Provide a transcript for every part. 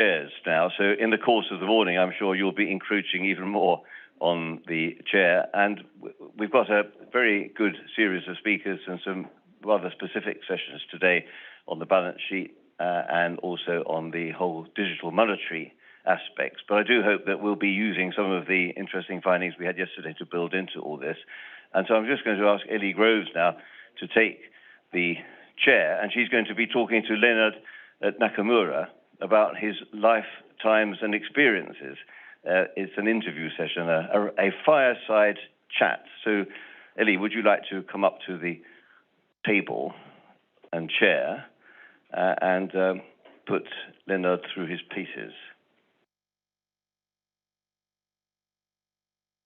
chairs now. So in the course of the morning, I'm sure you'll be encroaching even more on the chair. And we've got a very good series of speakers and some rather specific sessions today on the balance sheet and also on the whole digital monetary aspects. But I do hope that we'll be using some of the interesting findings we had yesterday to build into all this. And so I'm just going to ask Ellie Groves now to take the chair, and she's going to be talking to Leonard Nakamura about his lifetimes and experiences. It's an interview session, a fireside chat. So, Ellie, would you like to come up to the table and chair and put Leonard through his paces?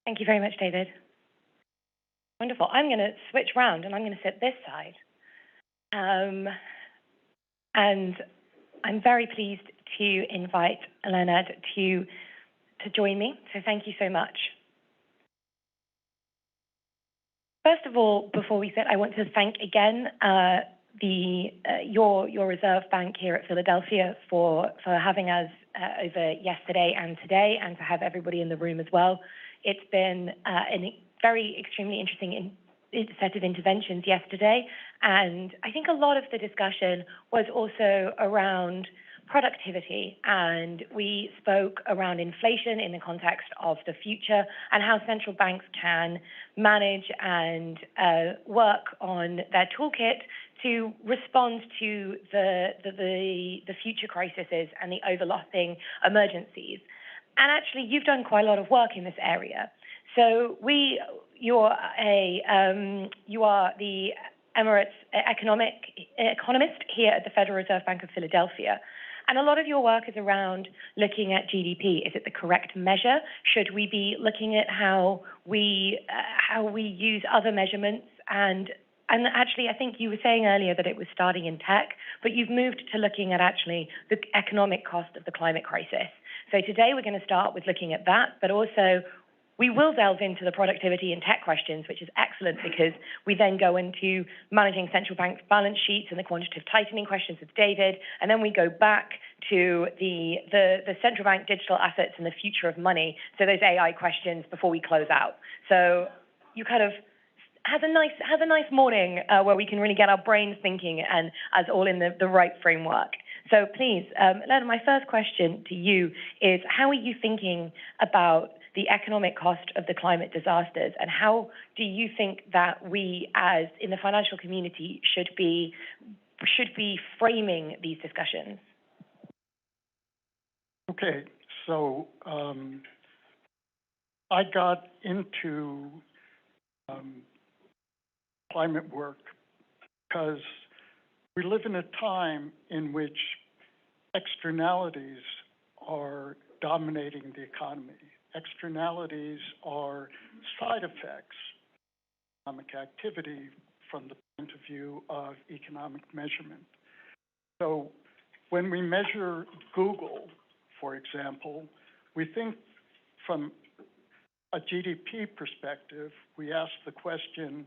Thank you very much, David. Wonderful. I'm going to switch round and I'm going to sit this side. And I'm very pleased to invite Leonard to join me. So thank you so much. First of all, before we sit, I want to thank again your Reserve Bank here at Philadelphia for having us over yesterday and today, and to have everybody in the room as well. It's been a very extremely interesting set of interventions yesterday, and I think a lot of the discussion was also around productivity, and we spoke around inflation in the context of the future and how central banks can manage and work on their toolkit to respond to the future crises and the overlapping emergencies. And actually, you've done quite a lot of work in this area. So you are the Emirates economist here at the Federal Reserve Bank of Philadelphia. And a lot of your work is around looking at GDP. Is it the correct measure? Should we be looking at how we use other measurements? And actually, I think you were saying earlier that it was starting in tech, but you've moved to looking at actually the economic cost of the climate crisis. So today we're going to start with looking at that, but also we will delve into the productivity and tech questions, which is excellent because we then go into managing central bank balance sheets and the quantitative tightening questions with David, and then we go back to the central bank digital assets and the future of money, so those AI questions before we close out. So you kind of have a nice morning where we can really get our brains thinking and as all in the right framework. So please, Leonard, my first question to you is, how are you thinking about the economic cost of the climate disasters, and how do you think that we, as in the financial community, should be framing these discussions? Okay, so I got into climate work because we live in a time in which externalities are dominating the economy. Externalities are side effects of economic activity from the point of view of economic measurement. So when we measure Google, for example, we think from a GDP perspective, we ask the question,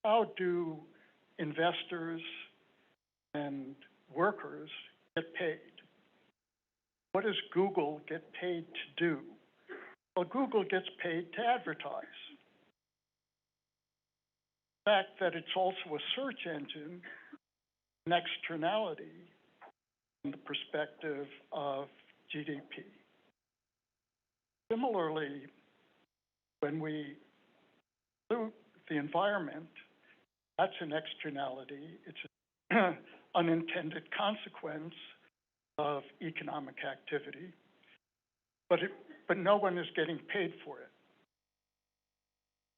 how do investors and workers get paid? What does Google get paid to do? Well, Google gets paid to advertise. The fact that it's also a search engine, an externality from the perspective of GDP. Similarly, when we pollute the environment, that's an externality. It's an unintended consequence of economic activity, but no one is getting paid for it.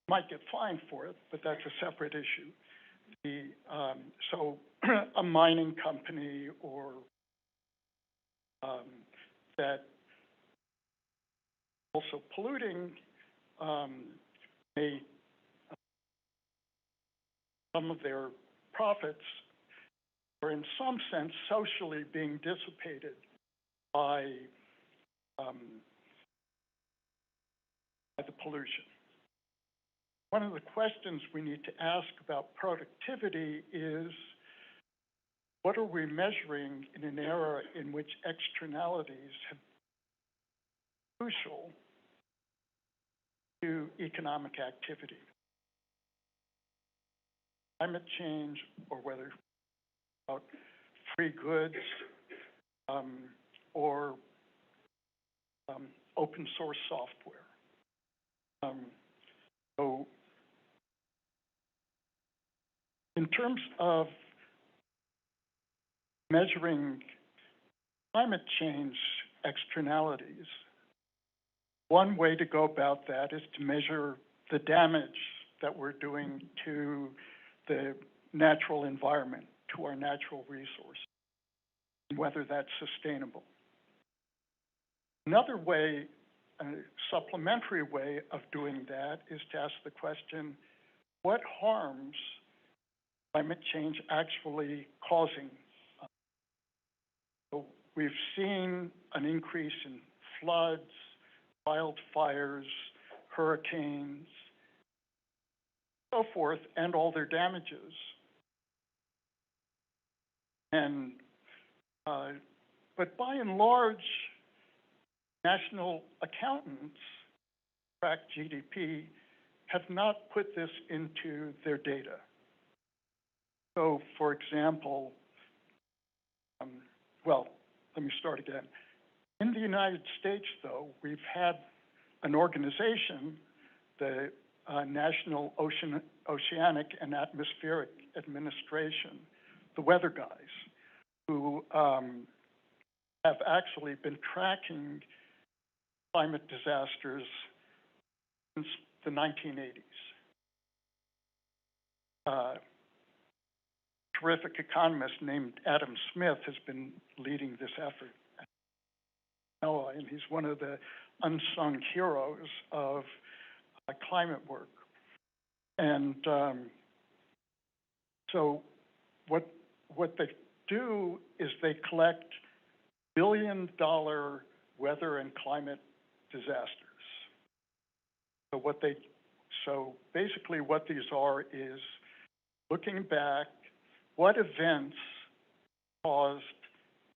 Might get fined for it, but that's a separate issue. So a mining company or that also polluting may some of their profits are in some sense socially being dissipated by the pollution. One of the questions we need to ask about productivity is what are we measuring in an era in which externalities have been crucial to economic activity? Climate change, or whether about free goods, or open source software. So in terms of measuring climate change externalities, one way to go about that is to measure the damage that we're doing to the natural environment, to our natural resources, and whether that's sustainable. Another way, a supplementary way of doing that, is to ask the question, what harms climate change actually causing? So we've seen an increase in floods, wildfires, hurricanes, so forth, and all their damages. And but by and large, national accountants who track GDP have not put this into their data. So, for example, well, let me start again. In the United States, though, we've had an organization, the National Oceanic and Atmospheric Administration, the weather guys, who have actually been tracking climate disasters since the 1980s. A terrific economist named Adam Smith has been leading this effort at NOAA, and he's one of the unsung heroes of climate work. And so what they do is they collect billion-dollar weather and climate disasters. So basically what these are is looking back, what events caused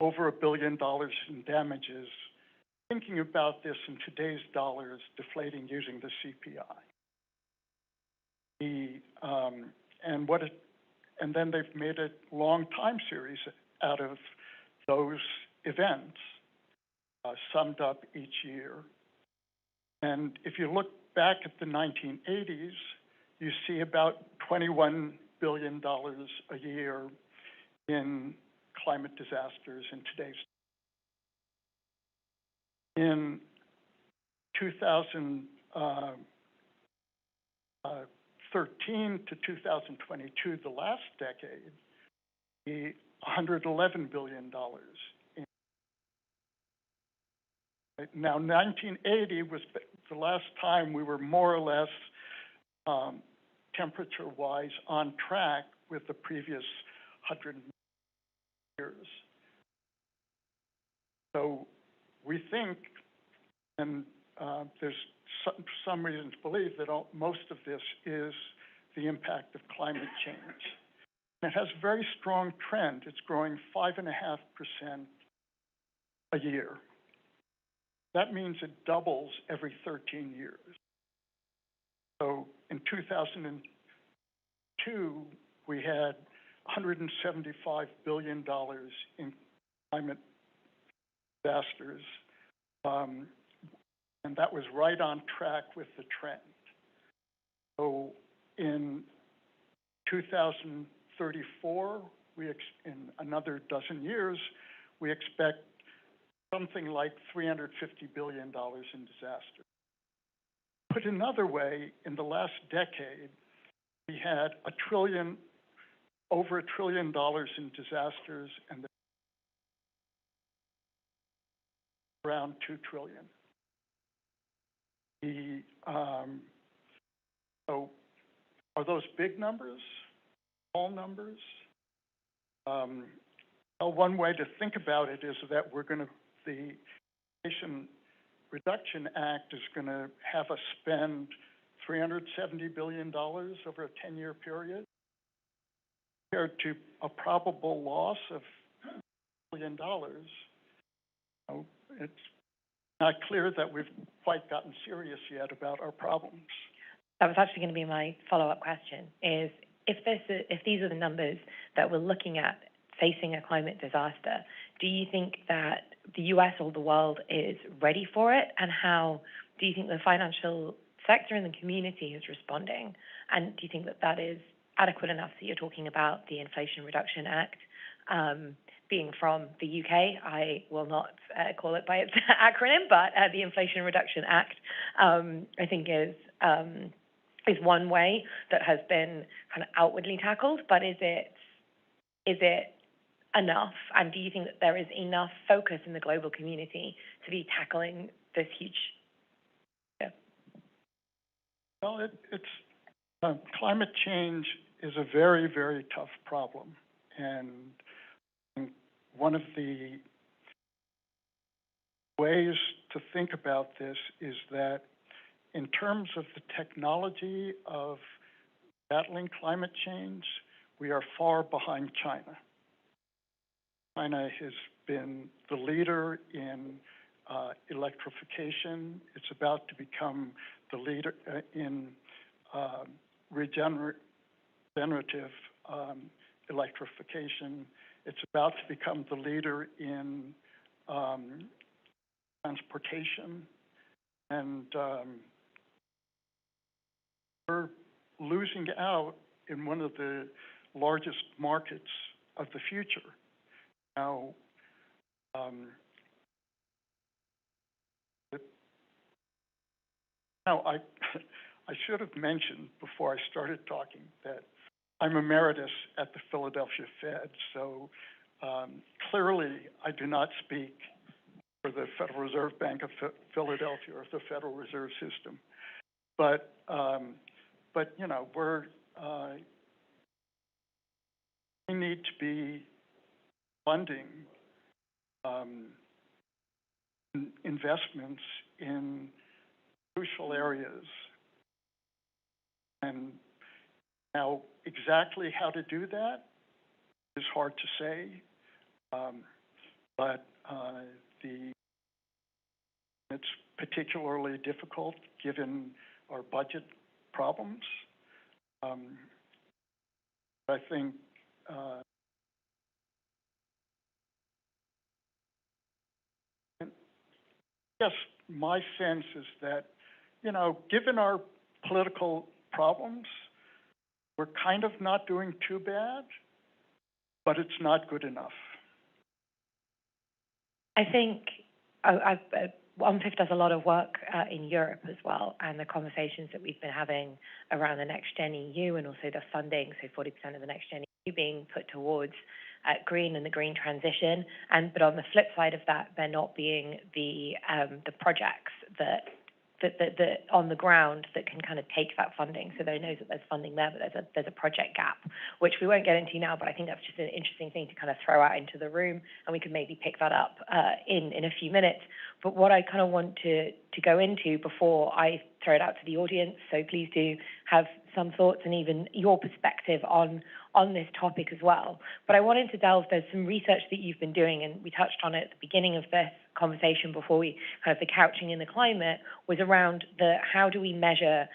over $1 billion in damages, thinking about this in today's dollars, deflating using the CPI. And then they've made a long time series out of those events, summed up each year. And if you look back at the 1980s, you see about $21 billion a year in climate disasters in today's. In 2013 to 2022, the last decade, the $111 billion. Now, 1980 was the last time we were more or less temperature-wise on track with the previous 100 years. So we think, and there's some reason to believe that most of this is the impact of climate change. And it has a very strong trend. It's growing 5.5% a year. That means it doubles every 13 years. So in 2002, we had $175 billion in climate disasters, and that was right on track with the trend. So in 2034, in another dozen years, we expect something like $350 billion in disasters. Put another way, in the last decade, we had over $1 trillion in disasters, and around $2 trillion. So are those big numbers? Small numbers? Well, one way to think about it is that the Inflation Reduction Act is going to have us spend $370 billion over a 10-year period. compared to a probable loss of $1 billion, it's not clear that we've quite gotten serious yet about our problems. That was actually going to be my follow-up question, is if these are the numbers that we're looking at facing a climate disaster, do you think that the US or the world is ready for it? And how do you think the financial sector and the community is responding? And do you think that that is adequate enough? So you're talking about the Inflation Reduction Act being from the UK. I will not call it by its acronym, but the Inflation Reduction Act, I think is one way that has been kind of outwardly tackled. But is it enough? And do you think that there is enough focus in the global community to be tackling this huge? Yeah. Well, climate change is a very, very tough problem, and one of the ways to think about this is that in terms of the technology of battling climate change, we are far behind China. China has been the leader in electrification. It's about to become the leader in regenerative electrification. It's about to become the leader in transportation. And we're losing out in one of the largest markets of the future. Now, I should have mentioned before I started talking that I'm emeritus at the Philadelphia Fed, so clearly I do not speak for the Federal Reserve Bank of Philadelphia or the Federal Reserve System. But you know, we need to be funding investments in crucial areas. And now, exactly how to do that is hard to say, but it's particularly difficult given our budget problems. I think yes, my sense is that, you know, given our political problems, we're kind of not doing too bad, but it's not good enough. I think OMFIF does a lot of work in Europe as well, and the conversations that we've been having around the Next Gen EU and also the funding, so 40% of the Next Gen EU being put towards green and the green transition. But on the flip side of that, there not being the projects that on the ground that can kind of take that funding. So they know that there's funding there, but there's a project gap, which we won't get into now, but I think that's just an interesting thing to kind of throw out into the room, and we can maybe pick that up in a few minutes. But what I kind of want to go into before I throw it out to the audience, so please do have some thoughts and even your perspective on this topic as well. But I wanted to delve, there's some research that you've been doing, and we touched on it at the beginning of this conversation before we kind of the couching in the climate was around how do we measure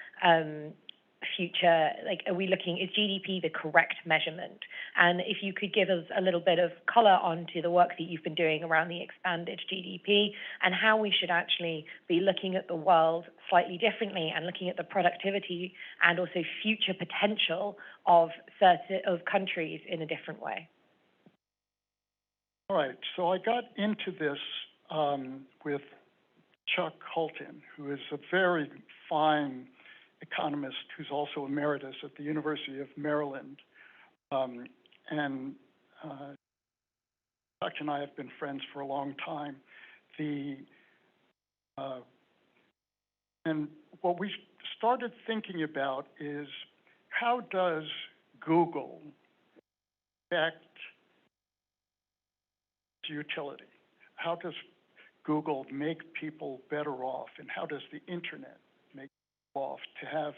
future, like, are we looking, is GDP the correct measurement? And if you could give us a little bit of color onto the work that you've been doing around the expanded GDP and how we should actually be looking at the world slightly differently and looking at the productivity and also future potential of countries in a different way. All right, so I got into this with Chuck Holton, who is a very fine economist who's also emeritus at the University of Maryland. And Chuck and I have been friends for a long time. And what we started thinking about is how does Google affect utility? How does Google make people better off? And how does the internet make people off to have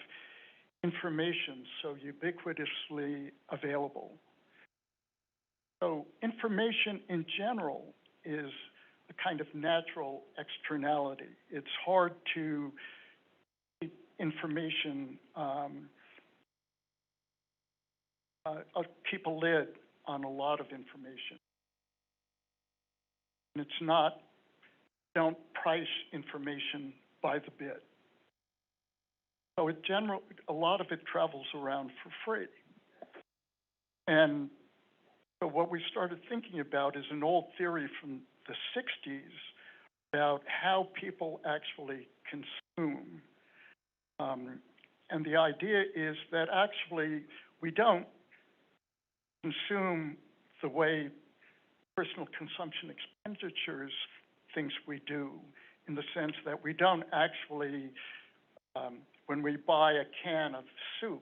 information so ubiquitously available? So information in general is a kind of natural externality. It's hard to keep information, keep a lid on a lot of information. And it's not, don't price information by the bit. So in general, a lot of it travels around for free. And so what we started thinking about is an old theory from the 60s about how people actually consume. And the idea is that actually we don't consume the way personal consumption expenditures thinks we do, in the sense that we don't actually, when we buy a can of soup,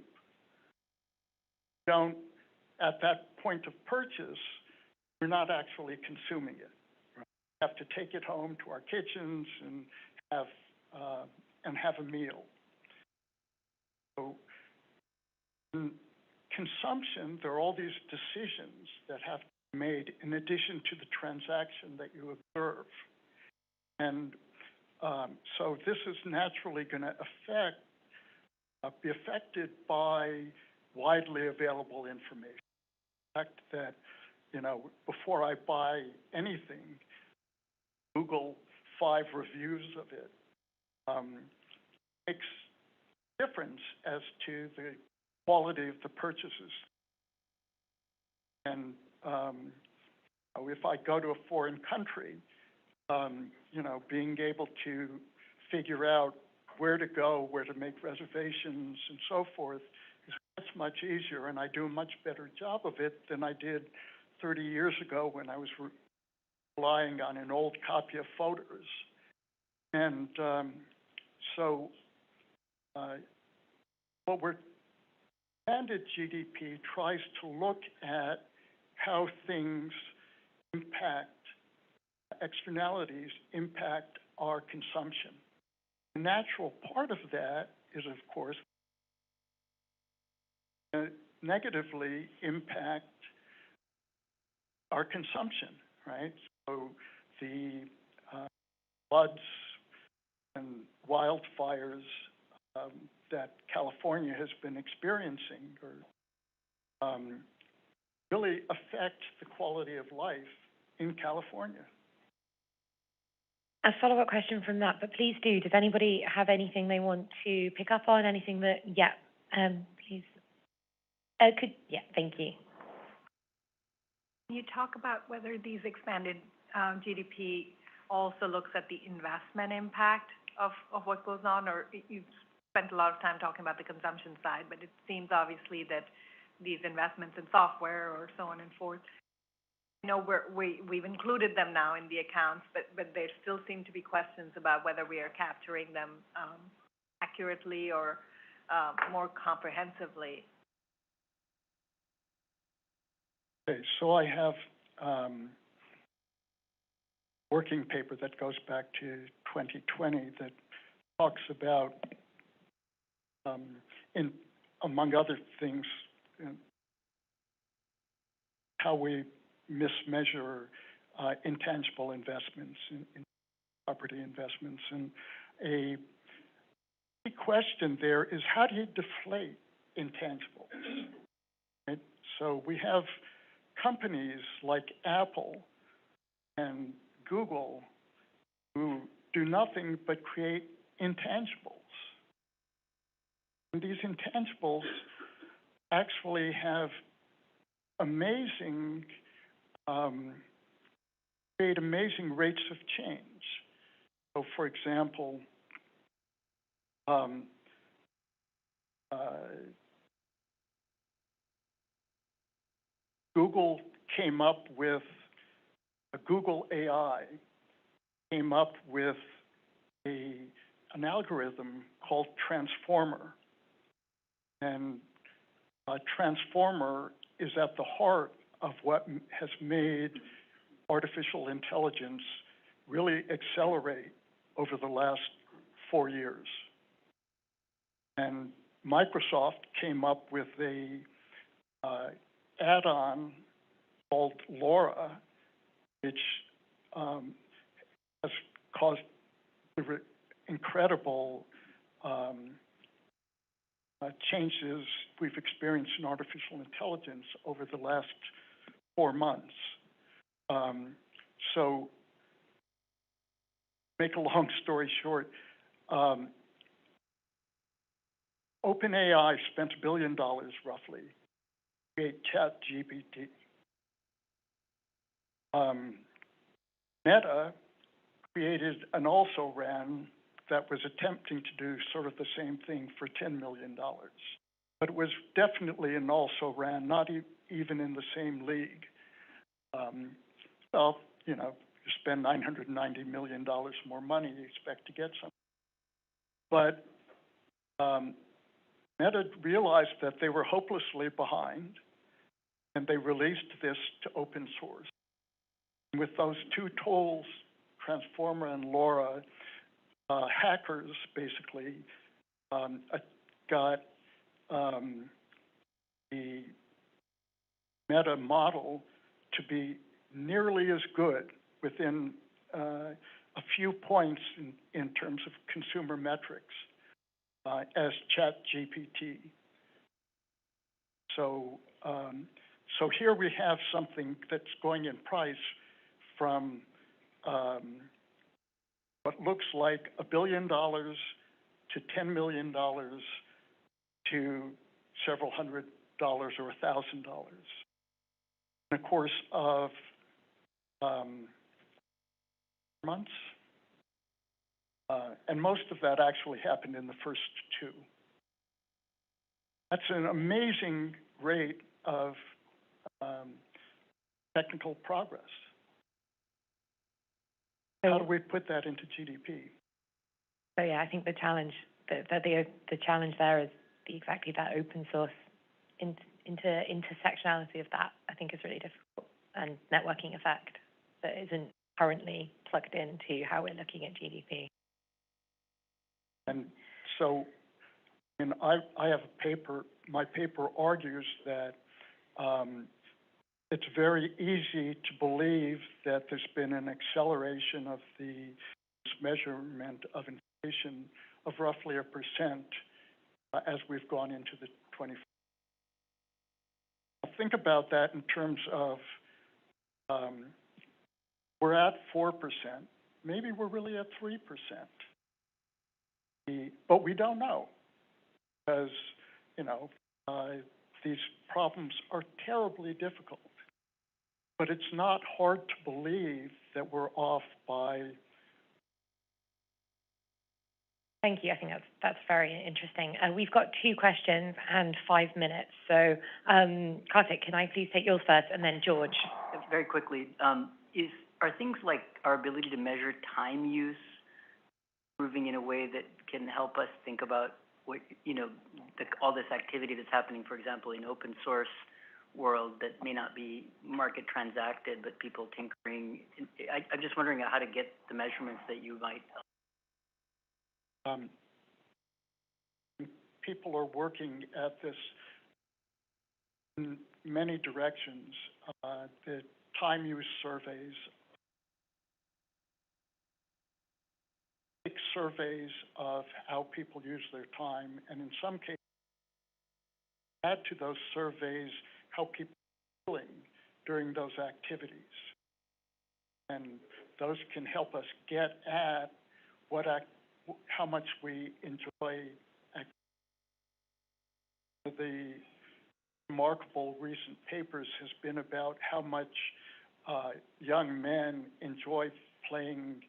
don't, at that point of purchase, we're not actually consuming it. We have to take it home to our kitchens and have a meal. So in consumption, there are all these decisions that have to be made in addition to the transaction that you observe. And so this is naturally going to be affected by widely available information. The fact that, before I buy anything, Google 5 reviews of it makes a difference as to the quality of the purchases. And if I go to a foreign country, being able to figure out where to go, where to make reservations, and so forth is much easier, and I do a much better job of it than I did 30 years ago when I was relying on an old copy of photos. And so what we're expanded GDP tries to look at how things impact, externalities impact our consumption. The natural part of that is, of course, negatively impact our consumption, right? So the floods and wildfires that California has been experiencing really affect the quality of life in California. A follow-up question from that, but please do. Does anybody have anything they want to pick up on? Anything that, please. Thank you. Can you talk about whether these expanded GDP also looks at the investment impact of what goes on, or you've spent a lot of time talking about the consumption side, but it seems obviously that these investments in software or so on and forth, we've included them now in the accounts, but there still seem to be questions about whether we are capturing them accurately or more comprehensively. Okay, so I have working paper that goes back to 2020 that talks about, among other things, how we mismeasure intangible investments in property investments. And a key question there is, how do you deflate intangibles? Right? So we have companies like Apple and Google who do nothing but create intangibles. And these intangibles actually have create amazing rates of change. So, for example, Google AI came up with an algorithm called Transformer. And Transformer is at the heart of what has made artificial intelligence really accelerate over the last 4 years. And Microsoft came up with a add-on called Laura, which has caused incredible changes we've experienced in artificial intelligence over the last 4 months. So, make a long story short, OpenAI spent $1 billion roughly to create ChatGPT. Meta created an also-ran that was attempting to do sort of the same thing for $10 million. But it was definitely an also-ran, not even in the same league. Well, you know, you spend $990 million more money, you expect to get something. But Meta realized that they were hopelessly behind, and they released this to open source. With those two tools, Transformer and Laura, hackers basically got the Meta model to be nearly as good within a few points in terms of consumer metrics as ChatGPT. So here we have something that's going in price from what looks like $1 billion to $10 million to several $100 or $1,000 in the course of months. And most of that actually happened in the first 2. That's an amazing rate of technical progress. How do we put that into GDP? So yeah, I think the challenge the challenge there is exactly that open source intersectionality of that. I think is really difficult, and networking effect that isn't currently plugged into how we're looking at GDP. And so, and I have a paper. My paper argues that it's very easy to believe that there's been an acceleration of the measurement of inflation of roughly 1% as we've gone into the 21st. Think about that in terms of we're at 4%. Maybe we're really at 3%. But we don't know because, you know, these problems are terribly difficult. But it's not hard to believe that we're off by. Thank you. I think that's very interesting. We've got 2 questions and 5 minutes. So, Kartik, can I please take yours first, and then George? Very quickly, are things like our ability to measure time use improving in a way that can help us think about what, you know, all this activity that's happening, for example, in open source world that may not be market transacted, but people tinkering. I'm just wondering how to get the measurements that you might. People are working at this in many directions. The time use surveys, surveys of how people use their time, and in some cases, add to those surveys how people are feeling during those activities. And those can help us get at how much we enjoy activity. The remarkable recent papers has been about how much young men enjoy playing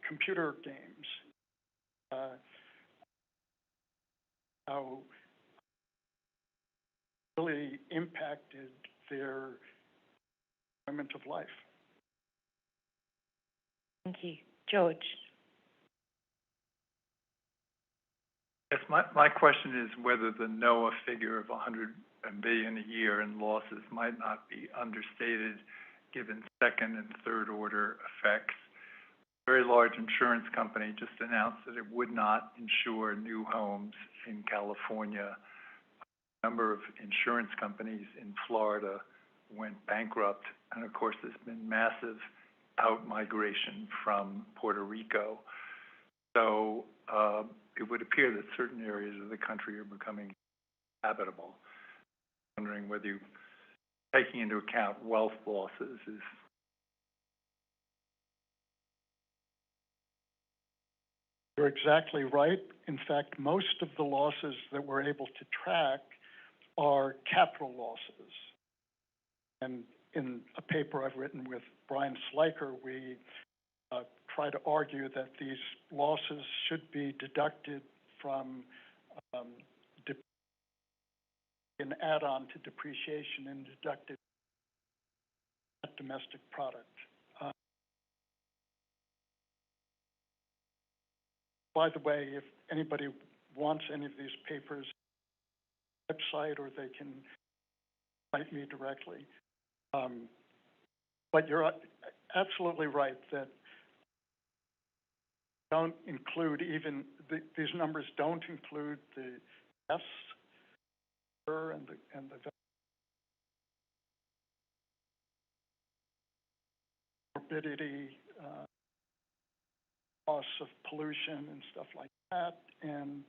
computer games, how really impacted their enjoyment of life. Thank you. George? Yes, my question is whether the NOAA figure of $100 billion a year in losses might not be understated given second and third order effects. A very large insurance company just announced that it would not insure new homes in California. A number of insurance companies in Florida went bankrupt, and of course there's been massive out-migration from Puerto Rico. So it would appear that certain areas of the country are becoming habitable. I'm wondering whether you, taking into account wealth losses, is You're exactly right. In fact, most of the losses that we're able to track are capital losses. And in a paper I've written with Brian Sliker, we try to argue that these losses should be deducted from an add-on to depreciation and deducted net domestic product. By the way, if anybody wants any of these papers, website, or they can write me directly. But you're absolutely right that don't include even these numbers don't include the deaths and the morbidity, loss of pollution and stuff like that, and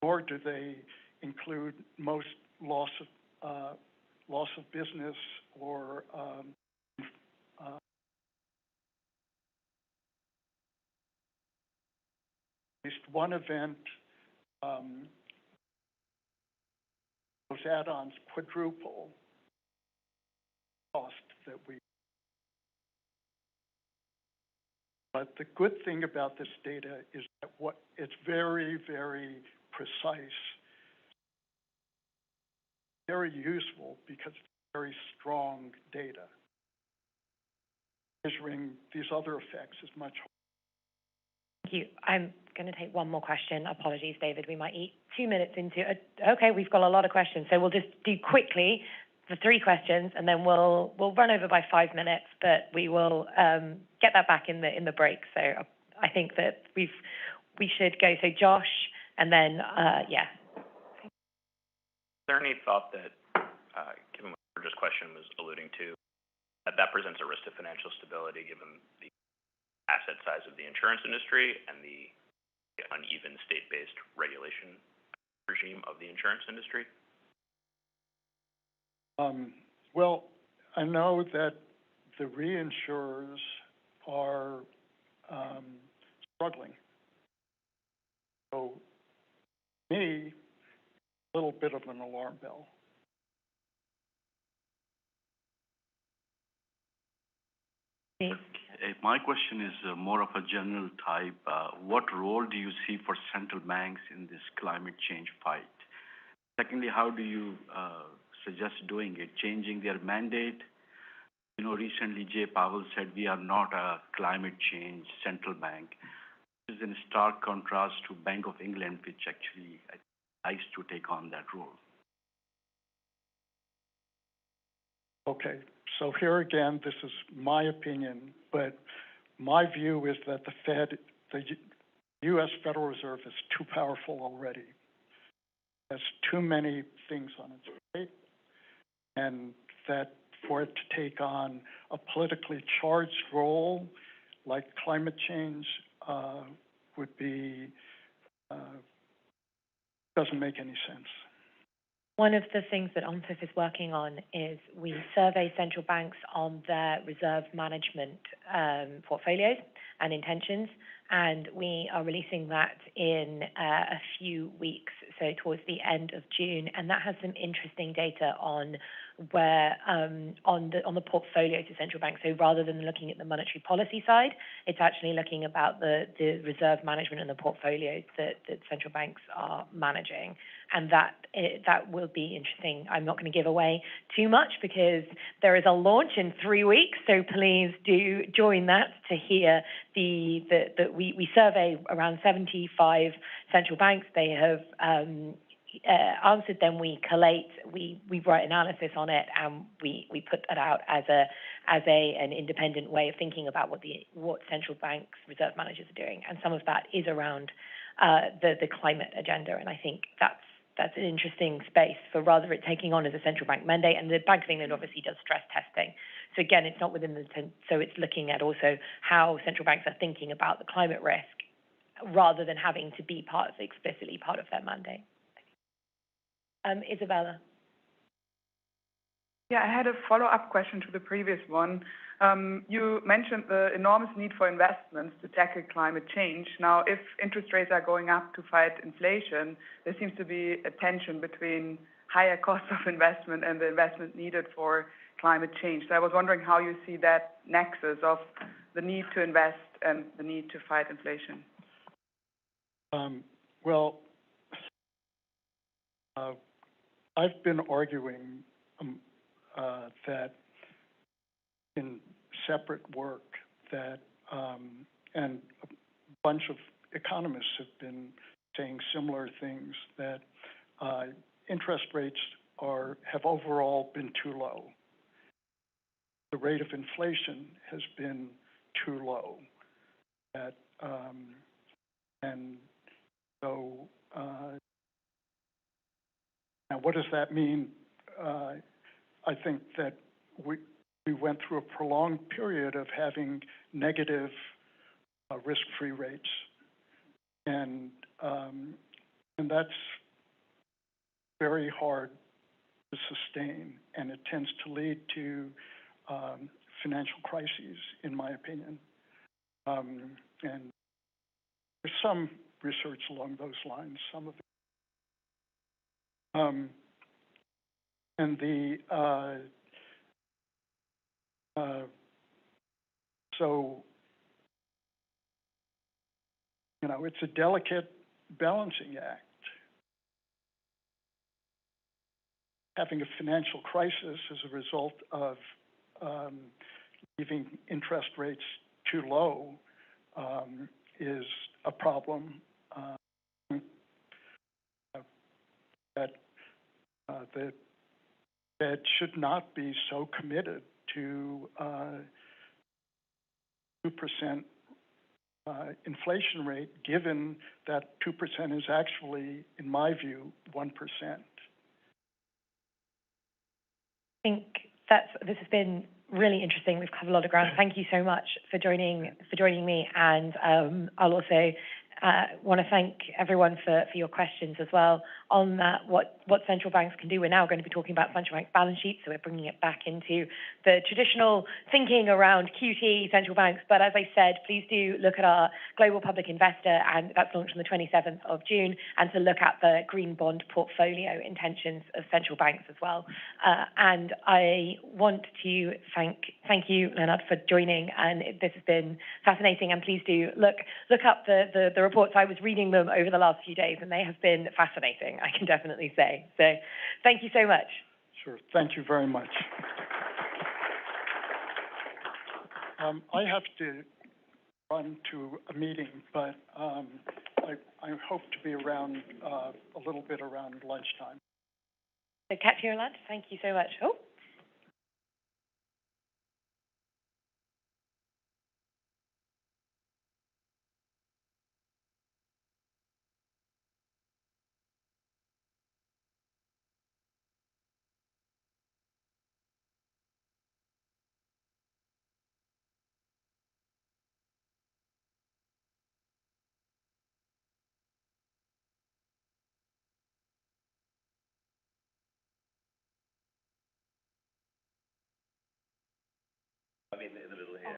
nor do they include most loss of business or at least one event. Those add-ons quadruple cost that we. But the good thing about this data is that it's very, very precise, very useful because it's very strong data. Measuring these other effects is much harder. Thank you. I'm going to take one more question. Apologies, David. We might eat 2 minutes into it. Okay, we've got a lot of questions, so we'll just do quickly the 3 questions, and then we'll run over by 5 minutes, but we will get that back in the break. So I think that we should go. So Josh, and then yeah. Is there any thought that, given what George's question was alluding to, that presents a risk to financial stability given the asset size of the insurance industry and the uneven state-based regulation regime of the insurance industry? Well, I know that the reinsurers are struggling. So, me, a little bit of an alarm bell. My question is more of a general type. What role do you see for central banks in this climate change fight? Secondly, how do you suggest doing it, changing their mandate? You know, recently Jay Powell said we are not a climate change central bank, which is in stark contrast to Bank of England, which actually likes to take on that role. Okay, so here again, this is my opinion, but my view is that the U.S. Federal Reserve is too powerful already. It has too many things on its plate, and that for it to take on a politically charged role like climate change would be, doesn't make any sense. One of the things that OMFIF is working on is we survey central banks on their reserve management portfolios and intentions, and we are releasing that in a few weeks, so towards the end of June, and that has some interesting data on where on the portfolio to central banks. So rather than looking at the monetary policy side, it's actually looking about the reserve management and the portfolios that central banks are managing, and that will be interesting. I'm not going to give away too much because there is a launch in 3 weeks, so please do join that to hear that we survey around 75 central banks. They have answered them, we collate, we write analysis on it, and we put that out as an independent way of thinking about what central banks reserve managers are doing, and some of that is around the climate agenda, and I think that's an interesting space for rather it taking on as a central bank mandate. And the Bank of England obviously does stress testing. So again, it's not within the, so it's looking at also how central banks are thinking about the climate risk rather than having to be explicitly part of their mandate. Isabella. Yeah, I had a follow-up question to the previous one. You mentioned the enormous need for investments to tackle climate change. Now, if interest rates are going up to fight inflation, there seems to be a tension between higher costs of investment and the investment needed for climate change. So I was wondering how you see that nexus of the need to invest and the need to fight inflation. Well, I've been arguing that in separate work that, and a bunch of economists have been saying similar things, that interest rates have overall been too low. The rate of inflation has been too low. That, and so, now what does that mean? I think that we went through a prolonged period of having negative risk-free rates, and that's very hard to sustain, and it tends to lead to financial crises, in my opinion. And there's some research along those lines, some of it. And the so, you know, it's a delicate balancing act. Having a financial crisis as a result of leaving interest rates too low is a problem that the Fed should not be so committed to 2% inflation rate, given that 2% is actually, in my view, 1%. I think this has been really interesting. We've covered a lot of ground. Thank you so much for joining me, and I'll also want to thank everyone for your questions as well on that, what central banks can do. We're now going to be talking about central bank balance sheets, so we're bringing it back into the traditional thinking around QT central banks. But as I said, please do look at our Global Public Investor, and that's launched on the 27th of June, and to look at the green bond portfolio intentions of central banks as well. And I want to thank you, Leonard, for joining, and this has been fascinating. And please do look up the reports. I was reading them over the last few days, and they have been fascinating, I can definitely say. So thank you so much. Sure. Thank you very much. I have to run to a meeting, but I hope to be around a little bit around lunchtime. So catch you at lunch. Thank you so much. Oh. I mean, in the middle here.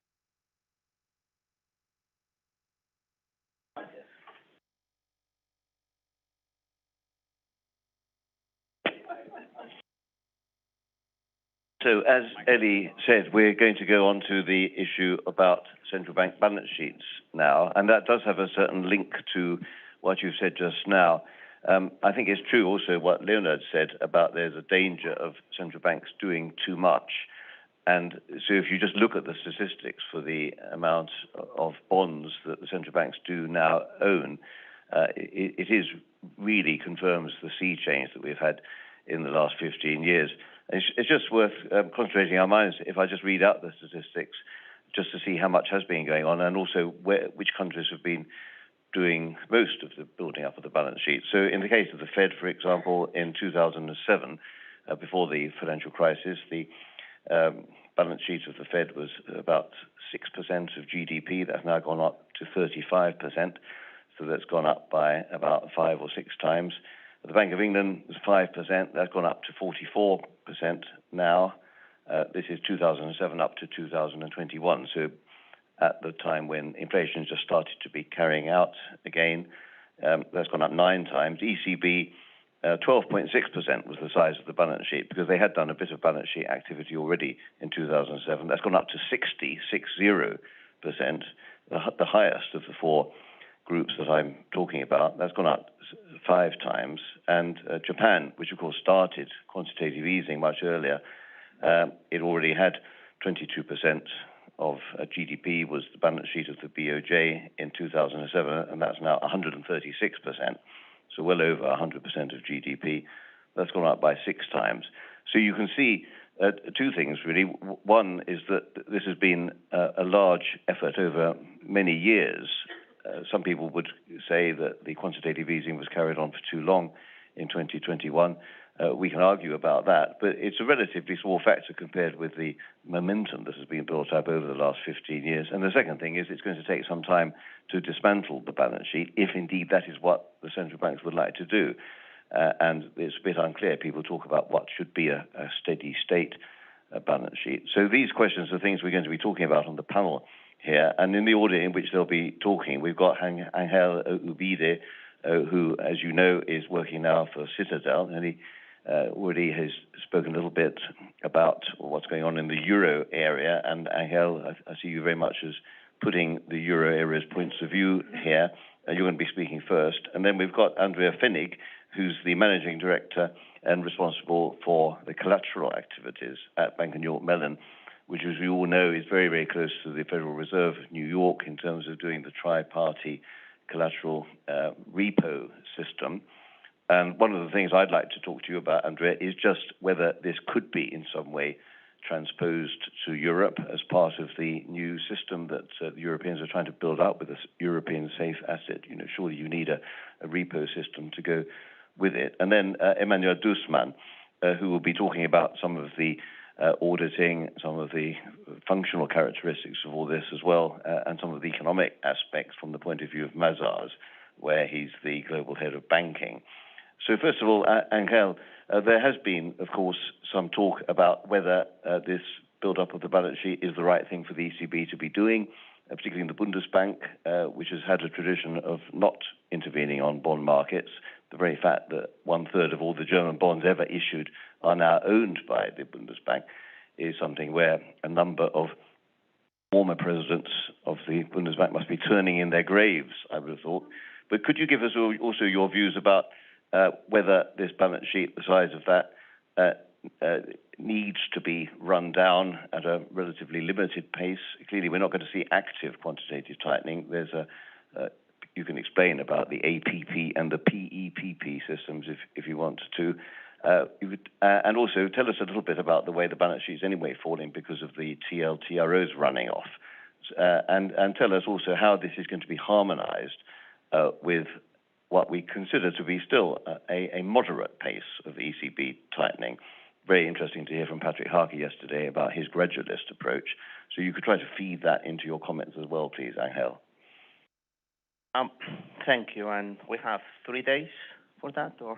So, as Ellie said, we're going to go on to the issue about central bank balance sheets now, and that does have a certain link to what you've said just now. I think it's true also what Leonard said about there's a danger of central banks doing too much. And so if you just look at the statistics for the amount of bonds that the central banks do now own, it is really confirms the sea change that we've had in the last 15 years. It's just worth concentrating our minds if I just read out the statistics, just to see how much has been going on, and also which countries have been doing most of the building up of the balance sheet. So in the case of the Fed, for example, in 2007, before the financial crisis, the balance sheet of the Fed was about 6% of GDP. That's now gone up to 35%. So that's gone up by about 5 or 6 times. The Bank of England was 5%. That's gone up to 44% now. This is 2007 up to 2021. So at the time when inflation just started to be carrying out again, that's gone up 9 times. ECB, 12.6% was the size of the balance sheet because they had done a bit of balance sheet activity already in 2007. That's gone up to 60%, the highest of the 4 groups that I'm talking about. That's gone up 5 times. And Japan, which of course started quantitative easing much earlier, it already had 22% of GDP was the balance sheet of the BOJ in 2007, and that's now 136%, so well over 100% of GDP. That's gone up by 6 times. So you can see 2 things, really. One is that this has been a large effort over many years. Some people would say that the quantitative easing was carried on for too long in 2021. We can argue about that, but it's a relatively small factor compared with the momentum that has been built up over the last 15 years. And the second thing is it's going to take some time to dismantle the balance sheet, if indeed that is what the central banks would like to do. And it's a bit unclear. People talk about what should be a steady state balance sheet. So these questions are things we're going to be talking about on the panel here. And in the order in which they'll be talking, we've got Angel Ubide, who, as you know, is working now for Citadel, and he already has spoken a little bit about what's going on in the euro area. And Angel, I see you very much as putting the euro area's points of view here. You're going to be speaking first. And then we've got Andrea Fenig, who's the managing director and responsible for the collateral activities at Bank of New York Mellon, which, as we all know, is very, very close to the Federal Reserve of New York in terms of doing the tri-party collateral repo system. And one of the things I'd like to talk to you about, Andrea, is just whether this could be in some way transposed to Europe as part of the new system that the Europeans are trying to build up with a European safe asset. You know, surely you need a repo system to go with it. And then Emmanuel Dussmann, who will be talking about some of the auditing, some of the functional characteristics of all this as well, and some of the economic aspects from the point of view of Mazars, where he's the global head of banking. So first of all, Angel, there has been, of course, some talk about whether this build-up of the balance sheet is the right thing for the ECB to be doing, particularly in the Bundesbank, which has had a tradition of not intervening on bond markets. The very fact that 1/3 of all the German bonds ever issued are now owned by the Bundesbank is something where a number of former presidents of the Bundesbank must be turning in their graves, I would have thought. But could you give us also your views about whether this balance sheet, the size of that, needs to be run down at a relatively limited pace? Clearly, we're not going to see active quantitative tightening. There's you can explain about the APP and the PEPP systems if you want to. And also tell us a little bit about the way the balance sheet is anyway falling because of the TLTROs running off. And tell us also how this is going to be harmonized with what we consider to be still a moderate pace of ECB tightening. Very interesting to hear from Patrick Harkey yesterday about his gradualist approach. So you could try to feed that into your comments as well, please, Angel. Thank you. And we have 3 days for that, or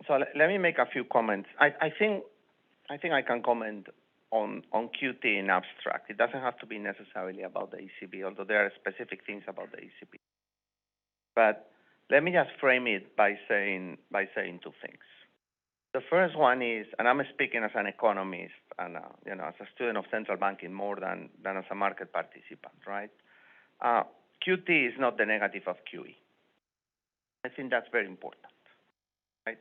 so let me make a few comments. I think I can comment on QT in abstract. It doesn't have to be necessarily about the ECB, although there are specific things about the ECB. But let me just frame it by saying 2 things. The first one is, and I'm speaking as an economist and as a student of central banking more than as a market participant, right? QT is not the negative of QE. I think that's very important, right?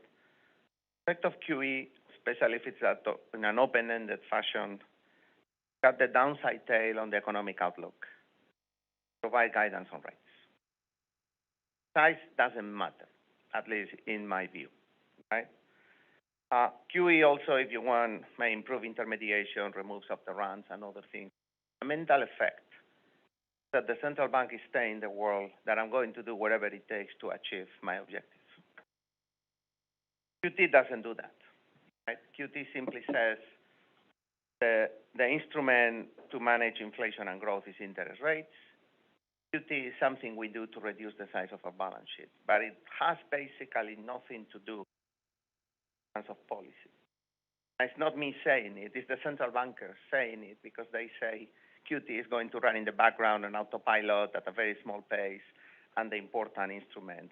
The effect of QE, especially if it's in an open-ended fashion, cut the downside tail on the economic outlook, provide guidance on rates. Size doesn't matter, at least in my view, right? QE also, if you want, may improve intermediation, remove subterraneans and other things. The mental effect, that the central bank is saying in the world that I'm going to do whatever it takes to achieve my objectives. QT doesn't do that, right? QT simply says the instrument to manage inflation and growth is interest rates. QT is something we do to reduce the size of our balance sheet, but it has basically nothing to do with terms of policy. It's not me saying it, it's the central bankers saying it because they say QT is going to run in the background on autopilot at a very small pace and the important instrument.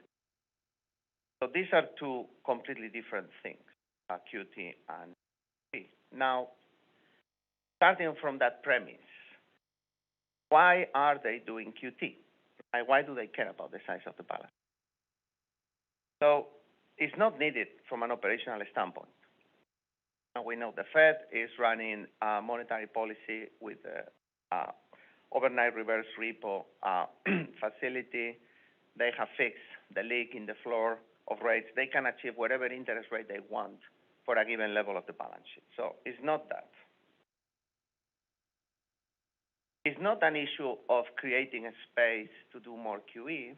So these are two completely different things, QT and QT. Now, starting from that premise, why are they doing QT? Why do they care about the size of the balance? So it's not needed from an operational standpoint. Now we know the Fed is running monetary policy with overnight reverse repo facility. They have fixed the leak in the floor of rates. They can achieve whatever interest rate they want for a given level of the balance sheet. So it's not that. It's not an issue of creating a space to do more QE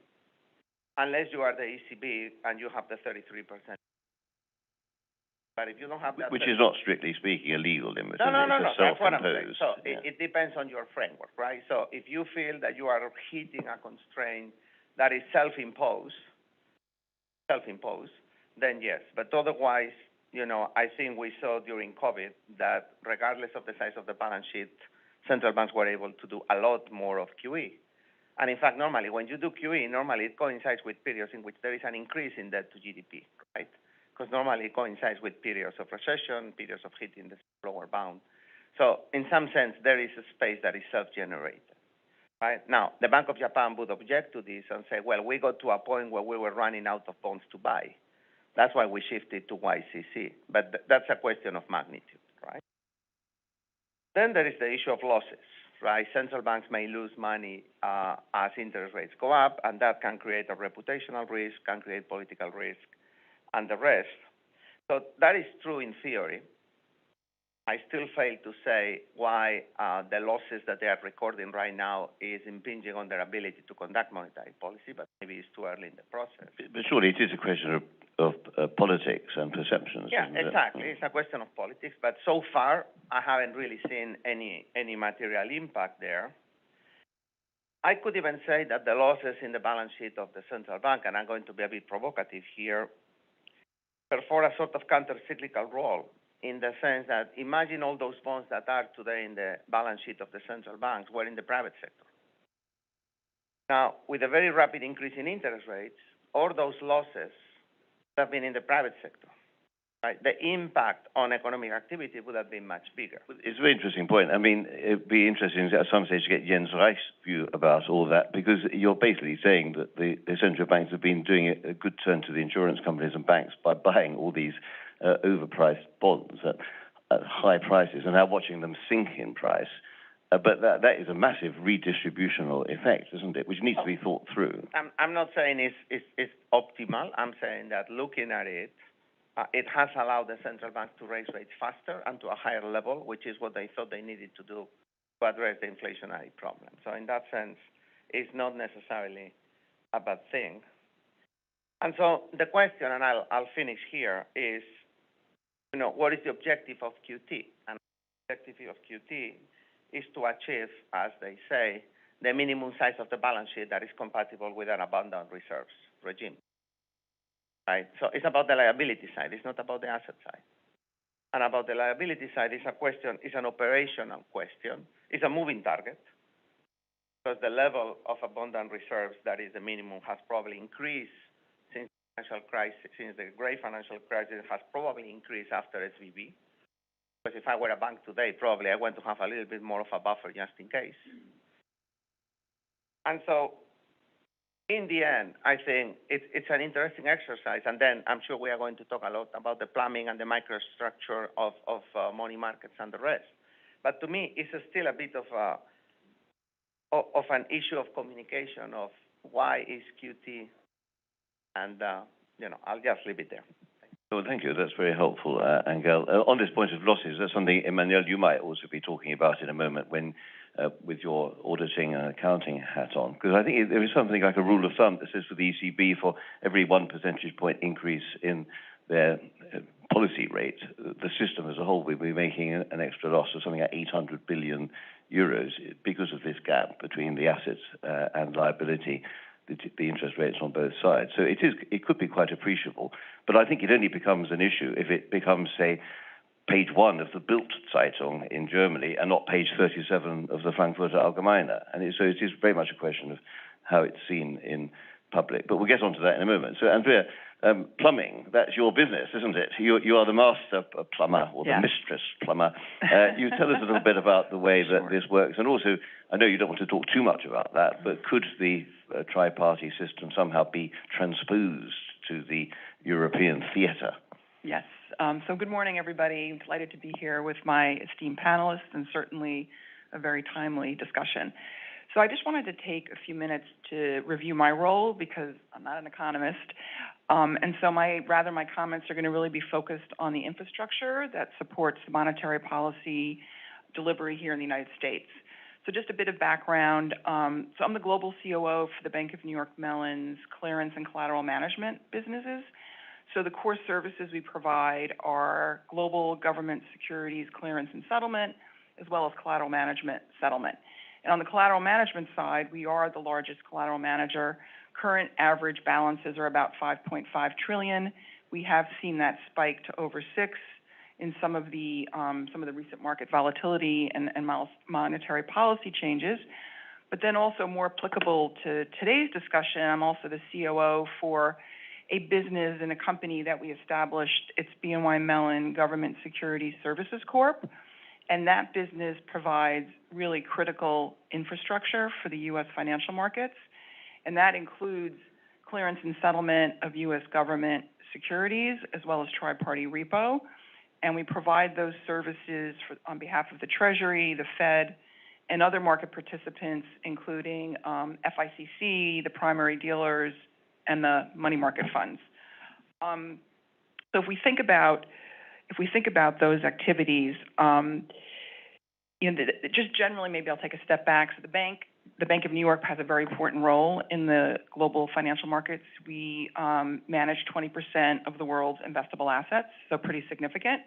unless you are the ECB and you have the 33%. But if you don't have that... Which is not strictly speaking a legal limit. No. That's what I'm saying. Self-imposed. So yeah. it depends on your framework, right? So if you feel that you are hitting a constraint that is self-imposed, then yes. But otherwise, I think we saw during COVID that regardless of the size of the balance sheet, central banks were able to do a lot more of QE. And in fact, normally, when you do QE, normally it coincides with periods in which there is an increase in debt to GDP, right? Because normally it coincides with periods of recession, periods of hitting the lower bound. So in some sense, there is a space that is self-generated, right? Now, the Bank of Japan would object to this and say, well, we got to a point where we were running out of bonds to buy. That's why we shifted to YCC. But that's a question of magnitude, right? Then there is the issue of losses, right? Central banks may lose money as interest rates go up, and that can create a reputational risk, can create political risk, and the rest. So that is true in theory. I still fail to say why the losses that they are recording right now is impinging on their ability to conduct monetary policy, but maybe it's too early in the process. But surely it is a question of politics and perceptions. Yeah, exactly. It's a question of politics, but so far I haven't really seen any material impact there. I could even say that the losses in the balance sheet of the central bank, and I'm going to be a bit provocative here, perform a sort of counter-cyclical role in the sense that imagine all those bonds that are today in the balance sheet of the central banks were in the private sector. Now, with a very rapid increase in interest rates, all those losses have been in the private sector. Right? The impact on economic activity would have been much bigger. It's a very interesting point. I mean, it'd be interesting at some stage to get Jens Reich's view about all that, because you're basically saying that the central banks have been doing a good turn to the insurance companies and banks by buying all these overpriced bonds at high prices and now watching them sink in price. But that is a massive redistributional effect, isn't it, which needs to be thought through. I'm not saying it's optimal. I'm saying that looking at it, it has allowed the central bank to raise rates faster and to a higher level, which is what they thought they needed to do to address the inflationary problem. So in that sense, it's not necessarily a bad thing. And so the question, and I'll finish here, is, what is the objective of QT? And the objective of QT is to achieve, as they say, the minimum size of the balance sheet that is compatible with an abundant reserves regime. Right? So it's about the liability side. It's not about the asset side. And about the liability side, it's an operational question. It's a moving target, because the level of abundant reserves that is the minimum has probably increased since the great financial crisis has probably increased after SVB. Because if I were a bank today, probably I want to have a little bit more of a buffer just in case. And so, in the end, I think it's an interesting exercise. And then I'm sure we are going to talk a lot about the plumbing and the microstructure of money markets and the rest. But to me, it's still a bit of an issue of communication of why is QT, and I'll just leave it there. Well, thank you. That's very helpful, Angel. On this point of losses, that's something, Emmanuel, you might also be talking about in a moment when with your auditing and accounting hat on? Because I think there is something like a rule of thumb that says for the ECB, for every 1 percentage point increase in their policy rate, the system as a whole will be making an extra loss of something like 800 billion euros because of this gap between the assets and liability, the interest rates on both sides. So it could be quite appreciable, but I think it only becomes an issue if it becomes, say, page 1 of the Bild-Zeitung in Germany and not page 37 of the Frankfurter Allgemeine. And so it is very much a question of how it's seen in public. But we'll get onto that in a moment. So, Andrea, plumbing, that's your business, isn't it? You are the master plumber, or the mistress plumber. You tell us a little bit about the way that this works. And also, I know you don't want to talk too much about that, but could the tri-party system somehow be transposed to the European theatre? Yes. So good morning, everybody. I'm delighted to be here with my esteemed panelists, and certainly a very timely discussion. So I just wanted to take a few minutes to review my role, because I'm not an economist. And so my comments are going to really be focused on the infrastructure that supports monetary policy delivery here in the United States. So just a bit of background. So I'm the global COO for the Bank of New York Mellon's clearance and collateral management businesses. So the core services we provide are global government securities clearance and settlement, as well as collateral management settlement. And on the collateral management side, we are the largest collateral manager. Current average balances are about 5.5 trillion. We have seen that spike to over 6 in some of the recent market volatility and monetary policy changes. But then also more applicable to today's discussion, I'm also the COO for a business and a company that we established. It's BNY Mellon Government Securities Services Corp. And that business provides really critical infrastructure for the U.S. financial markets. And that includes clearance and settlement of U.S. government securities, as well as tri-party repo. And we provide those services on behalf of the Treasury, the Fed, and other market participants, including FICC, the primary dealers, and the money market funds. So if we think about those activities, just generally, maybe I'll take a step back. So the Bank of New York has a very important role in the global financial markets. We manage 20% of the world's investable assets, so pretty significant.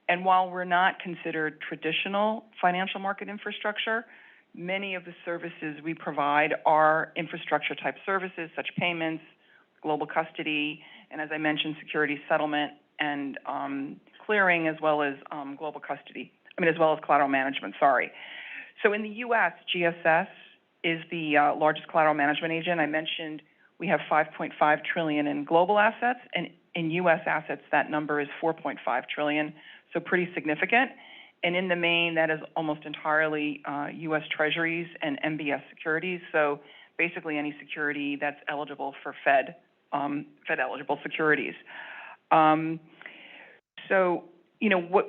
And while we're not considered traditional financial market infrastructure, many of the services we provide are infrastructure-type services, such payments, global custody, and as I mentioned, security settlement and clearing, as well as as well as collateral management, So in the U.S., GSS is the largest collateral management agent. I mentioned we have 5.5 trillion in global assets, and in U.S. assets, that number is 4.5 trillion, so pretty significant. And in the main, that is almost entirely U.S. Treasuries and MBS securities, so basically any security that's eligible for Fed-eligible securities.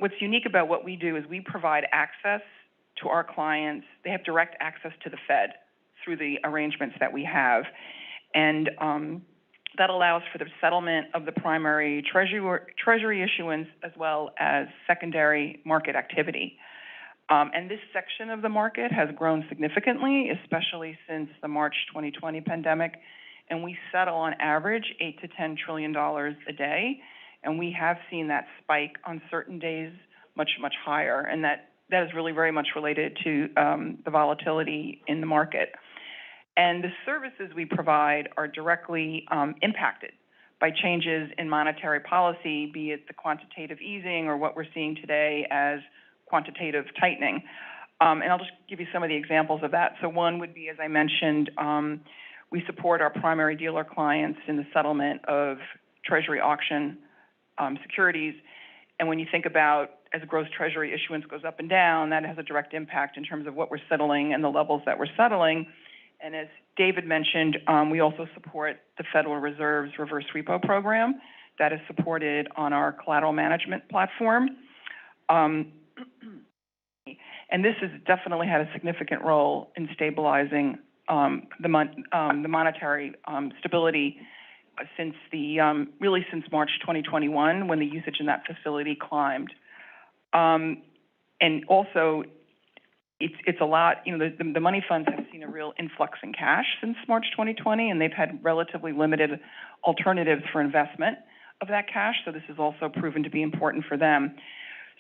What's unique about what we do is we provide access to our clients. They have direct access to the Fed through the arrangements that we have. And that allows for the settlement of the primary treasury issuance as well as secondary market activity. And this section of the market has grown significantly, especially since the March 2020 pandemic. And we settle on average $8 to $10 trillion a day. And we have seen that spike on certain days much, much higher. And that is really very much related to the volatility in the market. And the services we provide are directly impacted by changes in monetary policy, be it the quantitative easing or what we're seeing today as quantitative tightening. And I'll just give you some of the examples of that. So one would be, as I mentioned, we support our primary dealer clients in the settlement of Treasury auction securities. And when you think about as gross Treasury issuance goes up and down, that has a direct impact in terms of what we're settling and the levels that we're settling. And as David mentioned, we also support the Federal Reserve's reverse repo program that is supported on our collateral management platform. And this has definitely had a significant role in stabilizing the monetary stability since since March 2021, when the usage in that facility climbed. And also, it's a lot. You know, the money funds have seen a real influx in cash since March 2020, and they've had relatively limited alternatives for investment of that cash. So this has also proven to be important for them.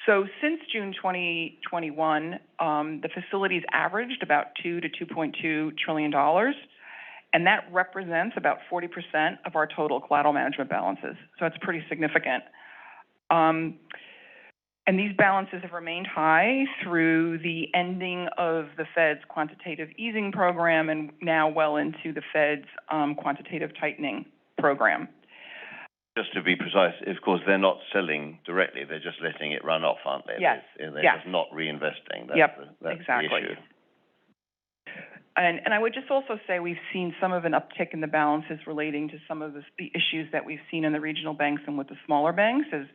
So since June 2021, the facilities averaged about $2 to $2.2 trillion, and that represents about 40% of our total collateral management balances. So that's pretty significant. And these balances have remained high through the ending of the Fed's quantitative easing program and now well into the Fed's quantitative tightening program. Just to be precise, of course, they're not selling directly. They're just letting it run off, aren't they? Yes. They're yes. just not reinvesting. That's exactly. the issue. And I would just also say we've seen some of an uptick in the balances relating to some of the issues that we've seen in the regional banks and with the smaller banks as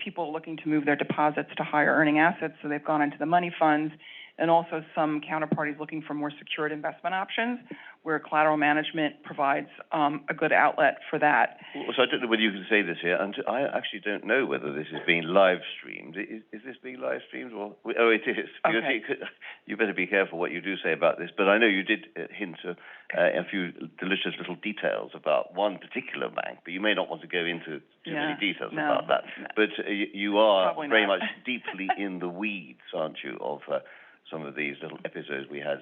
people are looking to move their deposits to higher earning assets, so they've gone into the money funds, and also some counterparties looking for more secured investment options, where collateral management provides a good outlet for that. So I don't know whether you can say this here, and I actually don't know whether this is being live streamed. Is this being live streamed? Or oh, it is. Okay. You better be careful what you do say about this. But I know you did hint a few delicious little details about one particular bank, but you may not want to go into too many details about that. But you are very much deeply in the weeds, aren't you, of some of these little episodes we had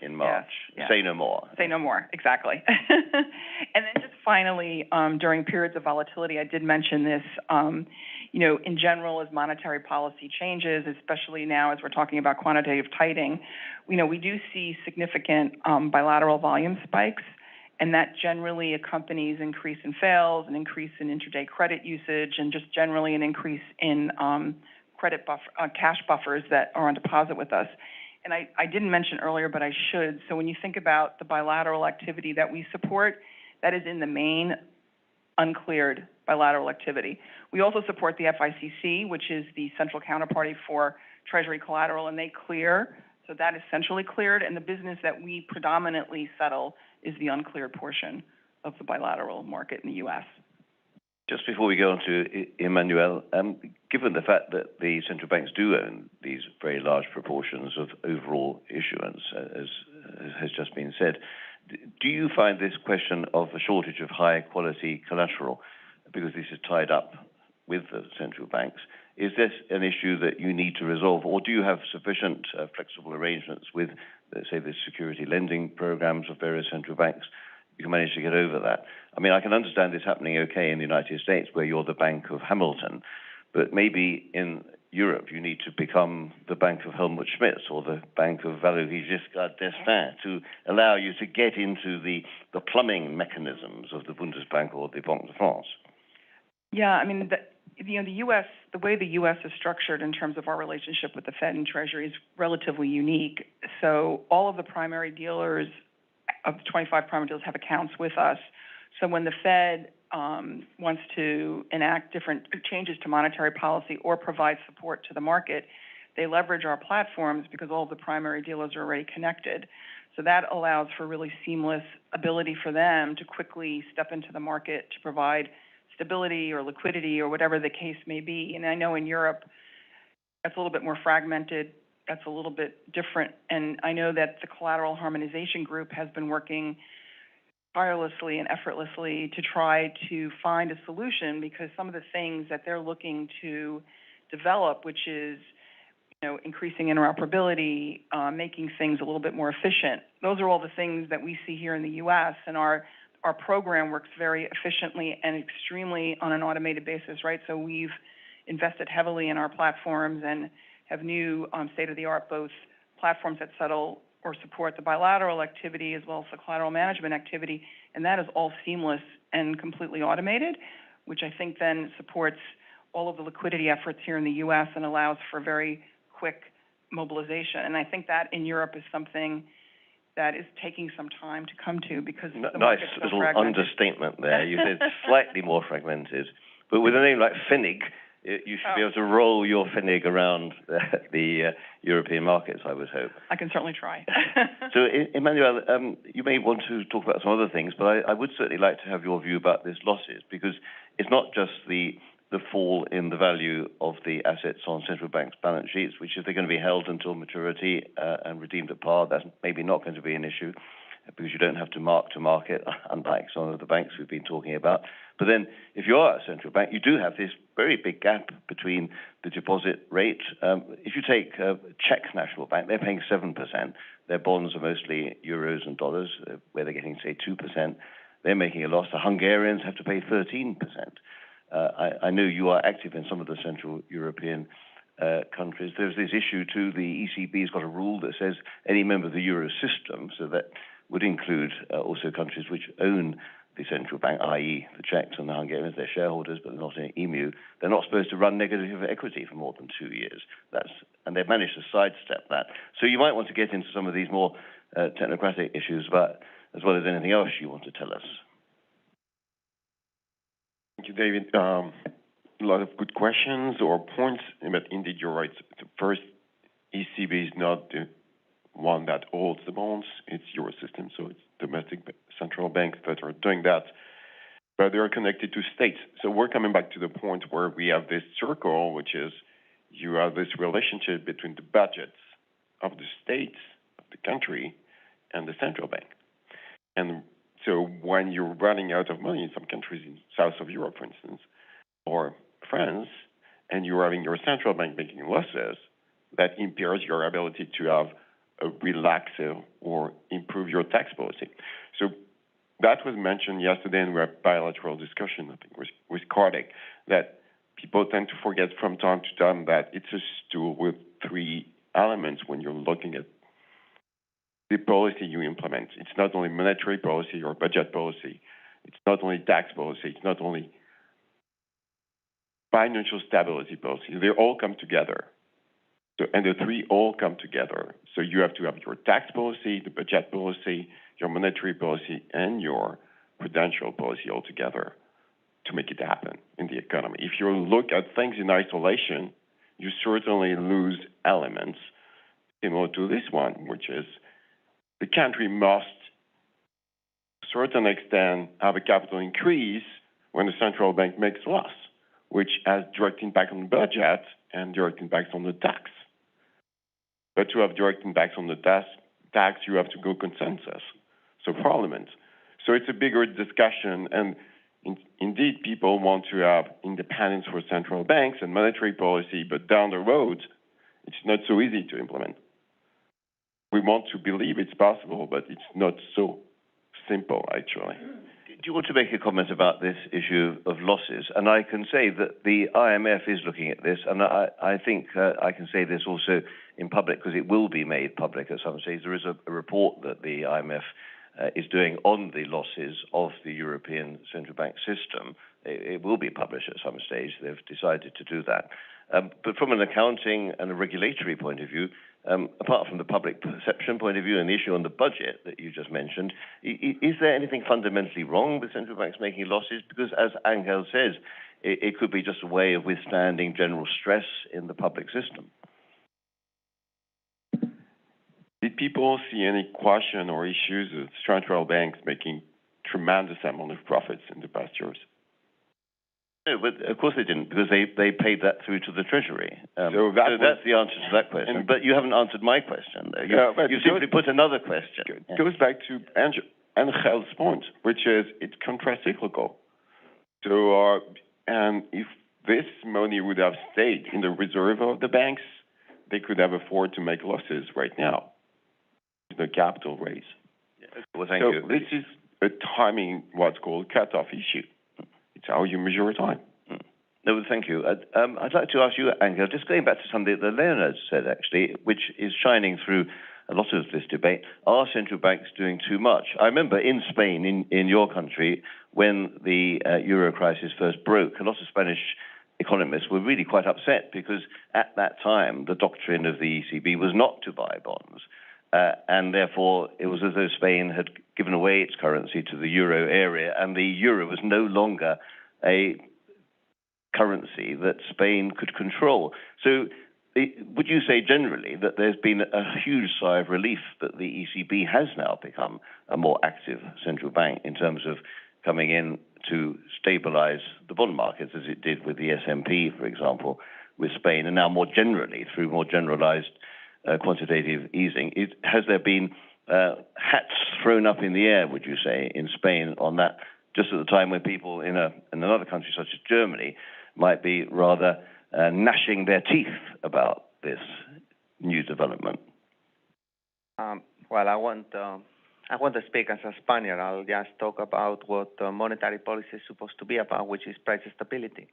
in March. Yes. Say no more. Say no more, exactly. And then just finally, during periods of volatility, I did mention this, in general, as monetary policy changes, especially now as we're talking about quantitative tightening, we do see significant bilateral volume spikes, and that generally accompanies increase in fails, an increase in intraday credit usage, and just generally an increase in credit cash buffers that are on deposit with us. And I didn't mention earlier, but I should. So when you think about the bilateral activity that we support, that is in the main uncleared bilateral activity. We also support the FICC, which is the central counterparty for Treasury collateral, and they clear. So that is centrally cleared, and the business that we predominantly settle is the uncleared portion of the bilateral market in the U.S. Just before we go on to Emmanuel, given the fact that the central banks do own these very large proportions of overall issuance, as has just been said, do you find this question of a shortage of high-quality collateral, because this is tied up with the central banks, is this an issue that you need to resolve, or do you have sufficient flexible arrangements with, let's say, the security lending programs of various central banks? You can manage to get over that. I mean, I can understand this happening okay in the United States, where you're the Bank of Hamilton, but maybe in Europe you need to become the Bank of Helmut Schmidt or the Bank of Valéry Giscard d'Estaing to allow you to get into the plumbing mechanisms of the Bundesbank or the Banque de France. Yeah, I mean, the U.S., the way the U.S. is structured in terms of our relationship with the Fed and Treasury is relatively unique. So all of the primary dealers of the 25 primary dealers have accounts with us. So when the Fed wants to enact different changes to monetary policy or provide support to the market, they leverage our platforms because all of the primary dealers are already connected. So that allows for really seamless ability for them to quickly step into the market to provide stability or liquidity or whatever the case may be. And I know in Europe, that's a little bit more fragmented. That's a little bit different. And I know that the Collateral Harmonization Group has been working tirelessly and effortlessly to try to find a solution, because some of the things that they're looking to develop, which is, increasing interoperability, making things a little bit more efficient, those are all the things that we see here in the U.S. And our program works very efficiently and extremely on an automated basis, right? So we've invested heavily in our platforms and have new state-of-the-art both platforms that settle or support the bilateral activity as well as the collateral management activity, and that is all seamless and completely automated, which I think then supports all of the liquidity efforts here in the U.S. and allows for very quick mobilization. And I think that in Europe is something that is taking some time to come to, because the market's so fragmented. Nice little understatement there. You said slightly more fragmented, but with a name like Finnig, you should be able to roll your Finnig around the European markets, I would hope. I can certainly try. So, Emmanuel, you may want to talk about some other things, but I would certainly like to have your view about these losses, because it's not just the the fall in the value of the assets on central banks' balance sheets, which if they're going to be held until maturity and redeemed at par, that's maybe not going to be an issue because you don't have to mark to market, unlike some of the banks we've been talking about. But then, if you are a central bank, you do have this very big gap between the deposit rate. If you take Czech National Bank, they're paying 7%. Their bonds are mostly euros and dollars, where they're getting, say, 2%. They're making a loss. The Hungarians have to pay 13%. I know you are active in some of the Central European countries. There's this issue, too. The ECB's got a rule that says any member of the euro system, so that would include also countries which own the central bank, i.e. the Czechs and the Hungarians, they're shareholders, but they're not in EMU. They're not supposed to run negative equity for more than 2 years. And they've managed to sidestep that. So you might want to get into some of these more technocratic issues, but as well as anything else you want to tell us. Thank you, David. A lot of good questions or points, but indeed you're right. The first, ECB is not the one that holds the bonds. It's Euro system, so it's domestic central banks that are doing that, but they're connected to states. So we're coming back to the point where we have this circle, which is you have this relationship between the budgets of the states, of the country, and the central bank. And so when you're running out of money in some countries in south of Europe, for instance, or France, and you're having your central bank making losses, that impairs your ability to have a relaxer or improve your tax policy. So that was mentioned yesterday in our bilateral discussion, I think, with Kartik, that people tend to forget from time to time that it's a stool with 3 elements when you're looking at the policy you implement. It's not only monetary policy or budget policy. It's not only tax policy. It's not only financial stability policy. They all come together. So, and the 3 all come together. So you have to have your tax policy, the budget policy, your monetary policy, and your prudential policy all together to make it happen in the economy. If you look at things in isolation, you certainly lose elements similar to this one, which is the country must, to a certain extent, have a capital increase when the central bank makes loss, which has direct impact on the budget and direct impact on the tax. But to have direct impacts on the tax, you have to go consensus, so parliament. So it's a bigger discussion, and indeed people want to have independence for central banks and monetary policy, but down the road, it's not so easy to implement. We want to believe it's possible, but it's not so simple, actually. Do you want to make a comment about this issue of losses? And I can say that the IMF is looking at this, and I think I can say this also in public because it will be made public at some stage. There is a report that the IMF is doing on the losses of the European Central Bank system. It will be published at some stage. They've decided to do that. But from an accounting and a regulatory point of view, apart from the public perception point of view and the issue on the budget that you just mentioned, is there anything fundamentally wrong with central banks making losses? Because as Angel says, it could be just a way of withstanding general stress in the public system. Did people see any question or issues with central banks making tremendous amount of profits in the past years? No, but of course they didn't, because they paid that through to the Treasury. So that's the answer to that question. But you haven't answered my question, though. You simply put another question. It goes back to Angel's point, which is it's contracyclical. So, and if this money would have stayed in the reserve of the banks, they could have afforded to make losses right now. The capital raise. Well, thank you. This is a timing, what's called cutoff issue. It's how you measure time. No, thank you. I'd like to ask you, Angel, just going back to something that Leonard said, actually, which is shining through a lot of this debate. Are central banks doing too much? I remember in Spain, in your country, when the euro crisis first broke, a lot of Spanish economists were really quite upset because at that time, the doctrine of the ECB was not to buy bonds. And therefore, it was as though Spain had given away its currency to the euro area, and the euro was no longer a currency that Spain could control. So would you say generally that there's been a huge sigh of relief that the ECB has now become a more active central bank in terms of coming in to stabilize the bond markets, as it did with the S&P, for example, with Spain, and now more generally through more generalized quantitative easing. Has there been hats thrown up in the air, would you say, in Spain on that, just at the time when people in another country such as Germany might be rather gnashing their teeth about this new development? Well, I want to speak as a Spaniard. I'll just talk about what monetary policy is supposed to be about, which is price stability.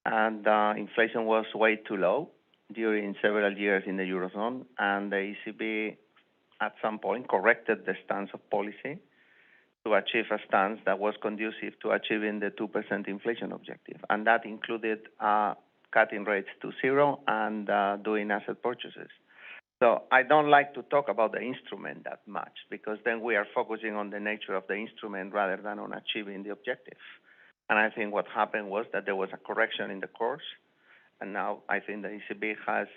And inflation was way too low during several years in the Eurozone, and the ECB at some point corrected the stance of policy to achieve a stance that was conducive to achieving the 2% inflation objective. And that included cutting rates to zero and doing asset purchases. So I don't like to talk about the instrument that much, because then we are focusing on the nature of the instrument rather than on achieving the objective. And I think what happened was that there was a correction in the course, and now I think the ECB has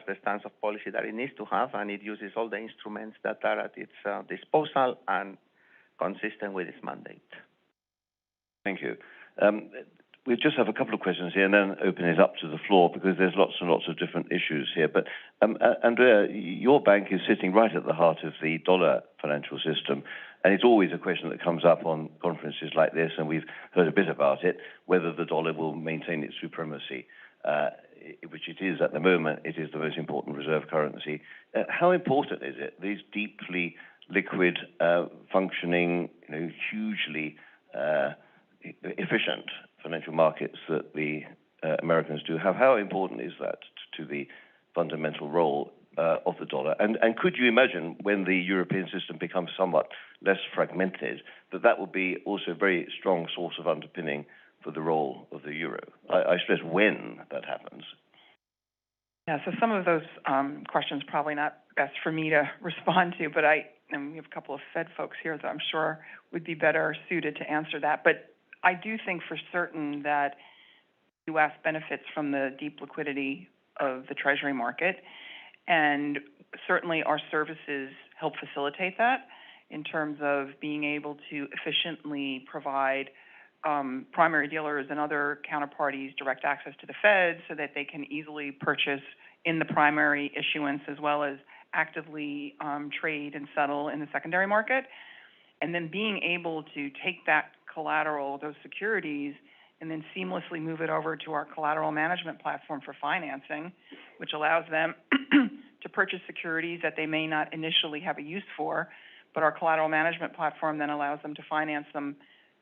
the stance of policy that it needs to have, and it uses all the instruments that are at its disposal and consistent with its mandate. Thank you. We just have a couple of questions here and then open it up to the floor, because there's lots and lots of different issues here. But Andrea, your bank is sitting right at the heart of the dollar financial system, and it's always a question that comes up on conferences like this, and we've heard a bit about it, whether the dollar will maintain its supremacy, which it is at the moment. It is the most important reserve currency. How important is it, these deeply liquid, functioning, hugely efficient financial markets that the Americans do have? How important is that to the fundamental role of the dollar? And could you imagine, when the European system becomes somewhat less fragmented, that will be also a very strong source of underpinning for the role of the euro? I stress when that happens. Yeah, so some of those questions probably not best for me to respond to, but and we have a couple of Fed folks here that I'm sure would be better suited to answer that. But I do think for certain that the U.S. benefits from the deep liquidity of the Treasury market, and certainly our services help facilitate that in terms of being able to efficiently provide primary dealers and other counterparties direct access to the Fed so that they can easily purchase in the primary issuance as well as actively trade and settle in the secondary market. And then being able to take that collateral, those securities, and then seamlessly move it over to our collateral management platform for financing, which allows them to purchase securities that they may not initially have a use for, but our collateral management platform then allows them to finance them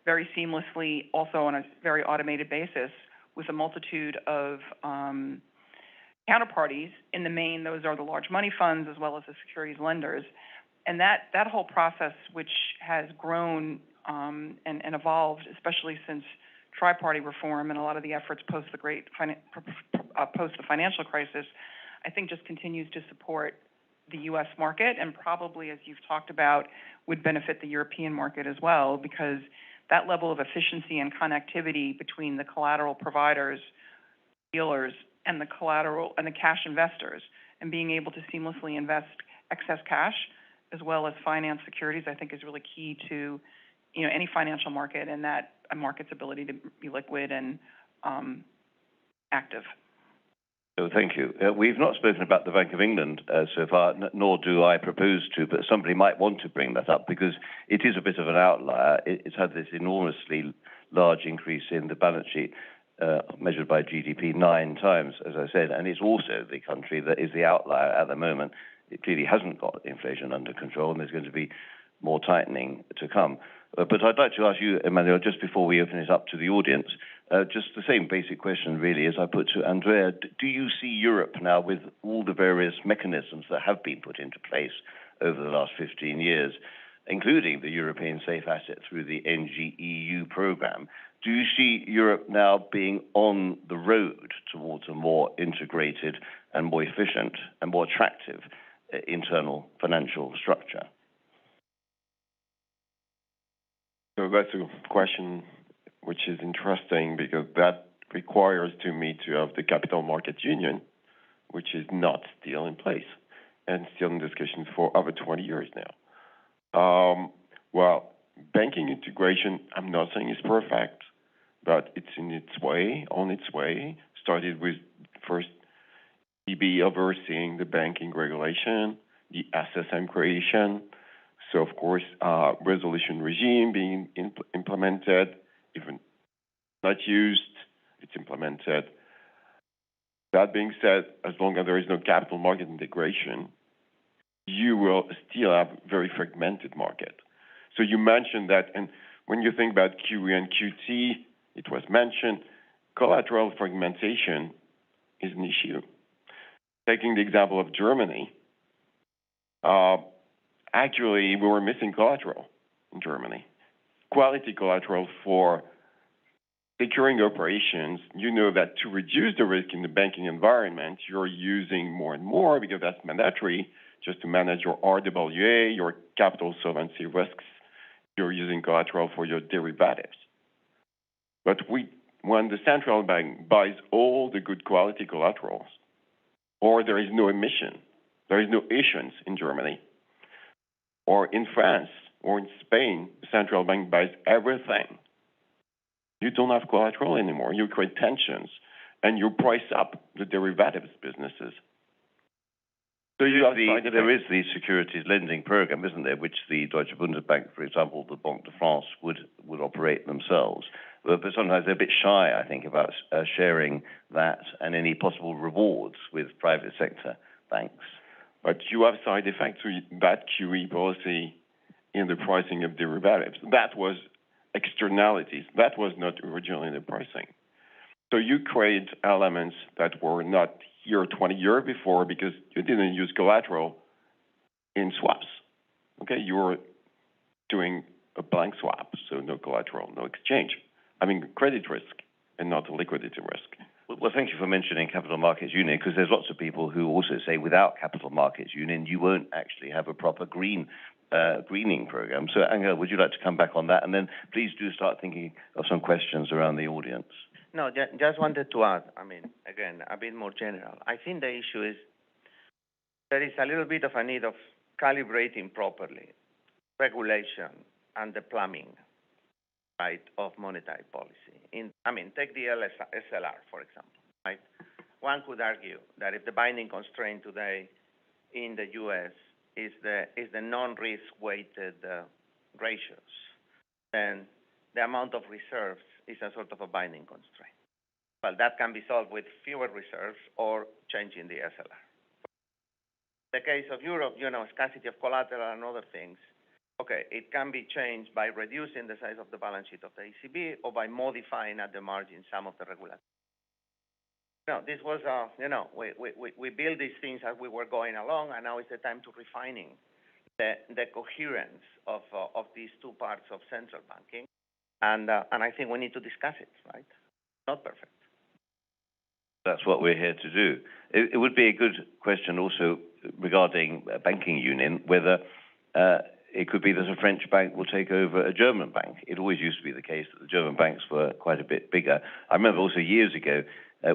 very seamlessly, also on a very automated basis, with a multitude of counterparties. In the main, those are the large money funds as well as the securities lenders. And that whole process, which has grown and evolved, especially since tri-party reform and a lot of the efforts post the financial crisis, I think just continues to support the U.S. market, and probably, as you've talked about, would benefit the European market as well, because that level of efficiency and connectivity between the collateral providers, dealers, and the collateral and the cash investors, and being able to seamlessly invest excess cash as well as finance securities, I think is really key to any financial market, and that a market's ability to be liquid and active. So thank you. We've not spoken about the Bank of England so far, nor do I propose to, but somebody might want to bring that up because it is a bit of an outlier. It's had this enormously large increase in the balance sheet measured by GDP 9 times, as I said, and it's also the country that is the outlier at the moment. It clearly hasn't got inflation under control, and there's going to be more tightening to come. But I'd like to ask you, Emmanuel, just before we open it up to the audience, just the same basic question, really, as I put to Andrea. Do you see Europe now, with all the various mechanisms that have been put into place over the last 15 years, including the European Safe Asset through the NGEU program, do you see Europe now being on the road towards a more integrated and more efficient and more attractive internal financial structure? So that's a question which is interesting, because that requires to me to have the capital market union, which is not still in place and still in discussion for over 20 years now. Well, banking integration, I'm not saying it's perfect, but it's in its way, on its way. Started with first EB overseeing the banking regulation, the SSM creation. So of course, resolution regime being implemented, even not used, it's implemented. That being said, as long as there is no capital market integration, you will still have very fragmented market. So you mentioned that, and when you think about QE and QT, it was mentioned, collateral fragmentation is an issue. Taking the example of Germany, actually we were missing collateral in Germany. Quality collateral for securing operations. You know that to reduce the risk in the banking environment, you're using more and more, because that's mandatory, just to manage your RWA, your capital solvency risks. You're using collateral for your derivatives. But when the central bank buys all the good quality collaterals, or there is no emission, there is no issuance in Germany, or in France, or in Spain, the central bank buys everything. You don't have collateral anymore. You create tensions, and you price up the derivatives businesses. So there is the securities lending program, isn't there, which the Deutsche Bundesbank, for example, the Banque de France would operate themselves. But sometimes they're a bit shy, I think, about sharing that and any possible rewards with private sector banks. But you have side effects with that QE policy in the pricing of derivatives. That was externalities. That was not originally the pricing. So you create elements that were not here 20 years before because you didn't use collateral in swaps. Okay, you were doing a blank swap, so no collateral, no exchange. I mean, credit risk and not a liquidity risk. Well, thank you for mentioning Capital Markets Union, because there's lots of people who also say without Capital Markets Union, you won't actually have a proper greening program. So, Angela, would you like to come back on that? And then please do start thinking of some questions around the audience. No, just wanted to add, I mean, again, a bit more general. I think the issue is there is a little bit of a need of calibrating properly regulation and the plumbing, right, of monetary policy. Take the SLR, for example, right? One could argue that if the binding constraint today in the U.S. is the non-risk weighted ratios, then the amount of reserves is a sort of a binding constraint. Well, that can be solved with fewer reserves or changing the SLR. In the case of Europe, scarcity of collateral and other things, okay, it can be changed by reducing the size of the balance sheet of the ECB or by modifying at the margin some of the regulatory. This was, we built these things as we were going along, and now is the time to refining the coherence of these two parts of central banking. And I think we need to discuss it, right? Not perfect. That's what we're here to do. It would be a good question also regarding banking union, whether it could be that a French bank will take over a German bank. It always used to be the case that the German banks were quite a bit bigger. I remember also years ago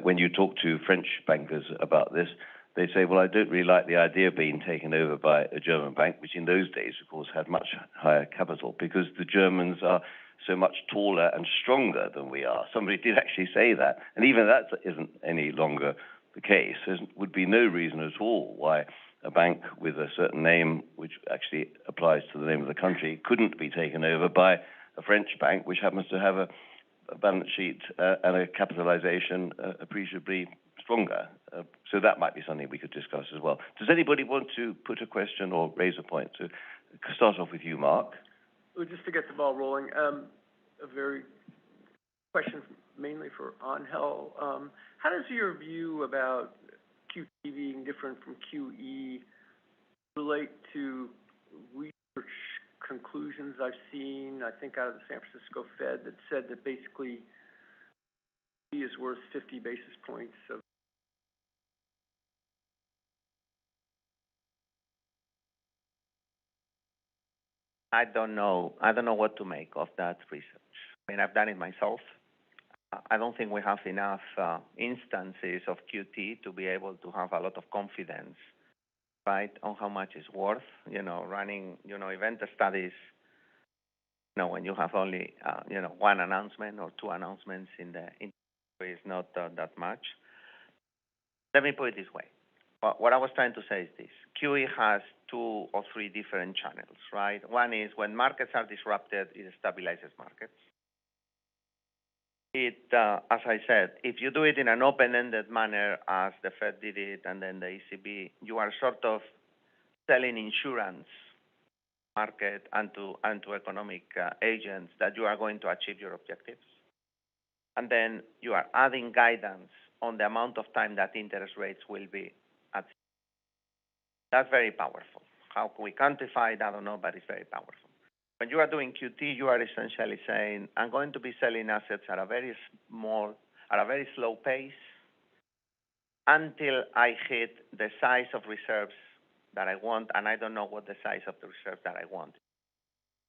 when you talk to French bankers about this, they say, well, I don't really like the idea of being taken over by a German bank, which in those days, of course, had much higher capital, because the Germans are so much taller and stronger than we are. Somebody did actually say that. And even that isn't any longer the case. There would be no reason at all why a bank with a certain name, which actually applies to the name of the country, couldn't be taken over by a French bank, which happens to have a balance sheet and a capitalization appreciably stronger. So that might be something we could discuss as well. Does anybody want to put a question or raise a point? To start off with you, Mark. Well, just to get the ball rolling, a very question mainly for Angel. How does your view about QT being different from QE relate to research conclusions I've seen, I think out of the San Francisco Fed, that said that basically QE is worth 50 basis points of I don't know what to make of that research. I mean, I've done it myself. I don't think we have enough instances of QT to be able to have a lot of confidence, right, on how much it's worth. Running, event studies, when you have only, one announcement or two announcements in it's not that much. Let me put it this way. What I was trying to say is this. QE has 2 or 3 different channels, right? One is when markets are disrupted, it stabilizes markets. As I said, if you do it in an open-ended manner as the Fed did it and then the ECB, you are sort of selling insurance market and to economic agents that you are going to achieve your objectives. And then you are adding guidance on the amount of time that interest rates will be at. That's very powerful. How can we quantify it? I don't know, but it's very powerful. When you are doing QT, you are essentially saying, I'm going to be selling assets at a very slow pace until I hit the size of reserves that I want, and I don't know what the size of the reserve that I want.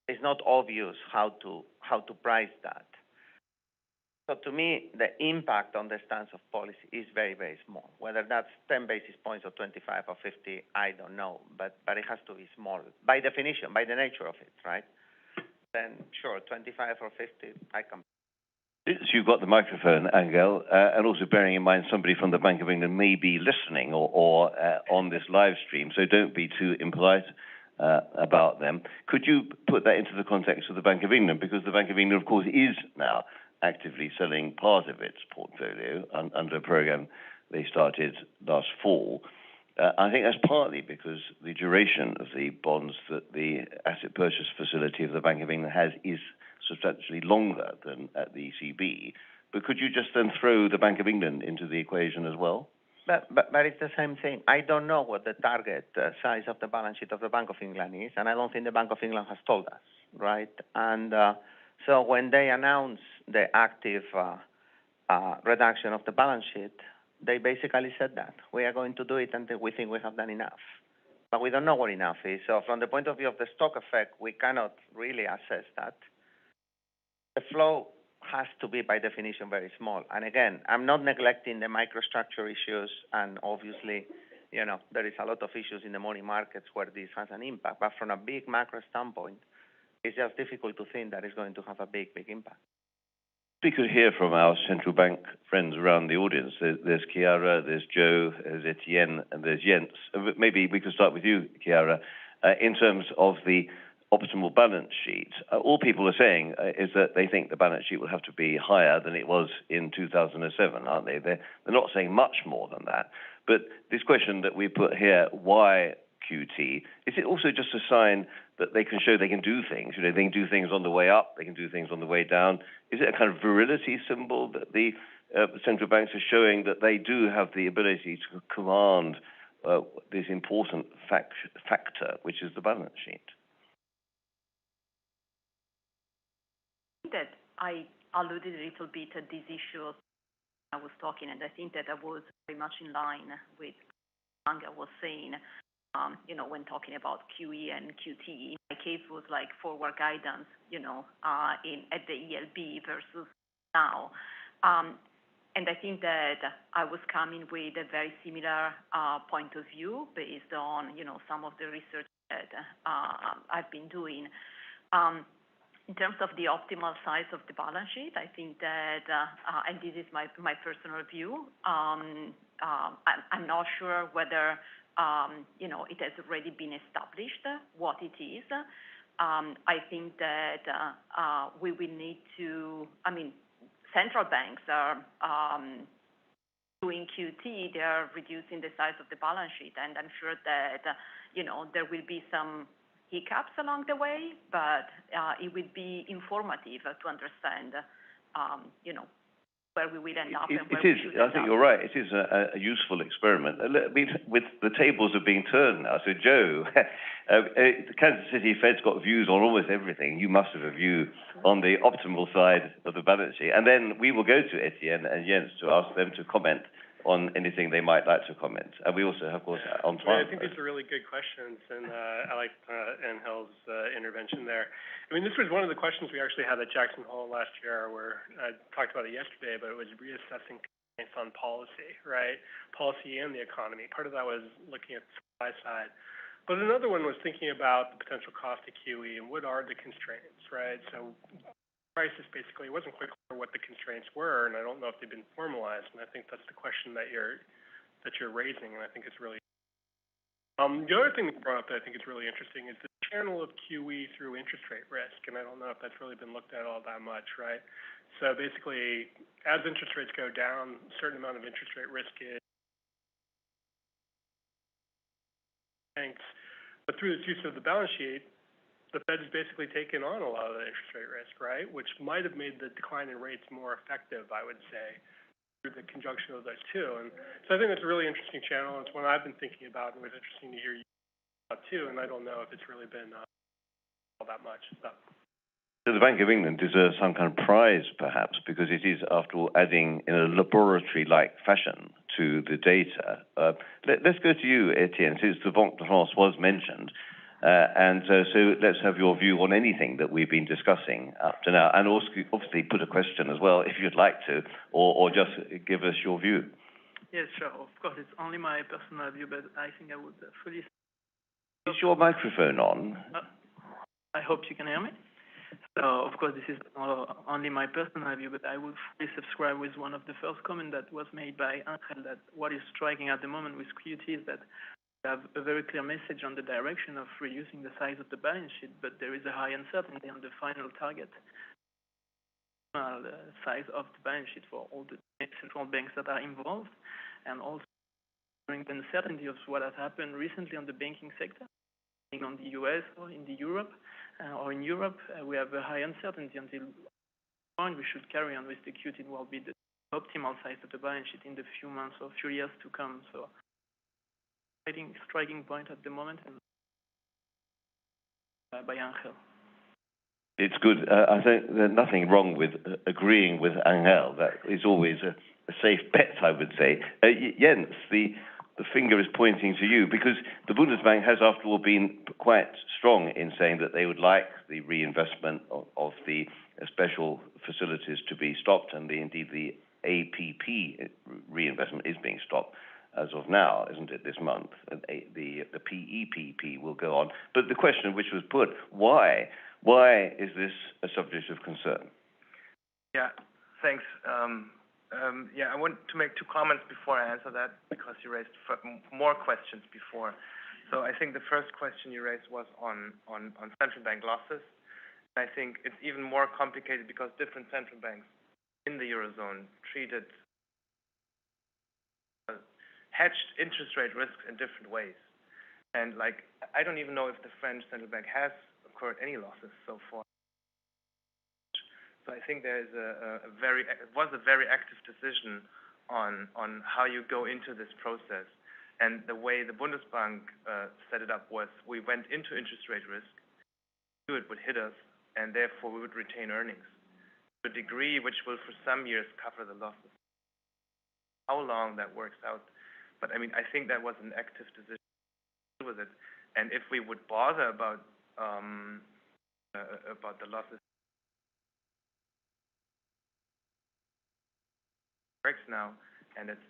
It's not obvious how to price that. So to me, the impact on the stance of policy is very, very small. Whether that's 10 basis points or 25 or 50, I don't know, but it has to be small by definition, by the nature of it, right? Then sure, 25 or 50, I can. So you've got the microphone, Angel, and also bearing in mind somebody from the Bank of England may be listening or on this live stream, so don't be too impolite about them. Could you put that into the context of the Bank of England? Because the Bank of England, of course, is now actively selling part of its portfolio under a program they started last fall. I think that's partly because the duration of the bonds that the asset purchase facility of the Bank of England has is substantially longer than at the ECB. But could you just then throw the Bank of England into the equation as well? But it's the same thing. I don't know what the target size of the balance sheet of the Bank of England is, and I don't think the Bank of England has told us, right? And so when they announce the active reduction of the balance sheet, they basically said that we are going to do it until we think we have done enough. But we don't know what enough is. So from the point of view of the stock effect, we cannot really assess that. The flow has to be, by definition, very small. And again, I'm not neglecting the microstructure issues, and obviously, there is a lot of issues in the money markets where this has an impact. But from a big macro standpoint, it's just difficult to think that it's going to have a big, big impact. We could hear from our central bank friends around the audience. There's Chiara, there's Joe, there's Etienne, and there's Jens. Maybe we could start with you, Chiara. In terms of the optimal balance sheet, all people are saying is that they think the balance sheet will have to be higher than it was in 2007, aren't they? They're not saying much more than that. But this question that we put here, why QT, is it also just a sign that they can show they can do things? They can do things on the way up, they can do things on the way down. Is it a kind of virility symbol that the central banks are showing that they do have the ability to command this important factor, which is the balance sheet? That I alluded a little bit at these issues I was talking, and I think that I was very much in line with what Angel was saying, when talking about QE and QT. In my case, was like forward guidance, at the ELB versus now. And I think that I was coming with a very similar point of view based on, some of the research that I've been doing. In terms of the optimal size of the balance sheet, I think that, and this is my personal view, I'm not sure whether, it has already been established what it is. I think that we will need to, central banks are doing QT, they are reducing the size of the balance sheet, and I'm sure that, there will be some hiccups along the way, but it would be informative to understand, where we will end up and where we should end up. I think you're right. It is a useful experiment. With the tables are being turned now. So, Joe, the Kansas City Fed's got views on almost everything. You must have a view on the optimal side of the balance sheet. And then we will go to Etienne and Jens to ask them to comment on anything they might like to comment. And we also have, of course, Antoine. I think these are really good questions, and I like Angel's intervention there. This was one of the questions we actually had at Jackson Hole last year, where I talked about it yesterday, but it was reassessing constraints on policy, right? Policy and the economy. Part of that was looking at the supply side. But another one was thinking about the potential cost of QE and what are the constraints, right? So crisis basically, it wasn't quite clear what the constraints were, and I don't know if they've been formalized, and I think that's the question that you're raising, and I think it's really the other thing that brought up that I think is really interesting is the channel of QE through interest rate risk, and I don't know if that's really been looked at all that much, right? So basically, as interest rates go down, a certain amount of interest rate risk is banks, but through the use of the balance sheet, the Fed has basically taken on a lot of the interest rate risk, right? Which might have made the decline in rates more effective, I would say, through the conjunction of those two. And so I think it's a really interesting channel. It's one I've been thinking about, and it was interesting to hear you about too. And I don't know if it's really been all that much. So the Bank of England deserves some kind of prize, perhaps, because it is, after all, adding in a laboratory-like fashion to the data. Let's go to you, Etienne, since the Banque de France was mentioned. So let's have your view on anything that we've been discussing up to now, and also obviously put a question as well, if you'd like to, or just give us your view. Yes, sure. Of course, it's only my personal view, but I think I would fully... Is your microphone on? I hope you can hear me. So, of course, this is only my personal view, but I would fully subscribe with one of the first comments that was made by Angel, that what is striking at the moment with QT is that we have a very clear message on the direction of reducing the size of the balance sheet, but there is a high uncertainty on the final target size of the balance sheet for all the central banks that are involved, and also during the uncertainty of what has happened recently on the banking sector, on the US or in Europe, we have a high uncertainty until the point we should carry on with the QT will be the optimal size of the balance sheet in the few months or few years to come. So striking point at the moment, and by Angel. It's good. I think there's nothing wrong with agreeing with Angel. That is always a safe bet, I would say. Jens, the finger is pointing to you, because the Bundesbank has, after all, been quite strong in saying that they would like the reinvestment of the special facilities to be stopped, and indeed the APP reinvestment is being stopped as of now, isn't it, this month? And the PEPP will go on. But the question which was put, why is this a subject of concern? Yeah, thanks. I want to make two comments before I answer that, because you raised more questions before. So I think the first question you raised was on central bank losses. I think it's even more complicated because different central banks in the Eurozone treated hedged interest rate risks in different ways. And I don't even know if the French central bank has incurred any losses so far. So I think there is it was a very active decision on how you go into this process. And the way the Bundesbank set it up was we went into interest rate risk, knew it would hit us, and therefore we would retain earnings to a degree which will for some years cover the losses. How long that works out, but I mean, I think that was an active decision to deal with it. And if we would bother about the losses, works now, and it's.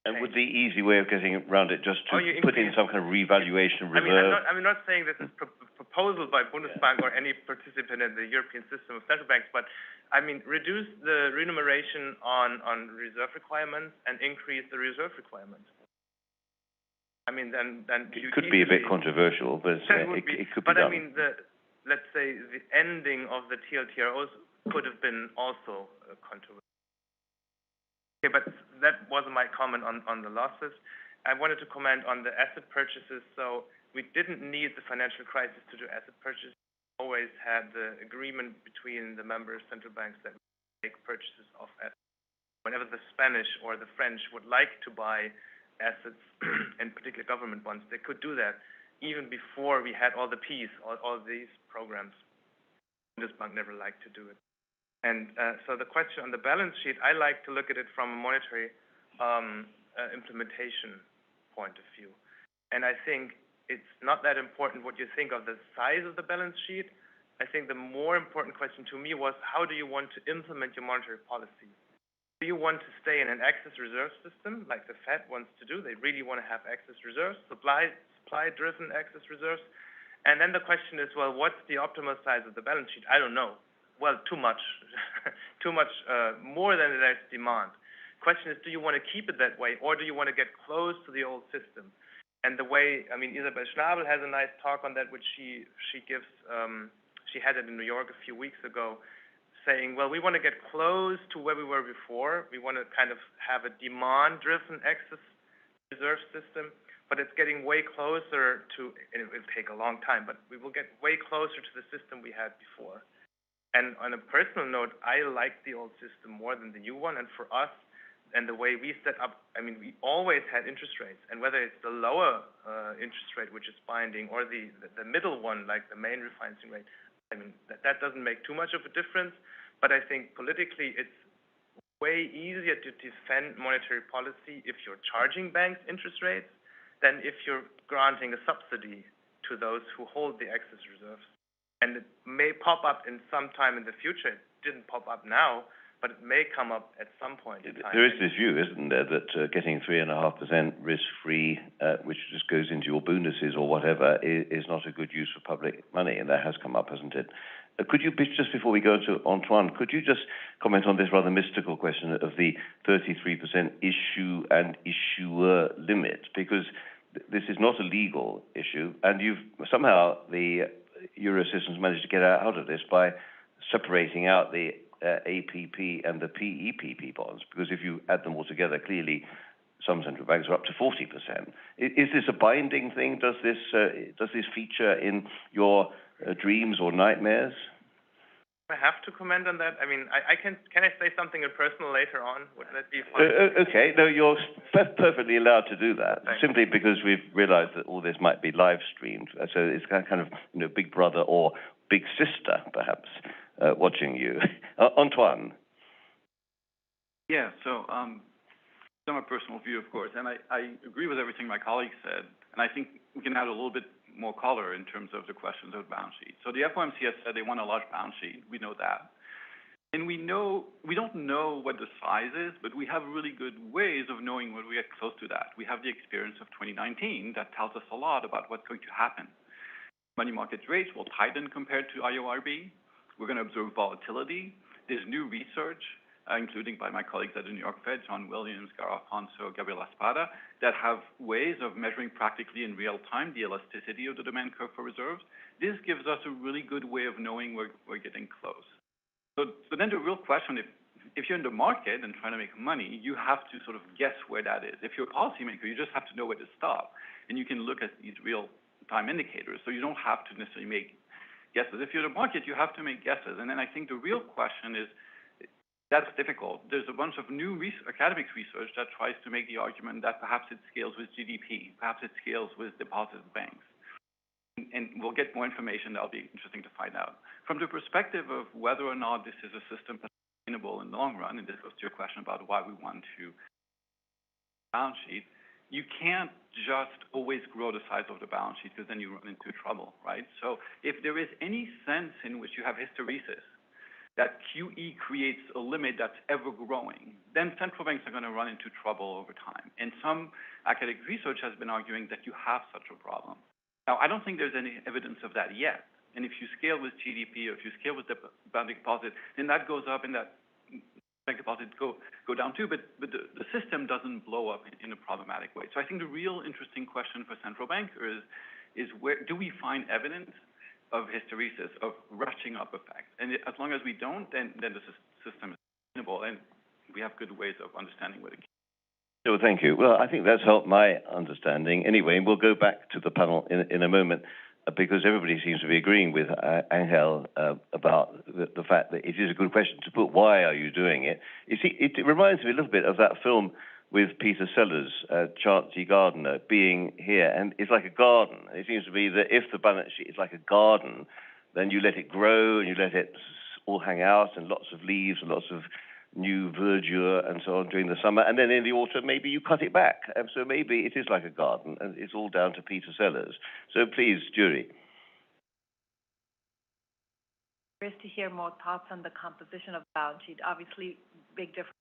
And would the easy way of getting around it just to put in some kind of revaluation reserve? I'm not saying this is proposal by Bundesbank or any participant in the European system of central banks, but I mean, reduce the remuneration on reserve requirements and increase the reserve requirements. I mean, then it could be a bit controversial, but it could be done. But I mean, let's say the ending of the TLTROs could have been also controversial. Okay, but that wasn't my comment on the losses. I wanted to comment on the asset purchases. So we didn't need the financial crisis to do asset purchases. We always had the agreement between the member central banks that make purchases of assets. Whenever the Spanish or the French would like to buy assets, in particular government bonds, they could do that even before we had all the Ps, all these programs. Bundesbank never liked to do it. And so the question on the balance sheet, I like to look at it from a monetary implementation point of view. And I think it's not that important what you think of the size of the balance sheet. I think the more important question to me was, how do you want to implement your monetary policy? Do you want to stay in an excess reserve system like the Fed wants to do? They really want to have excess reserves, supply-driven excess reserves. And then the question is, well, what's the optimal size of the balance sheet? I don't know. Well, too much, more than there's demand. Question is, do you want to keep it that way, or do you want to get close to the old system? And the way, I mean, Isabel Schnabel has a nice talk on that, which she gives. She had it in New York a few weeks ago, saying, well, we want to get close to where we were before. We want to kind of have a demand-driven excess reserve system, but it's getting way closer to, and it will take a long time, but we will get way closer to the system we had before. And on a personal note, I like the old system more than the new one, and for us, and the way we set up, I mean, we always had interest rates, and whether it's the lower interest rate, which is binding, or the middle one, like the main refinancing rate, I mean, that doesn't make too much of a difference, but I think politically it's way easier to defend monetary policy if you're charging banks interest rates than if you're granting a subsidy to those who hold the excess reserves. And it may pop up in some time in the future. It didn't pop up now, but it may come up at some point in time. There is this view, isn't there, that getting 3.5% risk-free, which just goes into your bonuses or whatever, is not a good use of public money, and that has come up, hasn't it? Could you, just before we go to Antoine, could you just comment on this rather mystical question of the 33% issue and issuer limit? Because this is not a legal issue, and somehow the Eurosystem's managed to get out of this by separating out the APP and the PEPP bonds, because if you add them all together, clearly some central banks are up to 40%. Is this a binding thing? Does this feature in your dreams or nightmares? I have to comment on that. I mean, can I say something personal later on? Would that be fine? Okay, no, you're perfectly allowed to do that. Thanks. Simply because we've realized that all this might be live streamed, so it's kind of Big Brother or Big Sister, perhaps, watching you. Antoine. Yeah, so some a personal view, of course, and I agree with everything my colleague said, and I think we can add a little bit more color in terms of the questions of balance sheet. So the FOMC has said they want a large balance sheet. We know that. And we don't know what the size is, but we have really good ways of knowing when we get close to that. We have the experience of 2019 that tells us a lot about what's going to happen. Money market rates will tighten compared to IORB. We're going to observe volatility. There's new research, including by my colleagues at the New York Fed, John Williams, Gara Alfonso, Gabriela Espada, that have ways of measuring practically in real time the elasticity of the demand curve for reserves. This gives us a really good way of knowing we're getting close. So then the real question, if you're in the market and trying to make money, you have to sort of guess where that is. If you're a policymaker, you just have to know where to stop, and you can look at these real-time indicators. So you don't have to necessarily make guesses. If you're in the market, you have to make guesses. And then I think the real question is, that's difficult. There's a bunch of new academic research that tries to make the argument that perhaps it scales with GDP, perhaps it scales with deposit banks. And we'll get more information. That'll be interesting to find out. From the perspective of whether or not this is a system that's sustainable in the long run, and this goes to your question about why we want to balance sheet, you can't just always grow the size of the balance sheet, because then you run into trouble, right? So if there is any sense in which you have hysteresis, that QE creates a limit that's ever growing, then central banks are going to run into trouble over time. And some academic research has been arguing that you have such a problem. Now, I don't think there's any evidence of that yet. And if you scale with GDP, or if you scale with the bank deposit, then that goes up and that bank deposits go down too, but the system doesn't blow up in a problematic way. So I think the real interesting question for central bankers is where do we find evidence of hysteresis, of rushing up effects? And as long as we don't, then the system is sustainable, and we have good ways of understanding what it can. So thank you. Well, I think that's helped my understanding. Anyway, we'll go back to the panel in a moment, because everybody seems to be agreeing with Angel about the fact that it is a good question to put. Why are you doing it? You see, it reminds me a little bit of that film with Peter Sellers, Chauncey Gardner, being here. And it's like a garden. It seems to be that if the balance sheet is like a garden, then you let it grow and you let it all hang out, and lots of leaves and lots of new verdure and so on during the summer. And then in the autumn, maybe you cut it back. And so maybe it is like a garden, and it's all down to Peter Sellers. So please, Jury. Curious to hear more thoughts on the composition of the balance sheet. Obviously, big difference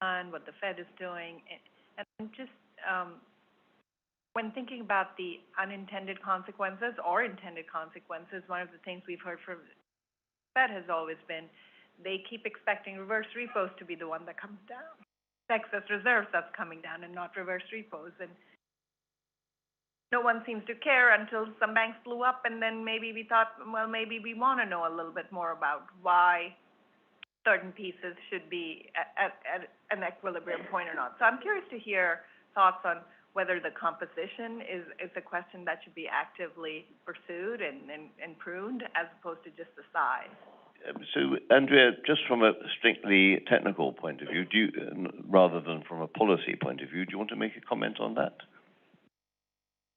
done, what the Fed is doing, and just when thinking about the unintended consequences or intended consequences, one of the things we've heard from the Fed has always been they keep expecting reverse repos to be the one that comes down. Excess reserves that's coming down and not reverse repos. And no one seems to care until some banks blew up, and then maybe we thought, well, maybe we want to know a little bit more about why certain pieces should be at an equilibrium point or not. So I'm curious to hear thoughts on whether the composition is a question that should be actively pursued and pruned as opposed to just the size. So, Andrea, just from a strictly technical point of view, rather than from a policy point of view, do you want to make a comment on that?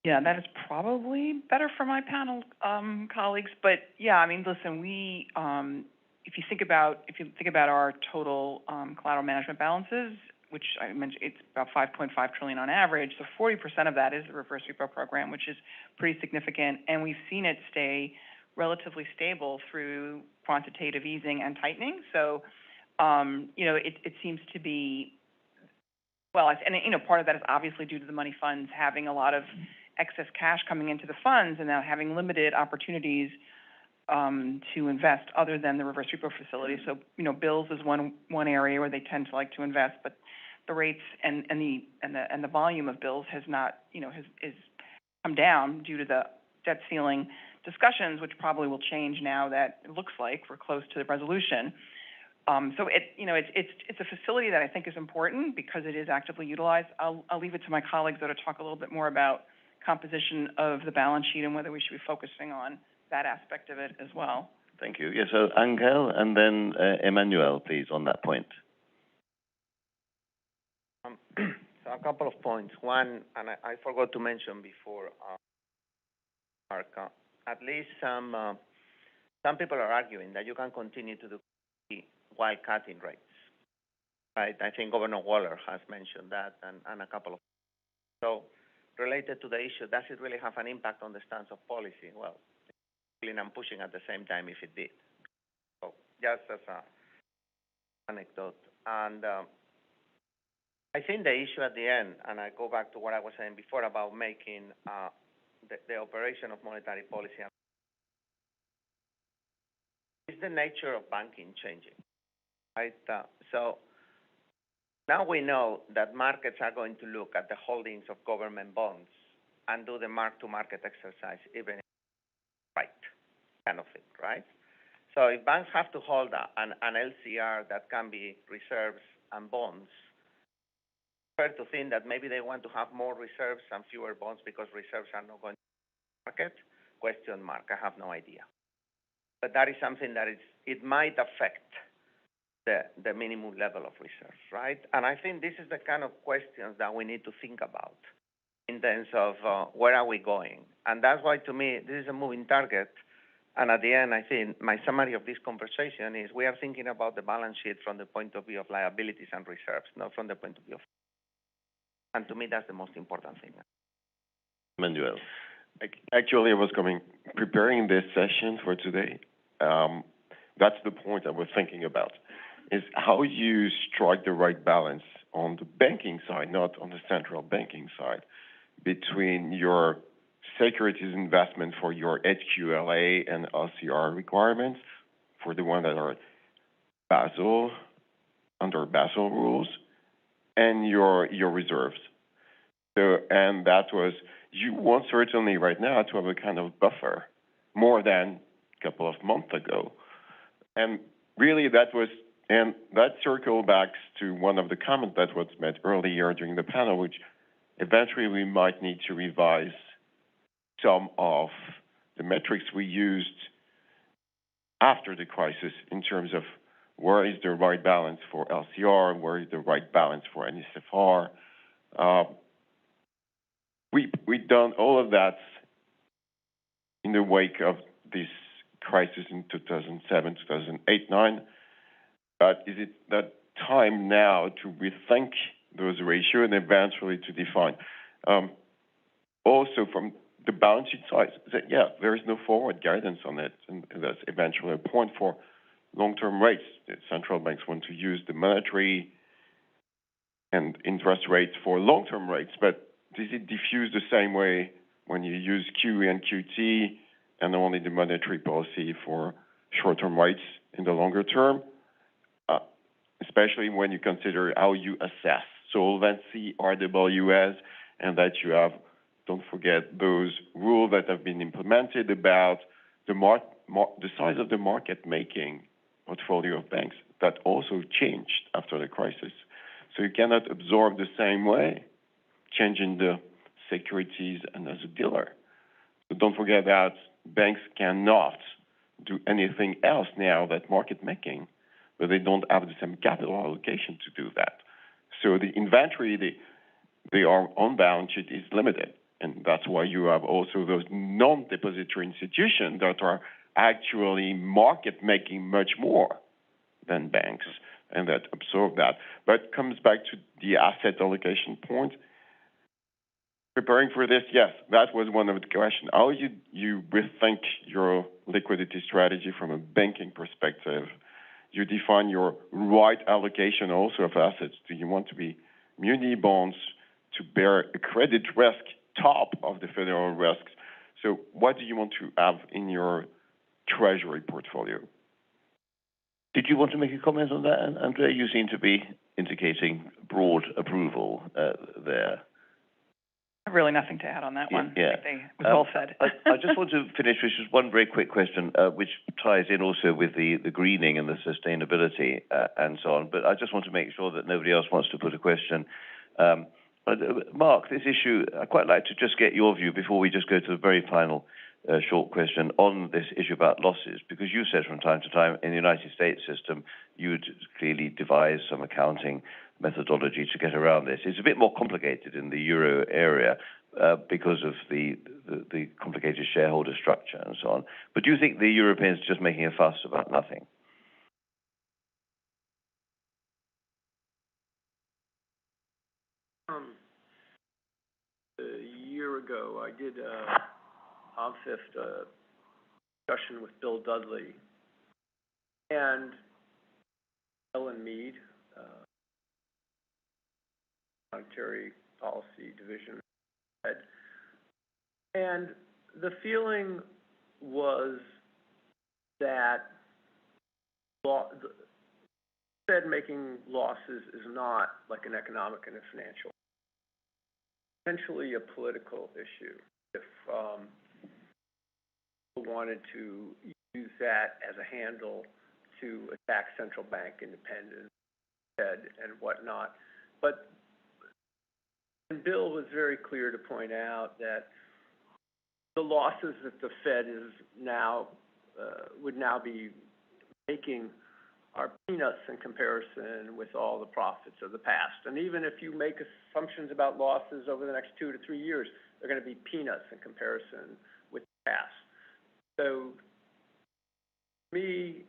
Yeah, that is probably better for my panel colleagues, but yeah, I mean, listen, we if you think about our total collateral management balances, which I mentioned, it's about $5.5 trillion on average. So 40% of that is the reverse repo program, which is pretty significant, and we've seen it stay relatively stable through quantitative easing and tightening. So, it seems to be, well, and part of that is obviously due to the money funds having a lot of excess cash coming into the funds and now having limited opportunities to invest other than the reverse repo facility. So, bills is one area where they tend to like to invest, but the rates and the volume of bills has not, has come down due to the debt ceiling discussions, which probably will change now that it looks like we're close to the resolution. So it's a facility that I think is important because it is actively utilized. I'll leave it to my colleagues though to talk a little bit more about composition of the balance sheet and whether we should be focusing on that aspect of it as well. Thank you. Yes, so Angel and then Emmanuel, please, on that point. So a couple of points. One, and I forgot to mention before, Mark, at least some people are arguing that you can continue to do while cutting rates, right? I think Governor Waller has mentioned that and a couple of. So related to the issue, does it really have an impact on the stance of policy? Well, I'm pushing at the same time if it did. So just as an anecdote. And I think the issue at the end, and I go back to what I was saying before about making the operation of monetary policy, is the nature of banking changing, right? So now we know that markets are going to look at the holdings of government bonds and do the mark-to-market exercise, even right kind of thing, right? So if banks have to hold an LCR that can be reserves and bonds, fair to think that maybe they want to have more reserves and fewer bonds because reserves are not going to the market? Question mark. I have no idea. But that is something that it might affect the minimum level of reserves, right? And I think this is the kind of questions that we need to think about in terms of where are we going. And that's why, to me, this is a moving target. And at the end, I think my summary of this conversation is we are thinking about the balance sheet from the point of view of liabilities and reserves, not from the point of view of. And to me, that's the most important thing. Manuel. Actually, I was preparing this session for today. That's the point I was thinking about, is how you strike the right balance on the banking side, not on the central banking side, between your securities investment for your HQLA and LCR requirements for the ones that are under Basel rules, and your reserves. So, and that was, you want certainly right now to have a kind of buffer, more than a couple of months ago. And really that was, and that circles back to one of the comments that was made earlier during the panel, which eventually we might need to revise some of the metrics we used after the crisis in terms of where is the right balance for LCR, where is the right balance for NSFR. We've done all of that in the wake of this crisis in 2007, 2008, 2009. But is it that time now to rethink those ratios and eventually to define? Also from the balance sheet side, yeah, there is no forward guidance on it, and that's eventually a point for long-term rates. The central banks want to use the monetary and interest rates for long-term rates, but does it diffuse the same way when you use QE and QT and only the monetary policy for short-term rates in the longer term, especially when you consider how you assess solvency, RWAs, and that you have, don't forget, those rules that have been implemented about the size of the market-making portfolio of banks that also changed after the crisis. So you cannot absorb the same way, changing the securities and as a dealer. So don't forget that banks cannot do anything else now that market making, but they don't have the same capital allocation to do that. So the inventory they are on balance sheet is limited. And that's why you have also those non-depository institutions that are actually market making much more than banks and that absorb that. But it comes back to the asset allocation point. Preparing for this, yes, that was one of the questions. How you rethink your liquidity strategy from a banking perspective? You define your right allocation also of assets. Do you want to be muni bonds to bear a credit risk top of the federal risks? So what do you want to have in your treasury portfolio? Did you want to make a comment on that, Andrea? You seem to be indicating broad approval there. Really nothing to add on that one. Yeah. I think it was well said. I just want to finish with just one very quick question, which ties in also with the greening and the sustainability and so on. But I just want to make sure that nobody else wants to put a question. Mark, this issue, I'd quite like to just get your view before we just go to the very final short question on this issue about losses, because you said from time to time in the United States system, you would clearly devise some accounting methodology to get around this. It's a bit more complicated in the euro area because of the complicated shareholder structure and so on. But do you think the Europeans are just making a fuss about nothing? A year ago, I did a OMFIF discussion with Bill Dudley and Ellen Mead, Monetary Policy Division head. And the feeling was that the Fed making losses is not like an economic and a financial, essentially a political issue. If people wanted to use that as a handle to attack central bank independence, Fed and whatnot. But Bill was very clear to point out that the losses that the Fed is now would now be making are peanuts in comparison with all the profits of the past. And even if you make assumptions about losses over the next 2 to 3 years, they're going to be peanuts in comparison with the past. So, to me,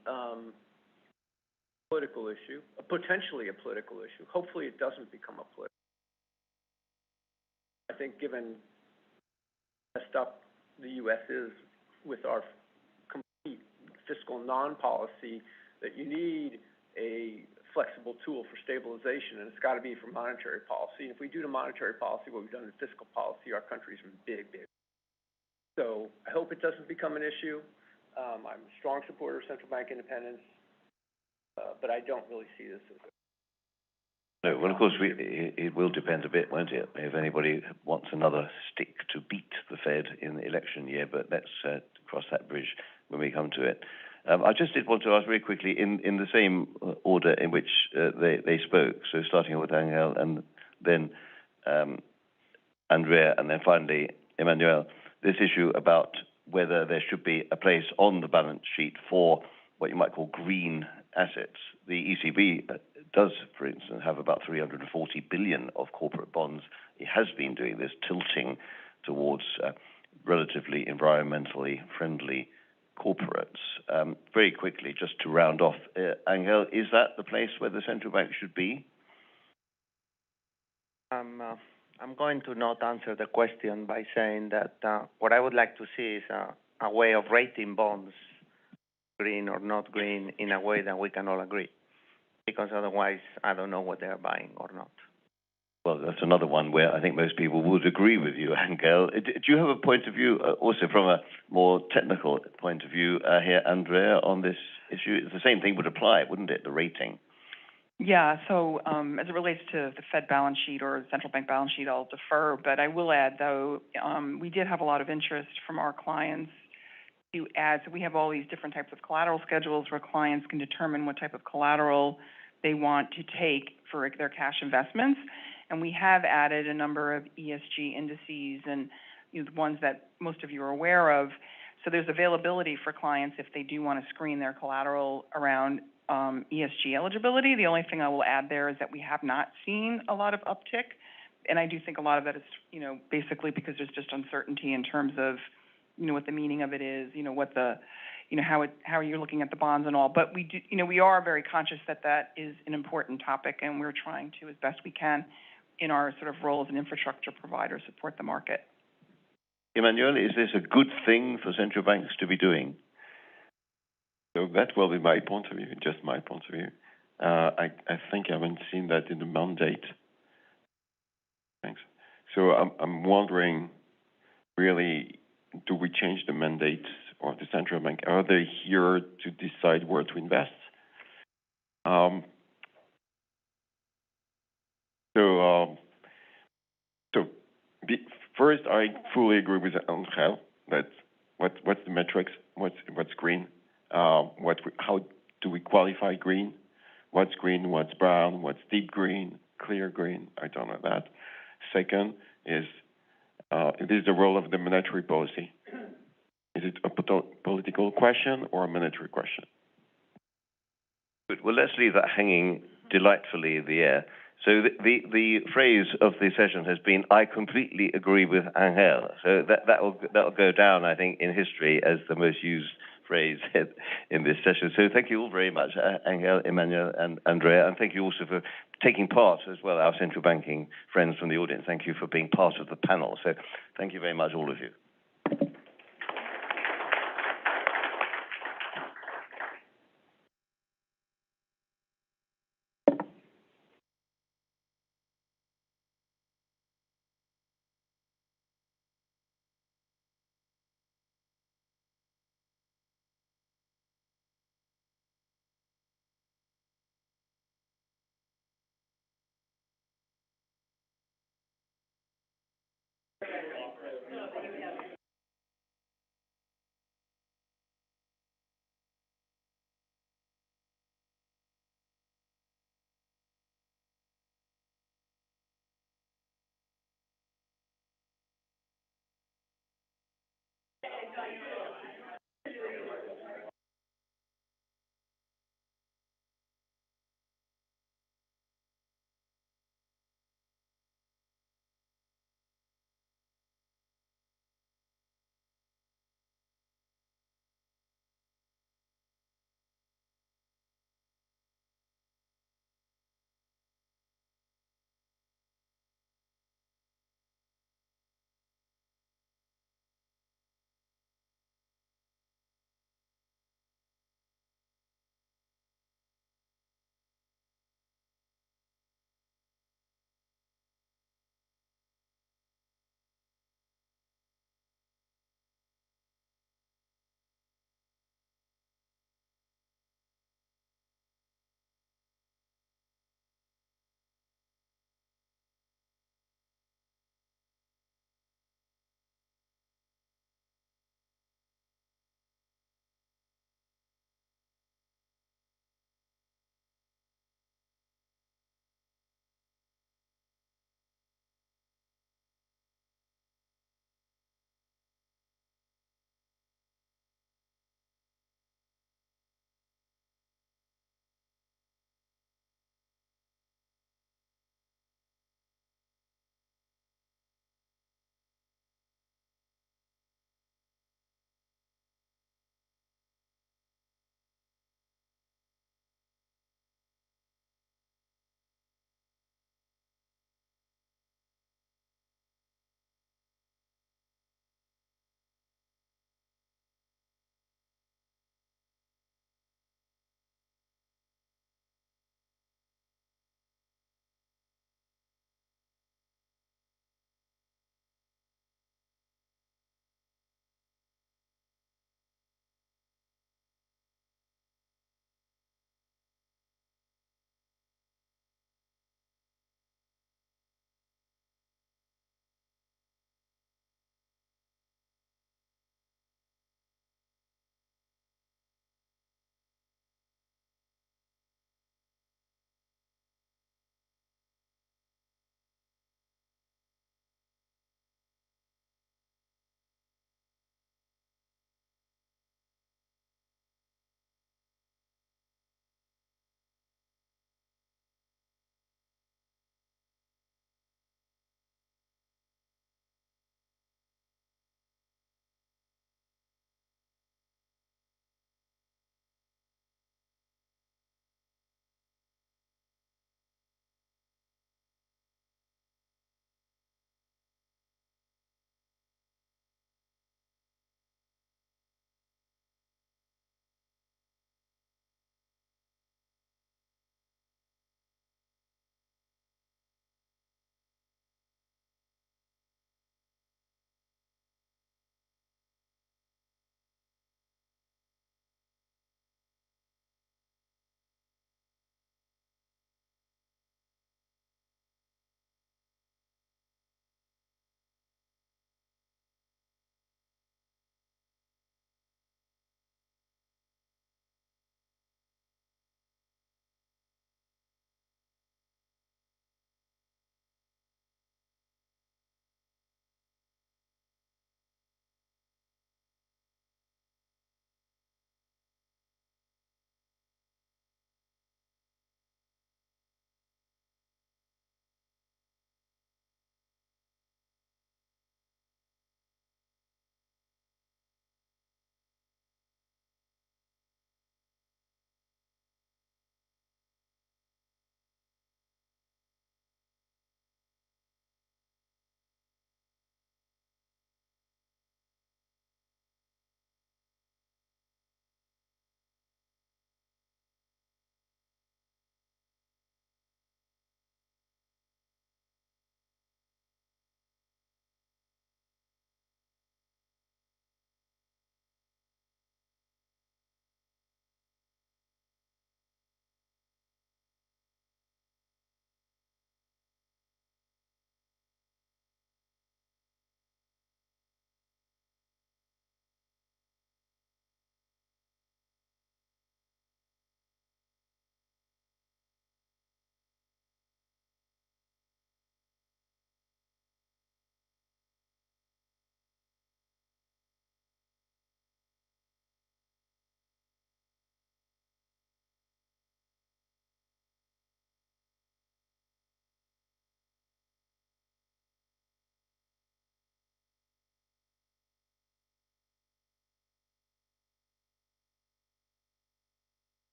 political issue, potentially a political issue. Hopefully, it doesn't become a political. I think, given how messed up the U.S. is with our complete fiscal non-policy, that you need a flexible tool for stabilization, and it's got to be for monetary policy. And if we do the monetary policy what we've done in fiscal policy, our country's in big. So I hope it doesn't become an issue. I'm a strong supporter of central bank independence, but I don't really see this as a... No, well, of course, it will depend a bit, won't it, if anybody wants another stick to beat the Fed in the election year, but let's cross that bridge when we come to it. I just did want to ask very quickly, in the same order in which they spoke, so starting with Angel and then Andrea, and then finally Emmanuel, this issue about whether there should be a place on the balance sheet for what you might call green assets. The ECB does, for instance, have about 340 billion of corporate bonds. It has been doing this, tilting towards relatively environmentally friendly corporates. Very quickly, just to round off, Angel, is that the place where the central bank should be? I'm going to not answer the question by saying that what I would like to see is a way of rating bonds, green or not green, in a way that we can all agree. Because otherwise, I don't know what they're buying or not. Well, that's another one where I think most people would agree with you, Angel. Do you have a point of view, also from a more technical point of view here, Andrea, on this issue? The same thing would apply, wouldn't it, the rating? Yeah, so as it relates to the Fed balance sheet or central bank balance sheet, I'll defer. But I will add, though, we did have a lot of interest from our clients to add. So we have all these different types of collateral schedules where clients can determine what type of collateral they want to take for their cash investments. And we have added a number of ESG indices and the ones that most of you are aware of. So there's availability for clients if they do want to screen their collateral around ESG eligibility. The only thing I will add there is that we have not seen a lot of uptick. And I do think a lot of that is, basically because there's just uncertainty in terms of, what the meaning of it is, what the, how you're looking at the bonds and all. But we do, we are very conscious that that is an important topic, and we're trying to, as best we can, in our sort of role as an infrastructure provider, support the market. Emmanuel, is this a good thing for central banks to be doing? So that will be my point of view, just my point of view. I think I haven't seen that in the mandate. Thanks. So I'm wondering, really, do we change the mandate of the central bank? Are they here to decide where to invest? First, I fully agree with Angel that what's the metrics, what's green, how do we qualify green, what's brown, what's deep green, clear green. I don't know that. Second is it is the role of the monetary policy. Is it a political question or a monetary question? Good. Well, let's leave that hanging delightfully in the air. So the phrase of the session has been, I completely agree with Angel. So that'll go down, I think, in history as the most used phrase in this session. So thank you all very much, Angel, Emmanuel, and Andrea, and thank you also for taking part as well, our central banking friends from the audience. Thank you for being part of the panel. So thank you very much, all of you.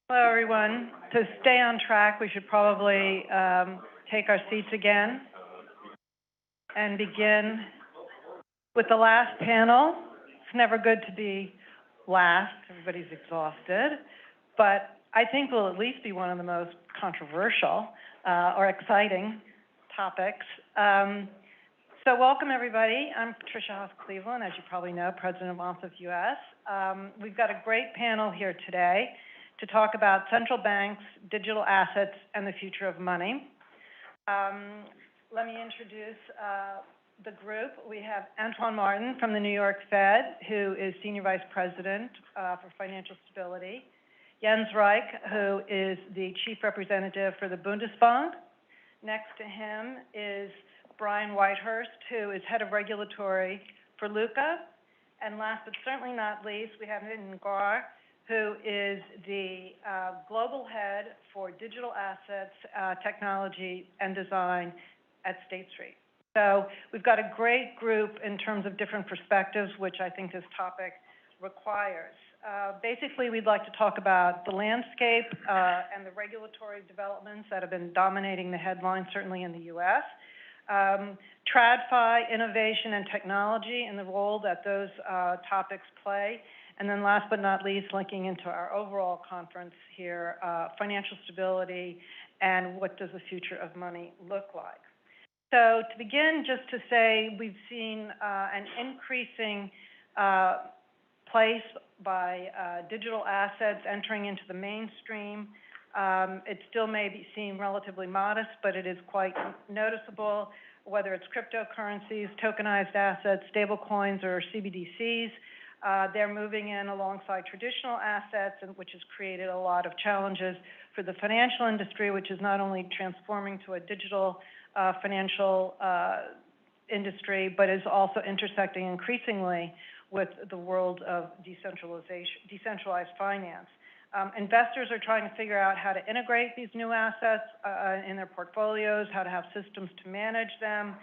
Hello, everyone. To stay on track, we should probably take our seats again and begin with the last panel. It's never good to be last. Everybody's exhausted. But I think will at least be one of the most controversial or exciting topics. So welcome, everybody. I'm Patricia Haas-Cleveland, as you probably know, President of OMFIF US. We've got a great panel here today to talk about central banks, digital assets, and the future of money. Let me introduce the group. We have Antoine Martin from the New York Fed, who is Senior Vice President for Financial Stability. Jens Reich, who is the Chief Representative for the Bundesbank. Next to him is Brian Whitehurst, who is Head of Regulatory for LUCA. And last but certainly not least, we have Nitin Gaur, who is the Global Head for Digital Assets, Technology, and Design at State Street. So we've got a great group in terms of different perspectives, which I think this topic requires. Basically, we'd like to talk about the landscape and the regulatory developments that have been dominating the headlines, certainly in the U.S., TradFi, innovation and technology, and the role that those topics play. And then last but not least, linking into our overall conference here, financial stability and what does the future of money look like. So to begin, just to say we've seen an increasing place by digital assets entering into the mainstream. It still may seem relatively modest, but it is quite noticeable, whether it's cryptocurrencies, tokenized assets, stable coins, or CBDCs. They're moving in alongside traditional assets, which has created a lot of challenges for the financial industry, which is not only transforming to a digital financial industry, but is also intersecting increasingly with the world of decentralized finance. Investors are trying to figure out how to integrate these new assets in their portfolios, how to have systems to manage them.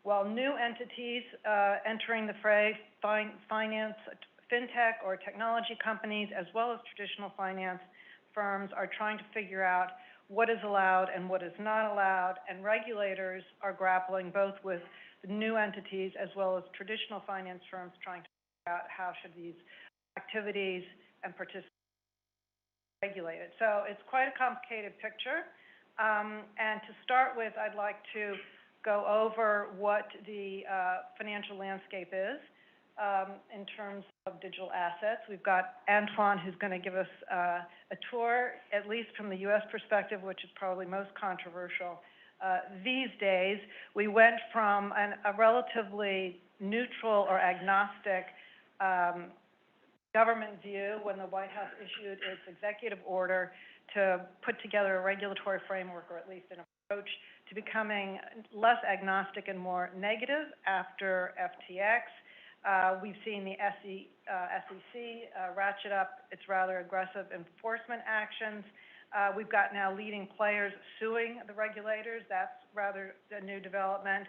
While new entities entering the fray, finance, fintech or technology companies, as well as traditional finance firms are trying to figure out what is allowed and what is not allowed, and regulators are grappling both with the new entities as well as traditional finance firms trying to figure out how should these activities and participate regulated. So it's quite a complicated picture. And to start with, I'd like to go over what the financial landscape is in terms of digital assets. We've got Antoine, who's going to give us a tour, at least from the U.S. perspective, which is probably most controversial. These days, we went from a relatively neutral or agnostic government view when the White House issued its executive order to put together a regulatory framework, or at least an approach, to becoming less agnostic and more negative after FTX. We've seen the SEC ratchet up its rather aggressive enforcement actions. We've got now leading players suing the regulators. That's rather a new development.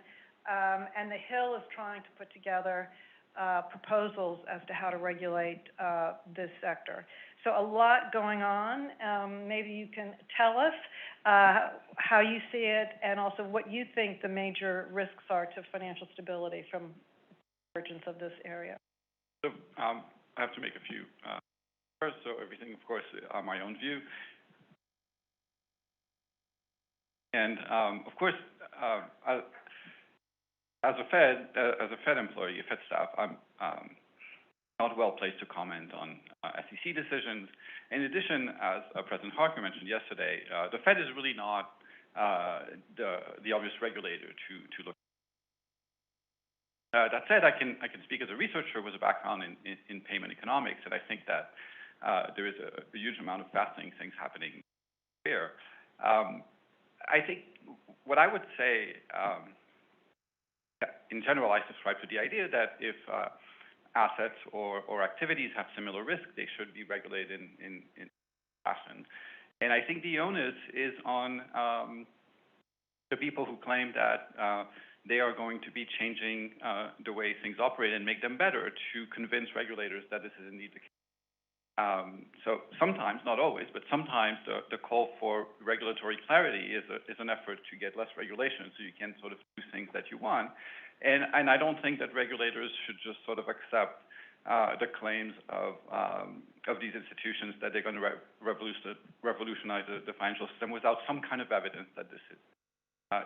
And the Hill is trying to put together proposals as to how to regulate this sector. So a lot going on. Maybe you can tell us how you see it, and also what you think the major risks are to financial stability from the emergence of this area. So I have to make a few first. So everything, of course, on my own view. And of course, as a Fed employee, a Fed staff, I'm not well placed to comment on SEC decisions. In addition, as President Harker mentioned yesterday, the Fed is really not the obvious regulator to look. That said, I can speak as a researcher with a background in payment economics, and I think that there is a huge amount of fascinating things happening here. I think what I would say, in general, I subscribe to the idea that if assets or activities have similar risk, they should be regulated in fashion. And I think the onus is on the people who claim that they are going to be changing the way things operate and make them better to convince regulators that this is indeed the case. So sometimes, not always, but sometimes the call for regulatory clarity is an effort to get less regulation so you can sort of do things that you want. And I don't think that regulators should just sort of accept the claims of these institutions that they're going to revolutionize the financial system without some kind of evidence that this is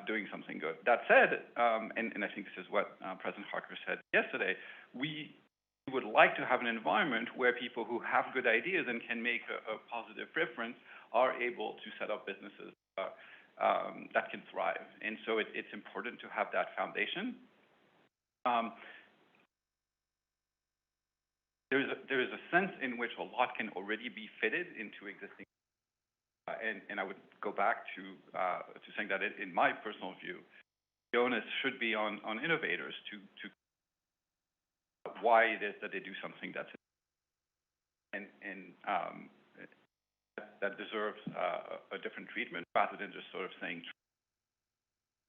doing something good. That said, and I think this is what President Harker said yesterday, we would like to have an environment where people who have good ideas and can make a positive difference are able to set up businesses that can thrive. And so it's important to have that foundation. There is a sense in which a lot can already be fitted into existing, and I would go back to saying that in my personal view, the onus should be on innovators to why it is that they do something that's that deserves a different treatment, rather than just sort of saying,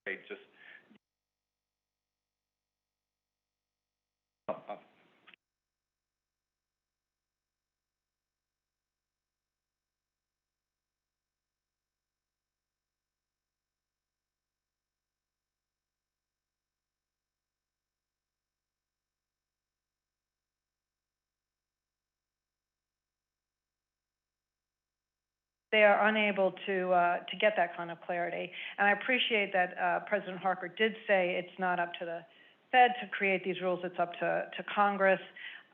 hey, just they are unable to get that kind of clarity. And I appreciate that President Harker did say it's not up to the Fed to create these rules, it's up to Congress.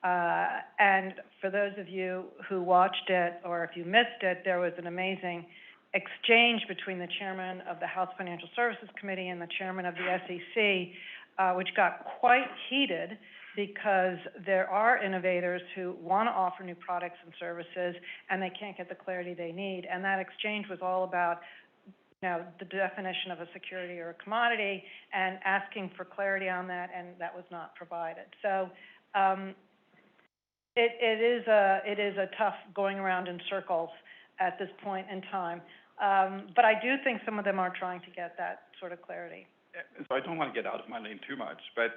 And for those of you who watched it, or if you missed it, there was an amazing exchange between the chairman of the House Financial Services Committee and the chairman of the SEC, which got quite heated, because there are innovators who want to offer new products and services, and they can't get the clarity they need. And that exchange was all about, you know, the definition of a security or a commodity, and asking for clarity on that, and that was not provided. So it is a tough going around in circles at this point in time. But I do think some of them are trying to get that sort of clarity. So I don't want to get out of my lane too much, but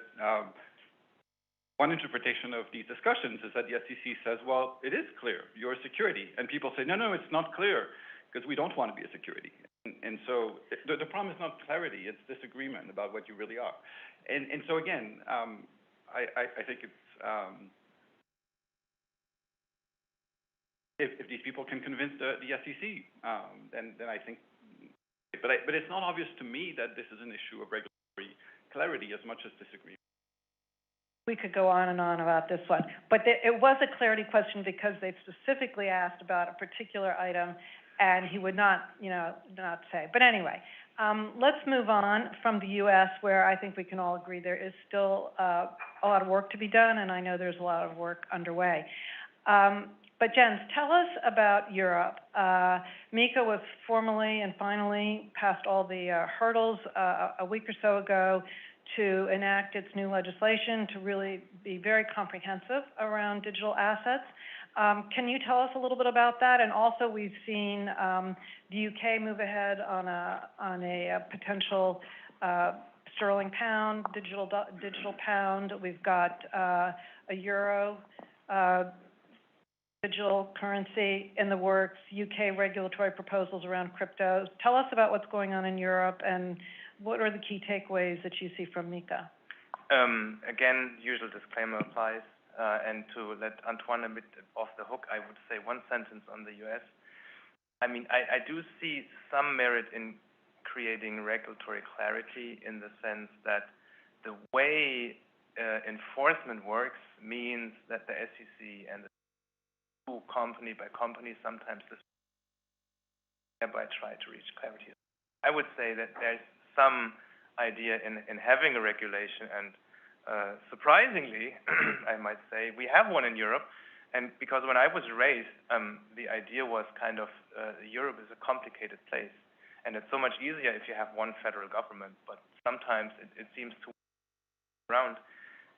one interpretation of these discussions is that the SEC says, well, it is clear, you're a security. And people say, no, it's not clear, because we don't want to be a security. And so the problem is not clarity, it's disagreement about what you really are. And so again, I think it's, if these people can convince the SEC, then I think, but it's not obvious to me that this is an issue of regulatory clarity as much as disagreement. We could go on and on about this one, but it was a clarity question because they specifically asked about a particular item, and he would not say. But anyway, let's move on from the U.S., where I think we can all agree there is still a lot of work to be done, and I know there's a lot of work underway. But Jens, tell us about Europe. MiCA was formally and finally passed all the hurdles a week or so ago to enact its new legislation to really be very comprehensive around digital assets. Can you tell us a little bit about that? And also, we've seen the UK move ahead on a potential sterling pound, digital pound. We've got a euro digital currency in the works, UK regulatory proposals around cryptos. Tell us about what's going on in Europe and what are the key takeaways that you see from MiCA? Again, usual disclaimer applies. And to let Antoine a bit off the hook, I would say one sentence on the US. I mean, I do see some merit in creating regulatory clarity in the sense that the way enforcement works means that the SEC and the company by company sometimes thereby try to reach clarity. I would say that there's some idea in having a regulation, and surprisingly, I might say, we have one in Europe. And because when I was raised, the idea was kind of Europe is a complicated place, and it's so much easier if you have one federal government. But sometimes it seems to around.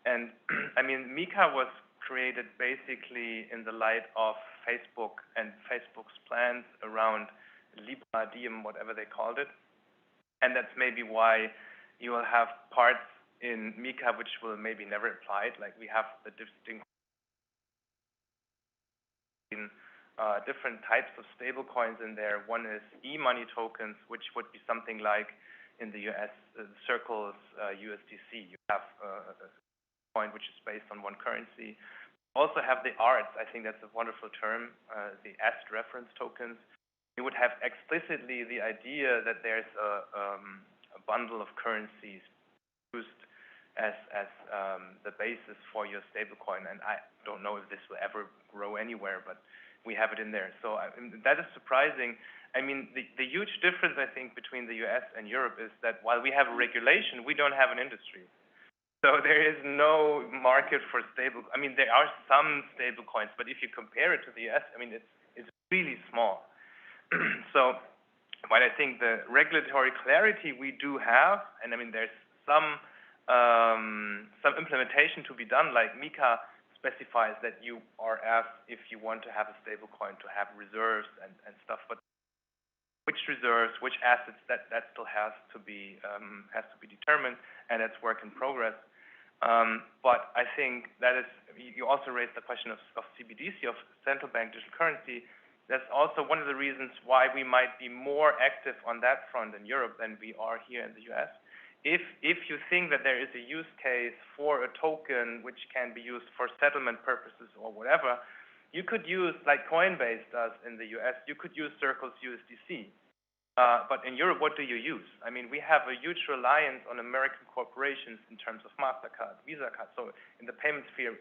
And I mean, MiCA was created basically in the light of Facebook and Facebook's plans around Libra, Diem, whatever they called it. And that's maybe why you will have parts in MiCA which will maybe never apply. Like we have the distinct different types of stable coins in there. One is e-money tokens, which would be something like in the US, Circle's USDC. You have a coin which is based on one currency. Also have the ARTs. I think that's a wonderful term, the AST reference tokens. You would have explicitly the idea that there's a bundle of currencies used as the basis for your stablecoin. And I don't know if this will ever grow anywhere, but we have it in there. So that is surprising. I mean, the huge difference, I think, between the US and Europe is that while we have a regulation, we don't have an industry. So there is no market for stable. I mean, there are some stable coins, but if you compare it to the US, I mean, it's really small. So, while I think the regulatory clarity we do have, and I mean, there's some implementation to be done. Like MiCA specifies that you are asked if you want to have a stable coin to have reserves and stuff, but which reserves, which assets, that still has to be determined, and it's work in progress. But I think that is, you also raised the question of CBDC, of central bank digital currency. That's also one of the reasons why we might be more active on that front in Europe than we are here in the US. If you think that there is a use case for a token which can be used for settlement purposes or whatever, you could use, like Coinbase does in the US, you could use Circle's USDC. But in Europe, what do you use? I mean, we have a huge reliance on American corporations in terms of MasterCard, Visa card. So in the payment sphere,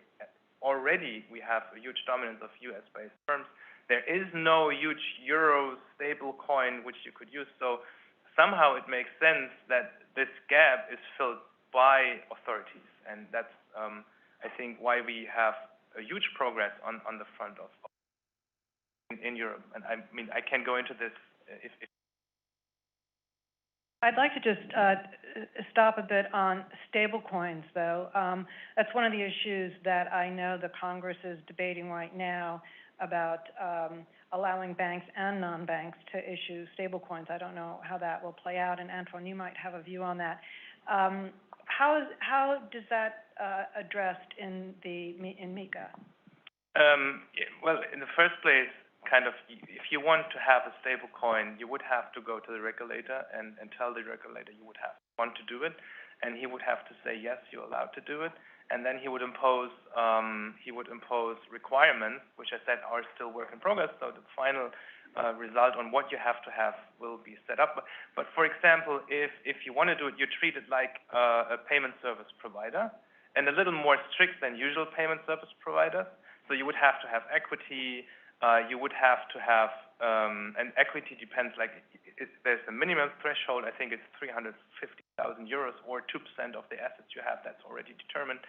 already we have a huge dominance of US-based firms. There is no huge euro stable coin which you could use. So somehow it makes sense that this gap is filled by authorities. And that's, I think, why we have a huge progress on the front of in Europe. And I mean, I can go into this if I'd like to just stop a bit on stable coins, though. That's one of the issues that I know the Congress is debating right now about allowing banks and non-banks to issue stable coins. I don't know how that will play out, and Antoine, you might have a view on that. How does that addressed in MiCA? Well, in the first place, kind of, if you want to have a stable coin, you would have to go to the regulator and tell the regulator you would want to do it, and he would have to say, yes, you're allowed to do it, and then he would impose requirements, which I said are still work in progress. So the final result on what you have to have will be set up. But for example, if you want to do it, you treat it like a payment service provider, and a little more strict than usual payment service providers. So you would have to have equity. You would have to have, and equity depends, like there's a minimum threshold. I think it's 350,000 euros or 2% of the assets you have. That's already determined.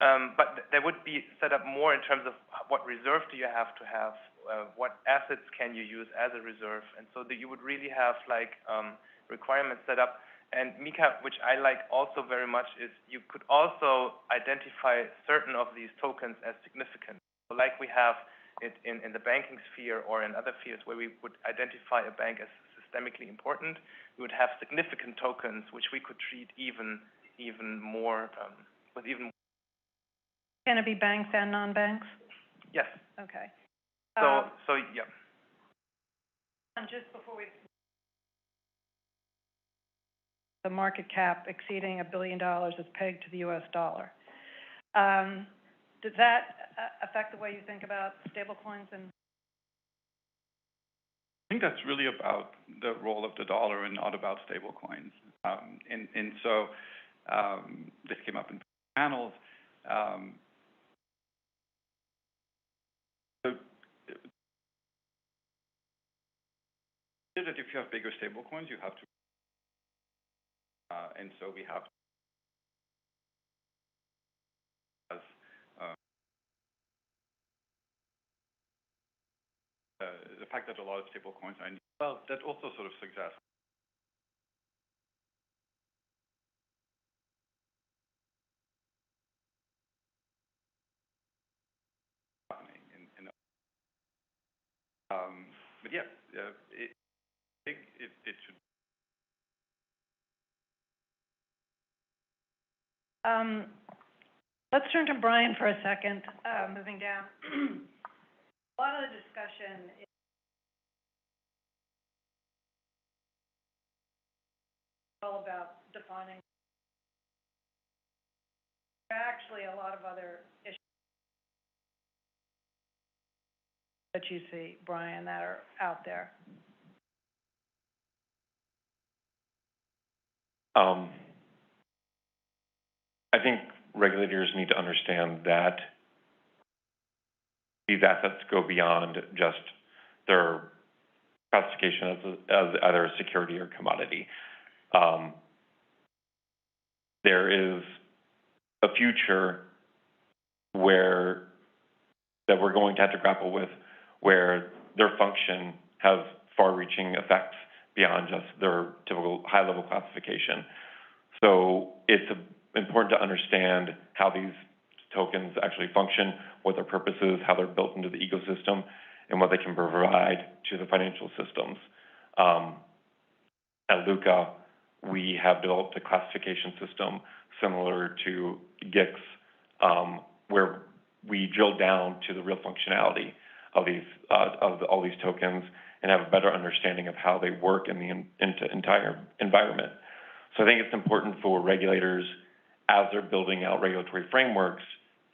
But there would be set up more in terms of what reserve do you have to have, what assets can you use as a reserve, and so that you would really have like requirements set up. And Mika, which I like also very much, is you could also identify certain of these tokens as significant. So like we have it in the banking sphere or in other fields where we would identify a bank as systemically important, we would have significant tokens which we could treat even more with even. Can it be banks and non-banks? Yes. Okay. So yeah. And just before we, the market cap exceeding $1 billion is pegged to the U.S. dollar. Does that affect the way you think about stablecoins? And I think that's really about the role of the dollar and not about stablecoins. And so this came up in panels. So that if you have bigger stablecoins, you have to, and so we have the fact that a lot of stablecoins are, well, that also sort of suggests happening. But yeah, it should. Let's turn to Brian for a second, moving down. A lot of the discussion is all about defining. There are actually a lot of other issues that you see, Brian, that are out there. I think regulators need to understand that these assets go beyond just their classification as either a security or commodity. There is a future that we're going to have to grapple with, where their function has far-reaching effects beyond just their typical high-level classification. So it's important to understand how these tokens actually function, what their purpose is, how they're built into the ecosystem, and what they can provide to the financial systems. At Luca, we have developed a classification system similar to GICS, where we drill down to the real functionality of these of all these tokens and have a better understanding of how they work in the entire environment. So I think it's important for regulators, as they're building out regulatory frameworks,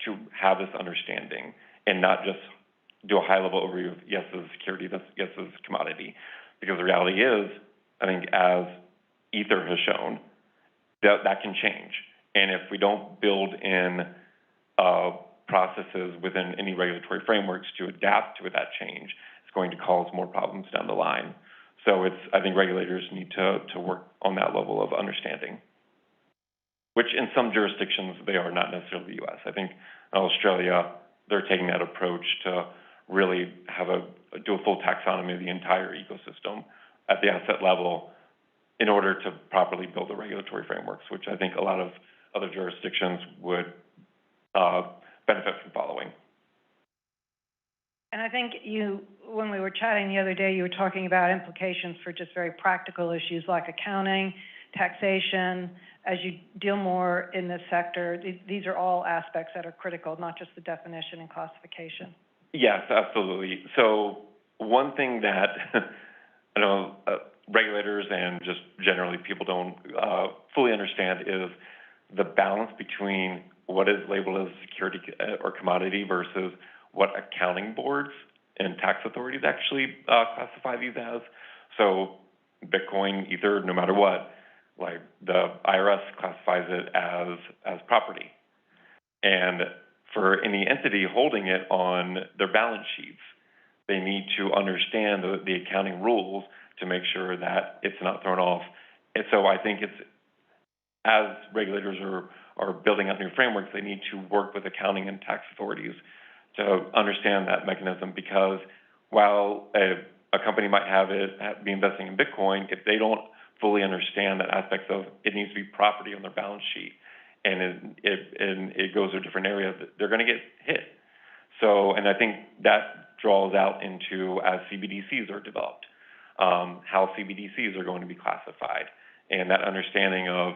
to have this understanding and not just do a high-level overview of, yes, this is security, yes, this is commodity. Because the reality is, I think as Ether has shown, that can change. And if we don't build in processes within any regulatory frameworks to adapt to that change, it's going to cause more problems down the line. So I think regulators need to work on that level of understanding, which in some jurisdictions, they are not necessarily the U.S. I think in Australia, they're taking that approach to really do a full taxonomy of the entire ecosystem at the asset level in order to properly build the regulatory frameworks, which I think a lot of other jurisdictions would benefit from following. And I think when we were chatting the other day, you were talking about implications for just very practical issues like accounting, taxation. As you deal more in this sector, these are all aspects that are critical, not just the definition and classification. Yes, absolutely. So one thing that I know regulators and just generally people don't fully understand is the balance between what is labeled as security or commodity versus what accounting boards and tax authorities actually classify these as. So Bitcoin, Ether, no matter what, like the IRS classifies it as property. And for any entity holding it on their balance sheets, they need to understand the accounting rules to make sure that it's not thrown off. And so I think it's, as regulators are building out new frameworks, they need to work with accounting and tax authorities to understand that mechanism, because while a company might be investing in Bitcoin, if they don't fully understand that aspect of it needs to be property on their balance sheet, and it goes to a different area, they're going to get hit. So, and I think that draws out into, as CBDCs are developed, how CBDCs are going to be classified, and that understanding of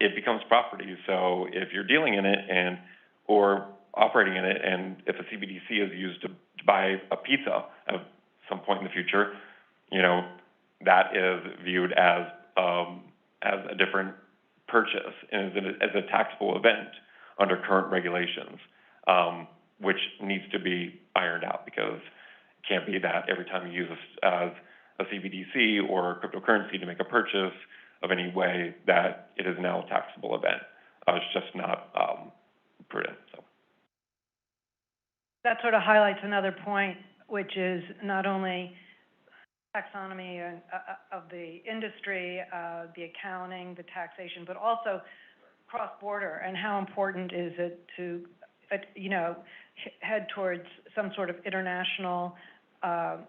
it becomes property. So if you're dealing in it or operating in it, and if a CBDC is used to buy a pizza at some point in the future, that is viewed as a different purchase and as a taxable event under current regulations, which needs to be ironed out, because it can't be that every time you use a CBDC or cryptocurrency to make a purchase of any way that it is now a taxable event. It's just not prudent. So that sort of highlights another point, which is not only taxonomy of the industry, the accounting, the taxation, but also cross-border, and how important is it to, head towards some sort of international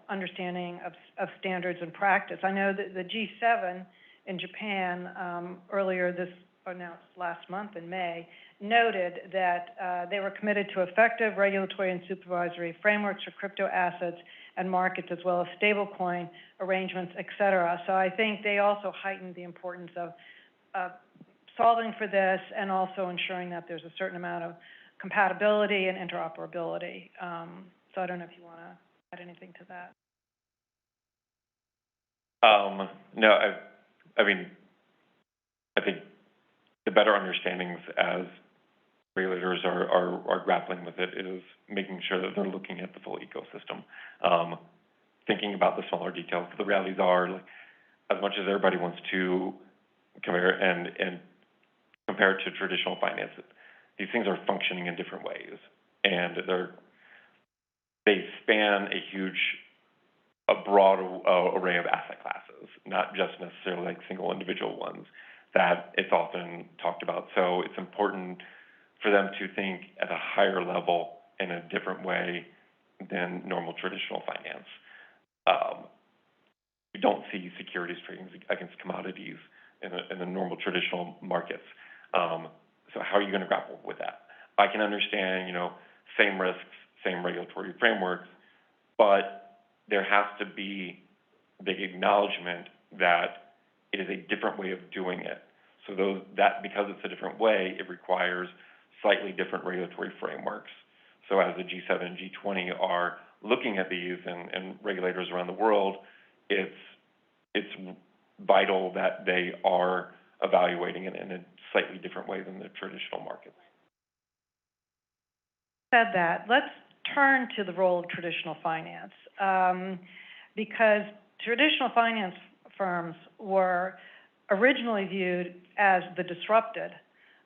understanding of standards and practice. I know that the G7 in Japan announced last month in May, noted that they were committed to effective regulatory and supervisory frameworks for crypto assets and markets, as well as stablecoin arrangements, et cetera. So I think they also heightened the importance of solving for this, and also ensuring that there's a certain amount of compatibility and interoperability. So I don't know if you want to add anything to that. No, I mean, I think the better understandings as regulators are grappling with it is making sure that they're looking at the full ecosystem, thinking about the smaller details. The realities are, like, as much as everybody wants to compare it to traditional finance, these things are functioning in different ways, and they span a broad array of asset classes, not just necessarily like single individual ones that it's often talked about. So it's important for them to think at a higher level in a different way than normal traditional finance. You don't see securities trading against commodities in the normal traditional markets. So how are you going to grapple with that? I can understand, same risks, same regulatory frameworks, but there has to be big acknowledgement that it is a different way of doing it. So because it's a different way, it requires slightly different regulatory frameworks. So as the G7 and G20 are looking at these, and regulators around the world, it's vital that they are evaluating it in a slightly different way than the traditional markets. Said that, let's turn to the role of traditional finance, because traditional finance firms were originally viewed as the disrupted.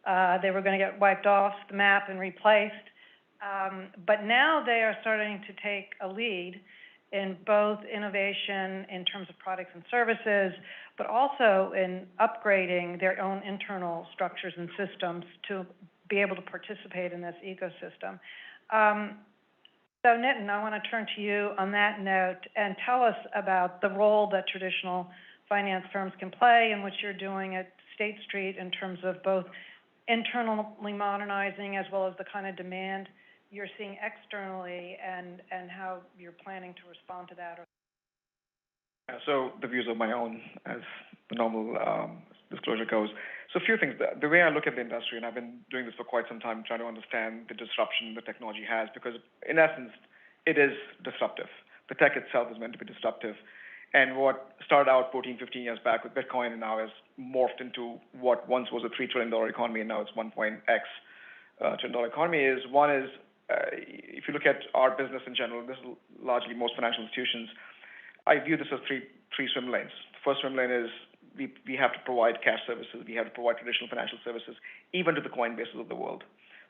They were going to get wiped off the map and replaced, but now they are starting to take a lead in both innovation in terms of products and services, but also in upgrading their own internal structures and systems to be able to participate in this ecosystem. So Nitin, I want to turn to you on that note and tell us about the role that traditional finance firms can play, and what you're doing at State Street in terms of both internally modernizing as well as the kind of demand you're seeing externally, and how you're planning to respond to that. So the views of my own, as the normal disclosure goes. So a few things. The way I look at the industry, and I've been doing this for quite some time, trying to understand the disruption the technology has, because in essence, it is disruptive. The tech itself is meant to be disruptive. And what started out 14, 15 years back with Bitcoin and now has morphed into what once was a $3 trillion economy and now it's 1.x trillion economy is, one is if you look at our business in general, this is largely most financial institutions, I view this as three swim lanes. The first swim lane is we have to provide cash services, we have to provide traditional financial services, even to the Coinbases of the world.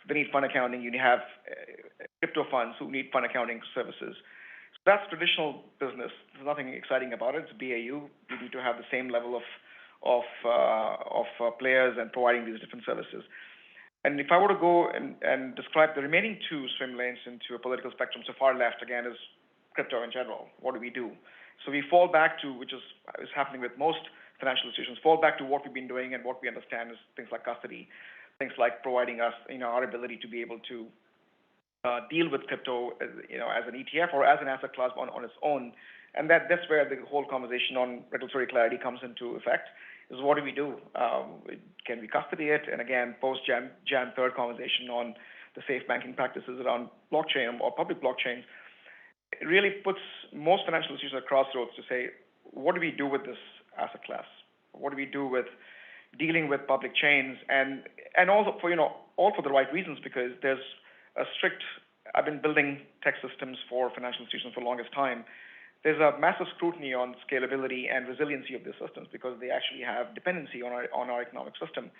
So they need fund accounting. You have crypto funds who need fund accounting services. So that's traditional business. There's nothing exciting about it. It's BAU. You need to have the same level of players and providing these different services. And if I were to go and describe the remaining two swim lanes into a political spectrum, so far left, again, is crypto in general. What do we do? So we fall back to, which is happening with most financial institutions, fall back to what we've been doing and what we understand is things like custody, things like providing us, our ability to be able to deal with crypto, as an ETF or as an asset class on its own. And that's where the whole conversation on regulatory clarity comes into effect. Is what do we do? Can we custody it? And again, post-Jan 3rd conversation on the safe banking practices around blockchain or public blockchains, it really puts most financial institutions at crossroads to say, what do we do with this asset class? What do we do with dealing with public chains? And also for, all for the right reasons, because there's a strict, I've been building tech systems for financial institutions for the longest time. There's a massive scrutiny on scalability and resiliency of these systems because they actually have dependency on our economic system.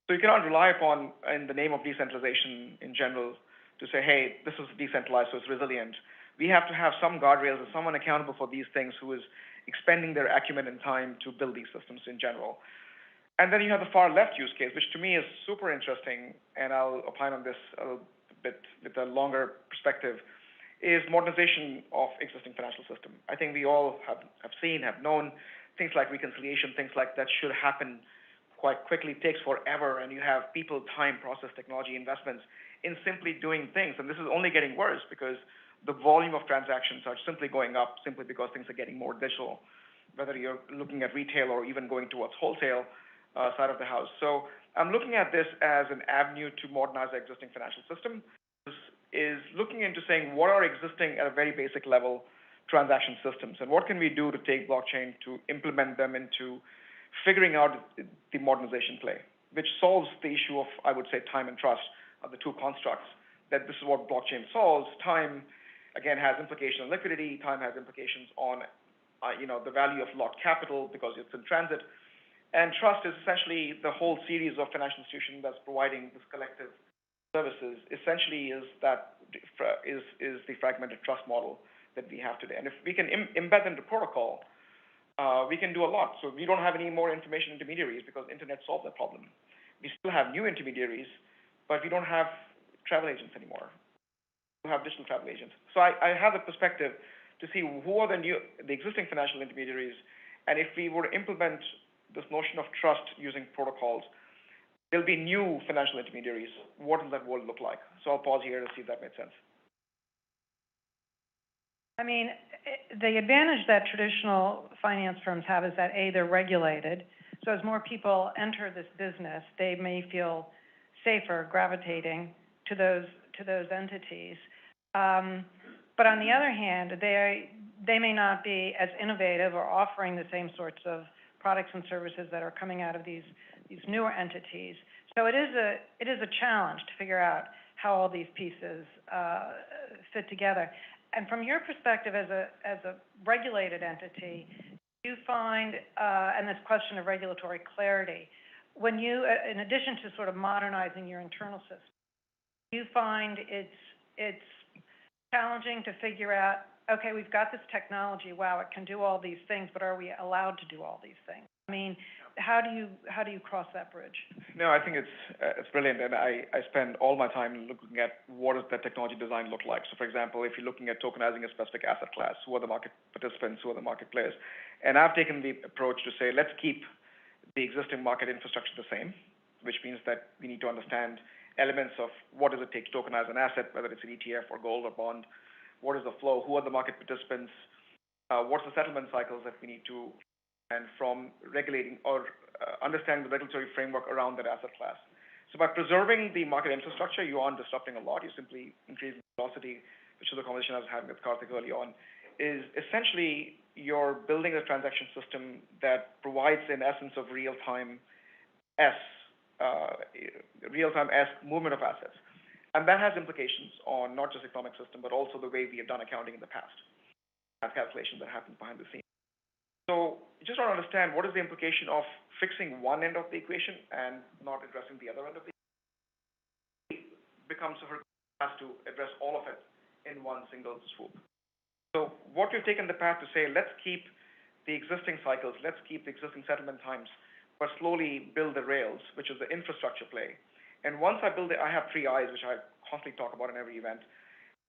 So you cannot rely upon, in the name of decentralization in general, to say, hey, this is decentralized, so it's resilient. We have to have some guardrails and someone accountable for these things who is expending their acumen and time to build these systems in general. And then you have the far left use case, which to me is super interesting, and I'll opine on this a bit with a longer perspective, is modernization of existing financial system. I think we all have seen, have known things like reconciliation, things like that should happen quite quickly, takes forever, and you have people, time, process, technology investments in simply doing things. And this is only getting worse because the volume of transactions are simply going up simply because things are getting more digital, whether you're looking at retail or even going towards wholesale side of the house. So I'm looking at this as an avenue to modernize the existing financial system, is looking into saying what are existing at a very basic level transaction systems and what can we do to take blockchain to implement them into figuring out the modernization play, which solves the issue of, I would say, time and trust are the two constructs, that this is what blockchain solves. Time, again, has implications on liquidity. Time has implications on, the value of locked capital because it's in transit. And trust is essentially the whole series of financial institutions that's providing this collective services, essentially is the fragmented trust model that we have today. And if we can embed into protocol, we can do a lot. So we don't have any more information intermediaries because internet solved that problem. We still have new intermediaries, but we don't have travel agents anymore. We have digital travel agents. So I have a perspective to see who are the existing financial intermediaries, and if we were to implement this notion of trust using protocols, there'll be new financial intermediaries. What does that world look like? So I'll pause here to see if that made sense. I mean, the advantage that traditional finance firms have is that, A, they're regulated. So as more people enter this business, they may feel safer gravitating to those entities. But on the other hand, they may not be as innovative or offering the same sorts of products and services that are coming out of these newer entities. So it is a challenge to figure out how all these pieces fit together. And from your perspective as a regulated entity, you find, and this question of regulatory clarity, when you, in addition to sort of modernizing your internal system, you find it's challenging to figure out, okay, we've got this technology, wow, it can do all these things, but are we allowed to do all these things? I mean, how do you cross that bridge? No, I think it's brilliant, and I spend all my time looking at what does that technology design look like. So, for example, if you're looking at tokenizing a specific asset class, who are the market participants, who are the market players? And I've taken the approach to say, let's keep the existing market infrastructure the same, which means that we need to understand elements of what does it take to tokenize an asset, whether it's an ETF or gold or bond. What is the flow? Who are the market participants? What's the settlement cycles that we need to, and from regulating or understanding the regulatory framework around that asset class. So by preserving the market infrastructure, you aren't disrupting a lot. You simply increase velocity, which is the conversation I was having with Karthik early on, is essentially you're building a transaction system that provides an essence of real-time movement of assets. And that has implications on not just economic system, but also the way we have done accounting in the past, that calculation that happens behind the scenes. So you just want to understand what is the implication of fixing one end of the equation and not addressing the other end of the equation. Becomes a has to address all of it in one single swoop. So what we've taken the path to say, let's keep the existing cycles, let's keep the existing settlement times, but slowly build the rails, which is the infrastructure play. And once I build it, I have 3 I's, which I constantly talk about in every event,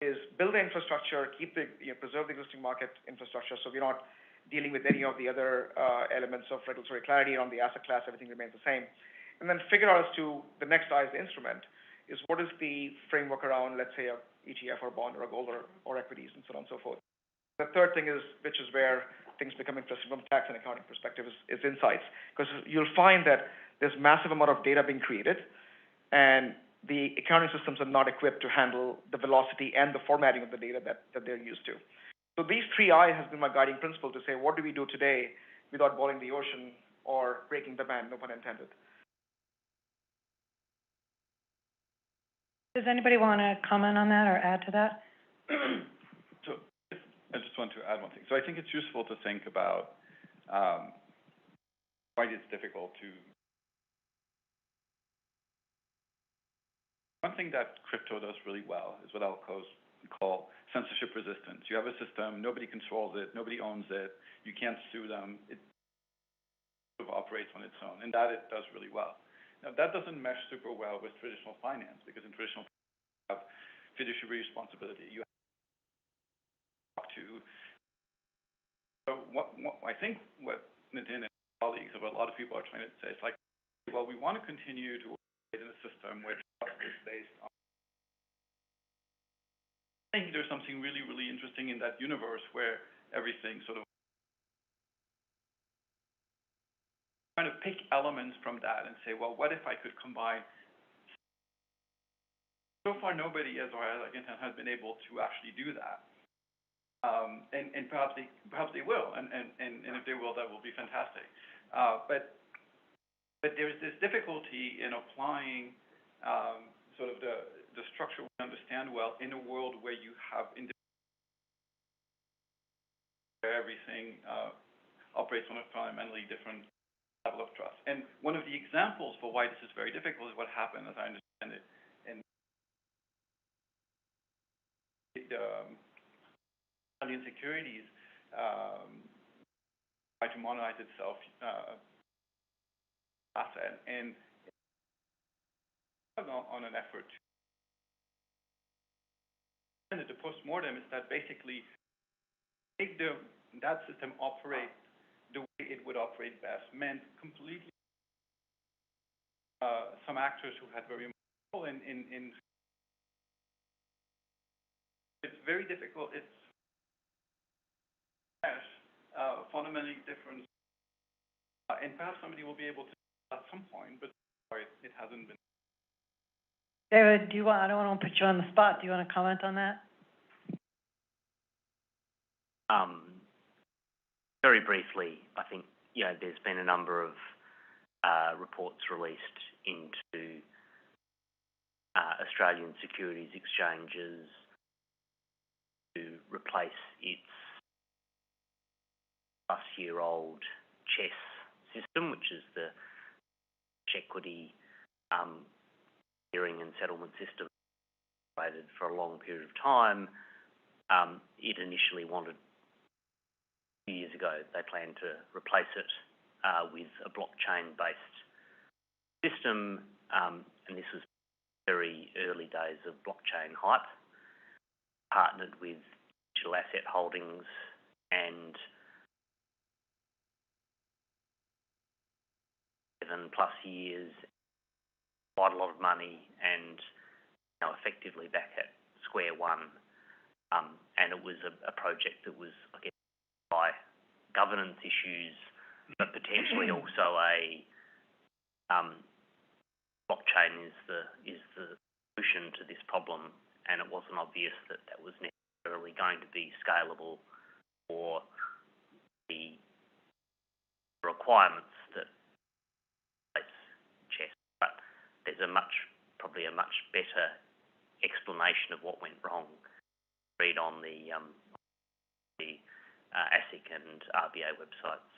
is build the infrastructure, keep the, preserve the existing market infrastructure, so we're not dealing with any of the other elements of regulatory clarity on the asset class, everything remains the same. And then figure out as to the next I is the instrument, is what is the framework around, let's say, a ETF or bond or a gold or equities and so on and so forth. The third thing is, which is where things become interesting from a tax and accounting perspective, is insights. Because you'll find that there's massive amount of data being created, and the accounting systems are not equipped to handle the velocity and the formatting of the data that they're used to. So these 3 I has been my guiding principle to say, what do we do today without boiling the ocean or breaking the ban, no pun intended. Does anybody want to comment on that or add to that? So I just want to add one thing. So I think it's useful to think about why it's difficult to. One thing that crypto does really well is what I'll call censorship resistance. You have a system, nobody controls it, nobody owns it, you can't sue them. It sort of operates on its own, and that it does really well. Now, that doesn't mesh super well with traditional finance, because in traditional finance, you have fiduciary responsibility. You have to. So I think what Nitin and colleagues, or what a lot of people are trying to say, is like, well, we want to continue to operate in a system where trust is based on. I think there's something really, really interesting in that universe where everything sort of kind of pick elements from that and say, well, what if I could combine? So far, nobody, as far as I can tell, has been able to actually do that. And perhaps they will, and if they will, that will be fantastic. But there's this difficulty in applying sort of the structure we understand well in a world where you have where everything operates on a fundamentally different level of trust. And one of the examples for why this is very difficult is what happened, as I understand it, in the Italian securities tried to monetize itself asset, and on an effort to. And the post-mortem is that basically make that system operate the way it would operate best meant completely some actors who had very much role in it's very difficult. It's fundamentally different, and perhaps somebody will be able to at some point, but it hasn't been. David, I don't want to put you on the spot. Do you want to comment on that? Very briefly, I think, there's been a number of reports released into Australian securities exchanges to replace its +year-old CHESS system, which is the equity clearing and settlement system operated for a long period of time. It initially wanted, 2 years ago, they planned to replace it with a blockchain-based system, and this was very early days of blockchain hype, partnered with digital asset holdings and 7+ years, quite a lot of money, and effectively back at square one. And it was a project that was, I guess, by governance issues, but potentially also a blockchain is the solution to this problem, and it wasn't obvious that that was necessarily going to be scalable for the requirements that place CHESS. But there's probably a much better explanation of what went wrong, read on the ASIC and RBA websites.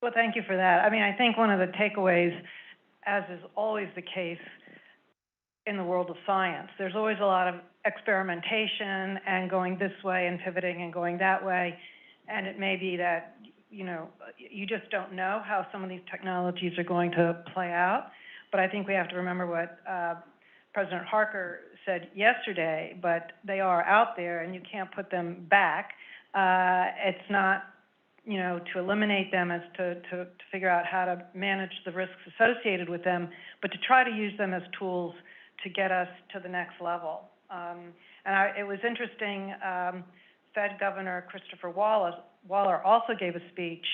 Well, thank you for that. I mean, I think one of the takeaways, as is always the case in the world of science, there's always a lot of experimentation and going this way and pivoting and going that way. And it may be that, you know, you just don't know how some of these technologies are going to play out. But I think we have to remember what President Harker said yesterday, but they are out there and you can't put them back. It's not, you know, to eliminate them as to figure out how to manage the risks associated with them, but to try to use them as tools to get us to the next level. It was interesting, Fed Governor Christopher Waller also gave a speech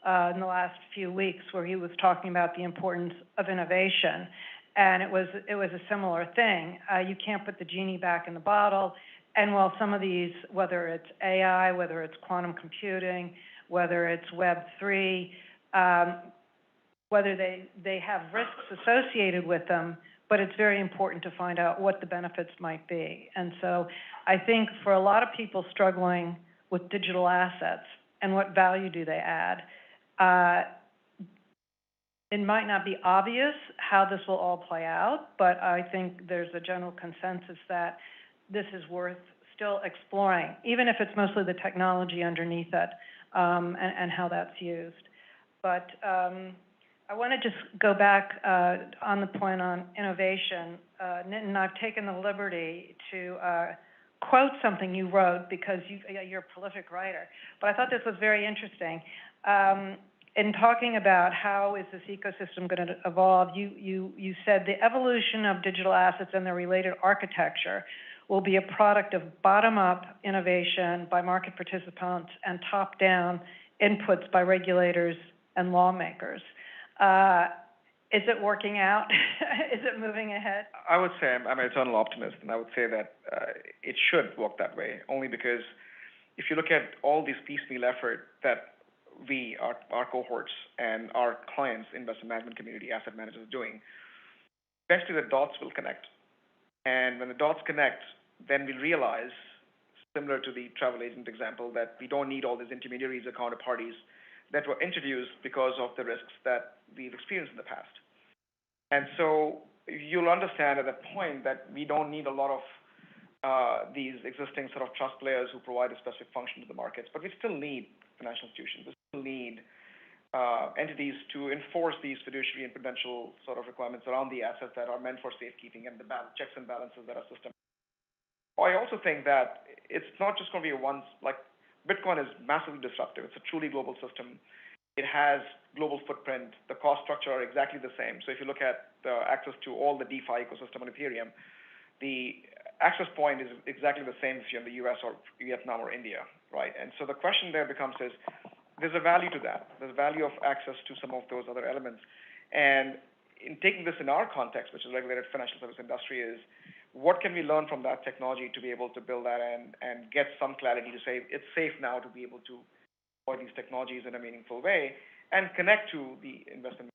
in the last few weeks where he was talking about the importance of innovation. And it was a similar thing. You can't put the genie back in the bottle. And while some of these, whether it's AI, whether it's quantum computing, whether it's Web3, whether they have risks associated with them, but it's very important to find out what the benefits might be. And so I think for a lot of people struggling with digital assets and what value do they add, it might not be obvious how this will all play out, but I think there's a general consensus that this is worth still exploring, even if it's mostly the technology underneath it, and how that's used. But I want to just go back on the point on innovation. Nitin, I've taken the liberty to quote something you wrote because you're a prolific writer. But I thought this was very interesting. In talking about how is this ecosystem going to evolve, you said the evolution of digital assets and their related architecture will be a product of bottom-up innovation by market participants and top-down inputs by regulators and lawmakers. Is it working out? Is it moving ahead? I would say I'm an eternal optimist, and I would say that it should work that way, only because if you look at all these piecemeal effort that we, our cohorts, and our clients, investment management community, asset managers are doing, eventually the dots will connect. And when the dots connect, then we realize, similar to the travel agent example, that we don't need all these intermediaries or counterparties that were introduced because of the risks that we've experienced in the past. And so you'll understand at that point that we don't need a lot of these existing sort of trust players who provide a specific function to the markets, but we still need financial institutions. We still need entities to enforce these fiduciary and prudential sort of requirements around the assets that are meant for safekeeping and the checks and balances that are systemic. I also think that it's not just going to be like Bitcoin is massively disruptive. It's a truly global system. It has global footprint. The cost structure are exactly the same. So if you look at the access to all the DeFi ecosystem on Ethereum, the access point is exactly the same if you're in the US or Vietnam or India, right? And so the question there becomes is, there's a value to that. There's a value of access to some of those other elements. And in taking this in our context, which is regulated financial service industry, is what can we learn from that technology to be able to build that and get some clarity to say it's safe now to be able to deploy these technologies in a meaningful way and connect to the investment,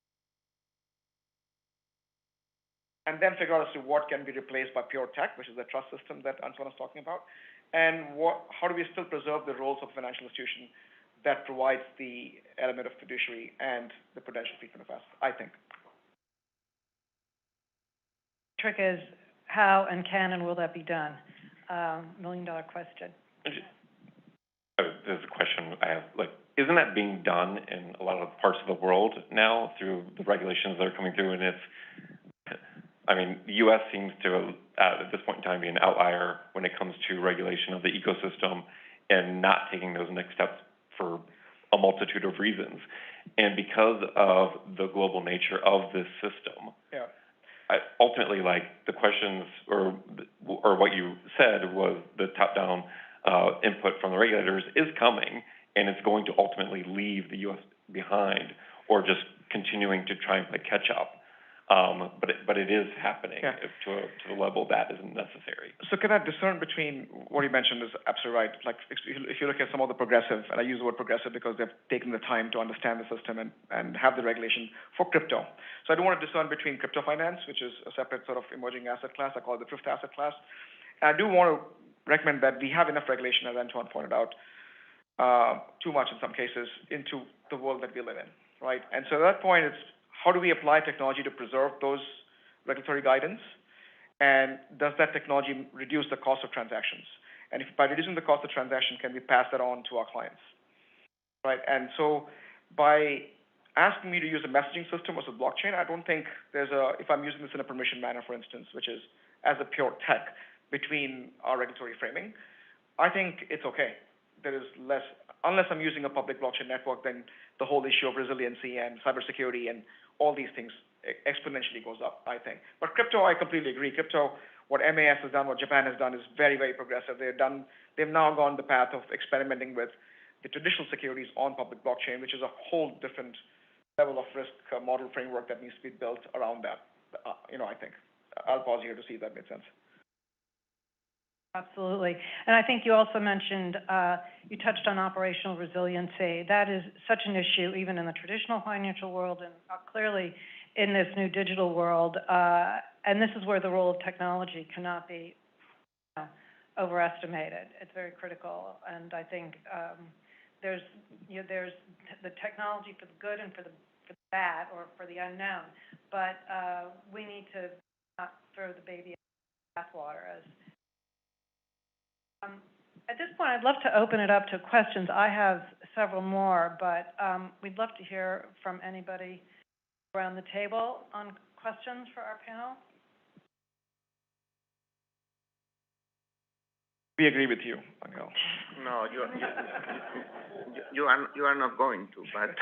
and then figure out as to what can be replaced by pure tech, which is the trust system that Antoine was talking about, and how do we still preserve the roles of financial institution that provides the element of fiduciary and the prudential treatment of assets, I think. Trick is how and can and will that be done? $1-million question. There's a question I have, like, isn't that being done in a lot of parts of the world now through the regulations that are coming through? And I mean, the U.S. seems to, at this point in time, be an outlier when it comes to regulation of the ecosystem and not taking those next steps for a multitude of reasons. And because of the global nature of this system, ultimately, like, the questions or what you said was the top-down input from the regulators is coming, and it's going to ultimately leave the U.S. behind or just continuing to try and play catch-up. but it is happening to the level that isn't necessary. So can I discern between what you mentioned is absolutely right. Like if you look at some of the progressive, and I use the word progressive because they've taken the time to understand the system and have the regulation for crypto. So I do want to discern between crypto finance, which is a separate sort of emerging asset class. I call it the fifth asset class. And I do want to recommend that we have enough regulation, as Antoine pointed out, too much in some cases, into the world that we live in, right? And so at that point, it's how do we apply technology to preserve those regulatory guidance? And does that technology reduce the cost of transactions? And if by reducing the cost of transaction, can we pass that on to our clients, right? And so by asking me to use a messaging system versus blockchain, I don't think there's if I'm using this in a permission manner, for instance, which is as a pure tech between our regulatory framing, I think it's okay. There is less, unless I'm using a public blockchain network, then the whole issue of resiliency and cybersecurity and all these things exponentially goes up, I think. But crypto, I completely agree. Crypto, what MAS has done, what Japan has done is very, very progressive. They've now gone the path of experimenting with the traditional securities on public blockchain, which is a whole different level of risk model framework that needs to be built around that. I think. I'll pause here to see if that made sense. Absolutely. And I think you also mentioned, you touched on operational resiliency. That is such an issue even in the traditional financial world and clearly in this new digital world. And this is where the role of technology cannot be overestimated. It's very critical. And I think there's the technology for the good and for the bad or for the unknown. But we need to not throw the baby in the bathwater. At this point, I'd love to open it up to questions. I have several more, but we'd love to hear from anybody around the table on questions for our panel. We agree with you, Angel. No, you are not going to, but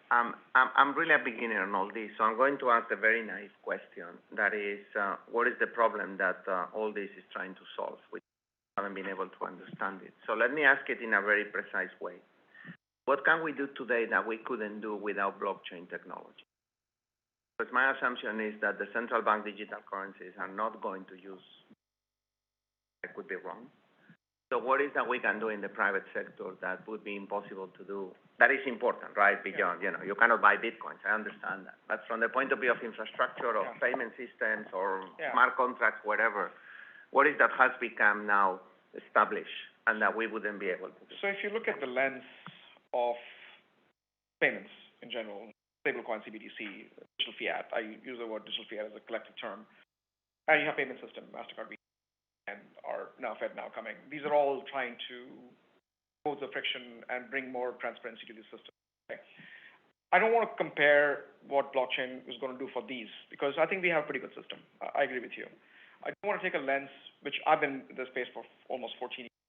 I'm really a beginner on all this, so I'm going to ask a very naive question. That is, what is the problem that all this is trying to solve? We haven't been able to understand it. So let me ask it in a very precise way. What can we do today that we couldn't do without blockchain technology? Because my assumption is that the central bank digital currencies are not going to use. I could be wrong. So what is that we can do in the private sector that would be impossible to do? That is important, right? Beyond, you cannot buy Bitcoins. I understand that. But from the point of view of infrastructure, of payment systems, or smart contracts, whatever, what is that has become now established and that we wouldn't be able to do? So if you look at the lens of payments in general, stablecoin, CBDC, digital fiat, I use the word digital fiat as a collective term, and you have payment system, MasterCard, and our now FedNow coming. These are all trying to remove the friction and bring more transparency to the system. Okay? I don't want to compare what blockchain is going to do for these because I think we have a pretty good system. I agree with you. I do want to take a lens, which I've been in this space for almost 14 years,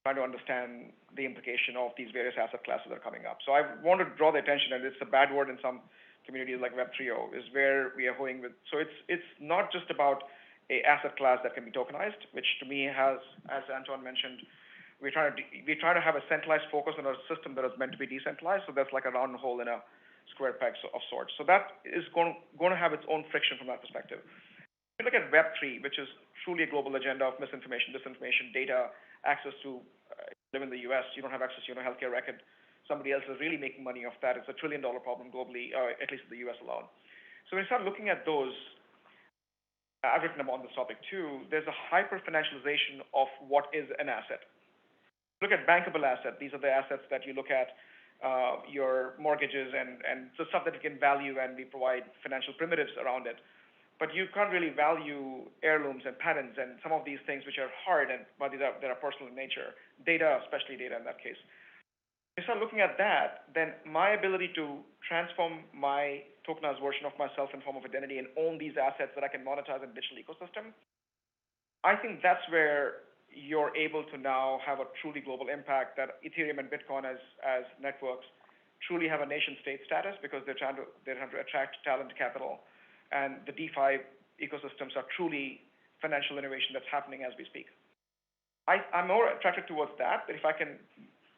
trying to understand the implication of these various asset classes that are coming up. So I want to draw the attention, and it's a bad word in some communities like Web 3.0, is where we are going with. So it's not just about a asset class that can be tokenized, which to me has, as Anton mentioned, we're trying to have a centralized focus on a system that is meant to be decentralized. So that's like a round hole in a square peg of sorts. So that is going to have its own friction from that perspective. If you look at Web 3, which is truly a global agenda of misinformation, disinformation, data, access to, live in the U.S., you don't have access to your healthcare record. Somebody else is really making money off that. It's $1 trillion problem globally, at least in the U.S. alone. So when you start looking at those, I've written about this topic too, there's a hyper-financialization of what is an asset. Look at bankable asset. These are the assets that you look at, your mortgages and the stuff that you can value, and we provide financial primitives around it. But you can't really value heirlooms and patents and some of these things which are hard but they are personal in nature. Data, especially data in that case. If you start looking at that, then my ability to transform my tokenized version of myself in form of identity and own these assets that I can monetize in the digital ecosystem, I think that's where you're able to now have a truly global impact, that Ethereum and Bitcoin as networks truly have a nation-state status because they're trying to attract talent, capital, and the DeFi ecosystems are truly financial innovation that's happening as we speak. I'm more attracted towards that, but if I can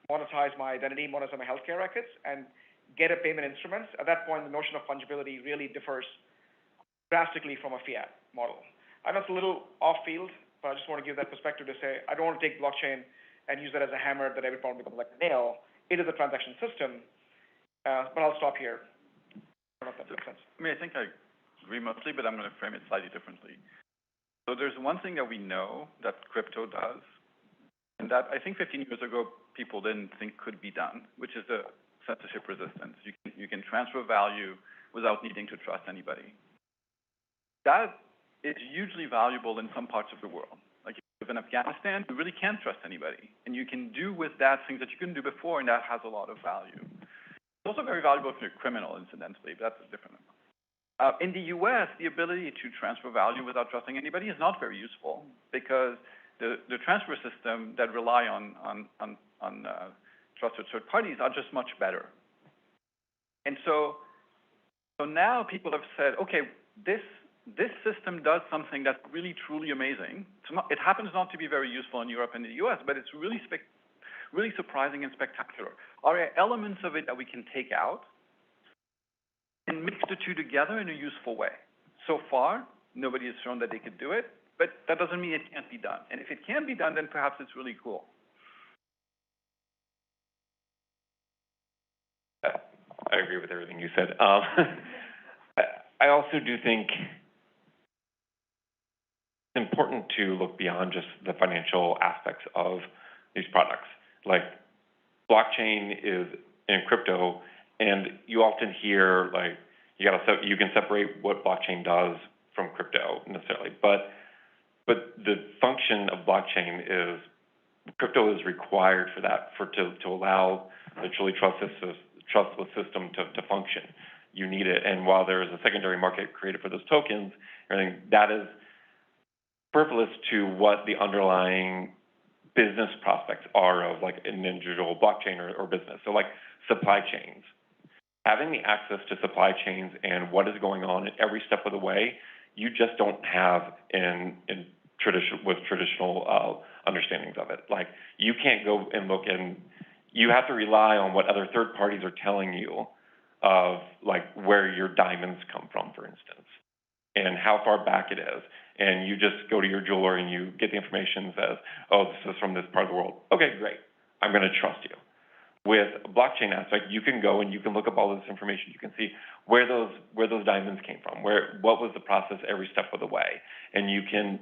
monetize my identity, monetize my healthcare records, and get a payment instruments, at that point, the notion of fungibility really differs drastically from a fiat model. I know it's a little off-field, but I just want to give that perspective to say I don't want to take blockchain and use that as a hammer that every problem becomes like a nail. It is a transaction system, but I'll stop here. I don't know if that makes sense. I mean, I think I agree mostly, but I'm going to frame it slightly differently. So there's one thing that we know that crypto does, and that I think 15 years ago people didn't think could be done, which is the censorship resistance. You can transfer value without needing to trust anybody. That is hugely valuable in some parts of the world. Like if you live in Afghanistan, you really can't trust anybody, and you can do with that things that you couldn't do before, and that has a lot of value. It's also very valuable if you're a criminal, incidentally, but that's a different one. In the U.S., the ability to transfer value without trusting anybody is not very useful because the transfer system that rely on trusted third parties are just much better. And so now people have said, okay, this system does something that's really truly amazing. It happens not to be very useful in Europe and the U.S., but it's really surprising and spectacular. Are there elements of it that we can take out and mix the two together in a useful way? So far, nobody has shown that they could do it, but that doesn't mean it can't be done. And if it can be done, then perhaps it's really cool. I agree with everything you said. I also do think it's important to look beyond just the financial aspects of these products. Like blockchain is in crypto, and you often hear like you can separate what blockchain does from crypto necessarily, but the function of blockchain is crypto is required for that to allow the truly trustless system to function. You need it, and while there is a secondary market created for those tokens, everything that is superfluous to what the underlying business prospects are of like an individual blockchain or business. So like supply chains, having the access to supply chains and what is going on at every step of the way, you just don't have in traditional understandings of it. Like you can't go and look, and you have to rely on what other third parties are telling you of like where your diamonds come from, for instance, and how far back it is. And you just go to your jeweler and you get the information that says, oh, this is from this part of the world. Okay, great. I'm going to trust you. With a blockchain aspect, you can go and you can look up all this information. You can see where those diamonds came from, what was the process every step of the way, and you can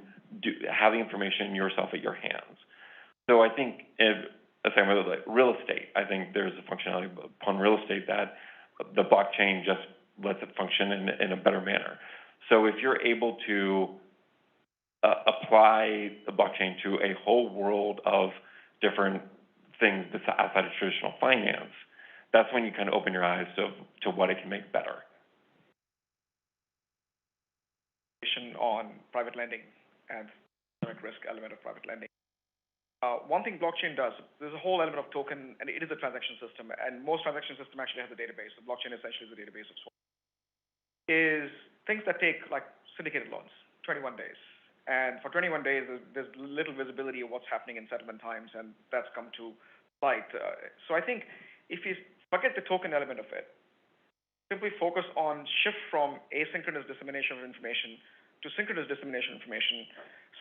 have the information yourself at your hands. So I think same with like real estate. I think there's a functionality upon real estate that the blockchain just lets it function in a better manner. So if you're able to apply the blockchain to a whole world of different things outside of traditional finance, that's when you kind of open your eyes to what it can make better. On private lending and systemic risk element of private lending. One thing blockchain does, there's a whole element of token, and it is a transaction system, and most transaction system actually has a database. The blockchain essentially is a database of sorts. Is things that take like syndicated loans, 21 days. And for 21 days, there's little visibility of what's happening in settlement times, and that's come to light. So I think if you forget the token element of it, simply focus on shift from asynchronous dissemination of information to synchronous dissemination of information,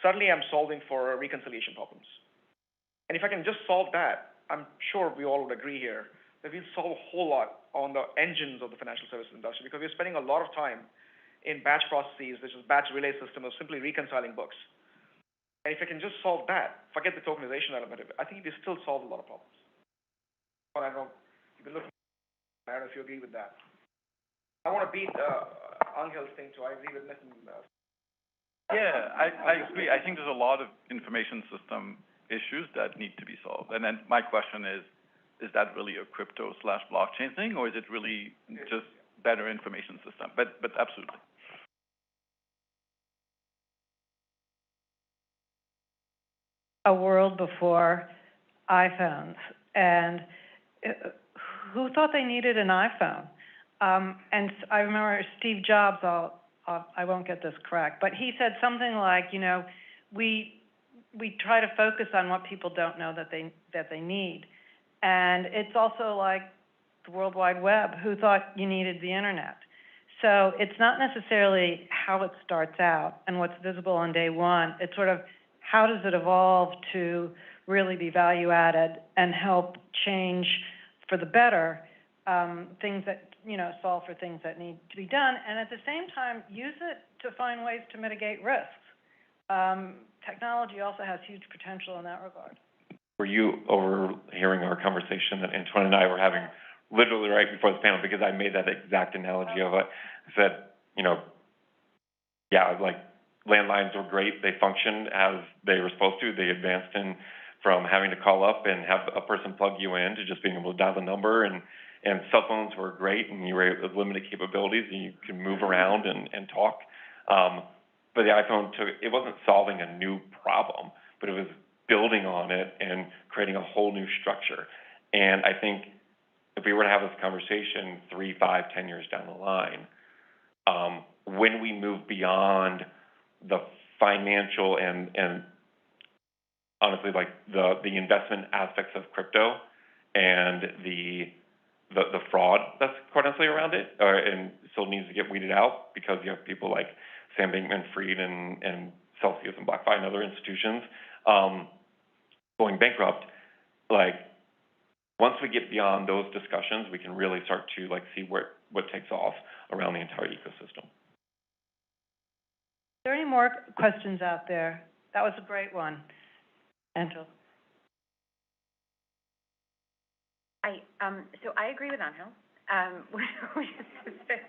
suddenly I'm solving for reconciliation problems. And if I can just solve that, I'm sure we all would agree here that we'll solve a whole lot on the engines of the financial services industry, because we're spending a lot of time in batch processes, which is batch relay system of simply reconciling books. And if I can just solve that, forget the tokenization element of it, I think we still solve a lot of problems. But I know you've been looking, I don't know if you agree with that. I want to beat Angel's thing too. I agree with Nitin. Yeah, I agree. I think there's a lot of information system issues that need to be solved. And then my question is that really a crypto/blockchain thing, or is it really just better information system? But absolutely. A world before iPhones, and who thought they needed an iPhone? And I remember Steve Jobs, I won't get this correct, but he said something like, you know, we try to focus on what people don't know that they need. And it's also like the World Wide Web. Who thought you needed the internet? So it's not necessarily how it starts out and what's visible on day one. It's sort of how does it evolve to really be value added and help change for the better things that, solve for things that need to be done, and at the same time, use it to find ways to mitigate risks. Technology also has huge potential in that regard. Were you overhearing our conversation that Antoine and I were having literally right before this panel, because I made that exact analogy of it? I said, like landlines were great. They functioned as they were supposed to. They advanced from having to call up and have a person plug you in to just being able to dial the number. And cell phones were great, and you were able to limited capabilities, and you could move around and talk. But the iPhone it wasn't solving a new problem, but it was building on it and creating a whole new structure. And I think if we were to have this conversation 3, 5, 10 years down the line, when we move beyond the financial and honestly, like the investment aspects of crypto and the fraud that's quite honestly around it, and still needs to get weeded out because you have people like Sam Bankman-Fried and Celsius and BlockFi and other institutions going bankrupt. Like, once we get beyond those discussions, we can really start to see what takes off around the entire ecosystem. Are there any more questions out there? That was a great one. Angela. So I agree with Angel, which is to say,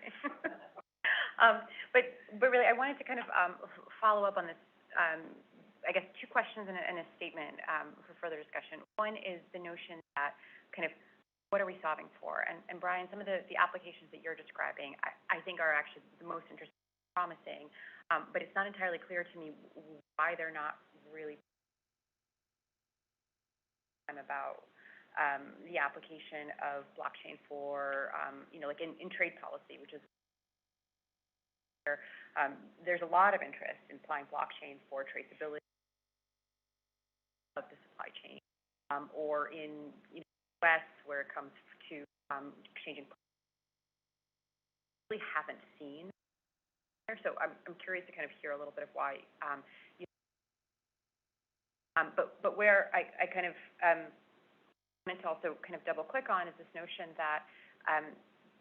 but really, I wanted to kind of follow up on this. I guess 2 questions and a statement for further discussion. One is the notion that kind of what are we solving for? And Brian, some of the applications that you're describing, I think are actually the most interesting, promising, but it's not entirely clear to me why they're not really about the application of blockchain for, like in trade policy, which is where there's a lot of interest in applying blockchain for traceability of the supply chain, or in the U.S. where it comes to exchanging. Really haven't seen there, so I'm curious to kind of hear a little bit of why. But where I kind of wanted to also kind of double click on is this notion that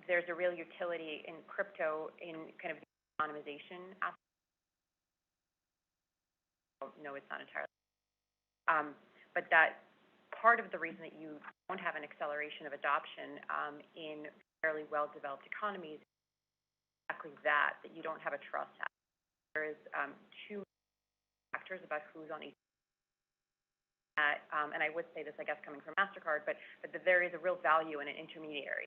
there's a real utility in crypto in kind of the anonymization aspect. No, it's not entirely. But that part of the reason that you don't have an acceleration of adoption in fairly well-developed economies is exactly that you don't have a trust aspect. There is 2 factors about who's on each. And I would say this, I guess, coming from MasterCard, but there is a real value in an intermediary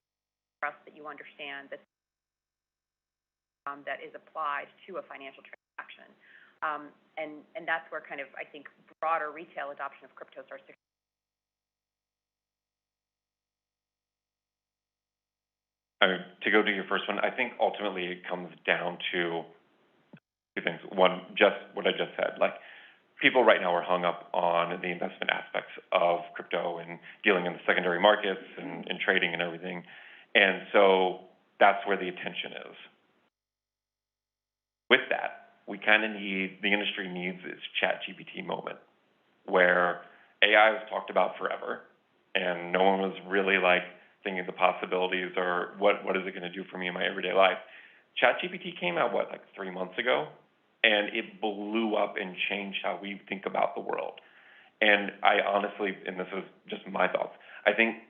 trust that you understand that is applied to a financial transaction. And that's where kind of, I think, broader retail adoption of crypto starts to. To go to your first one, I think ultimately it comes down to 2 things. One, just what I just said. Like, people right now are hung up on the investment aspects of crypto and dealing in the secondary markets and trading and everything. And so that's where the attention is. With that, we kind of the industry needs this ChatGPT moment where AI was talked about forever and no one was really thinking of the possibilities or what is it going to do for me in my everyday life. ChatGPT came out, 3 months ago? And it blew up and changed how we think about the world. And I honestly, and this is just my thoughts, I think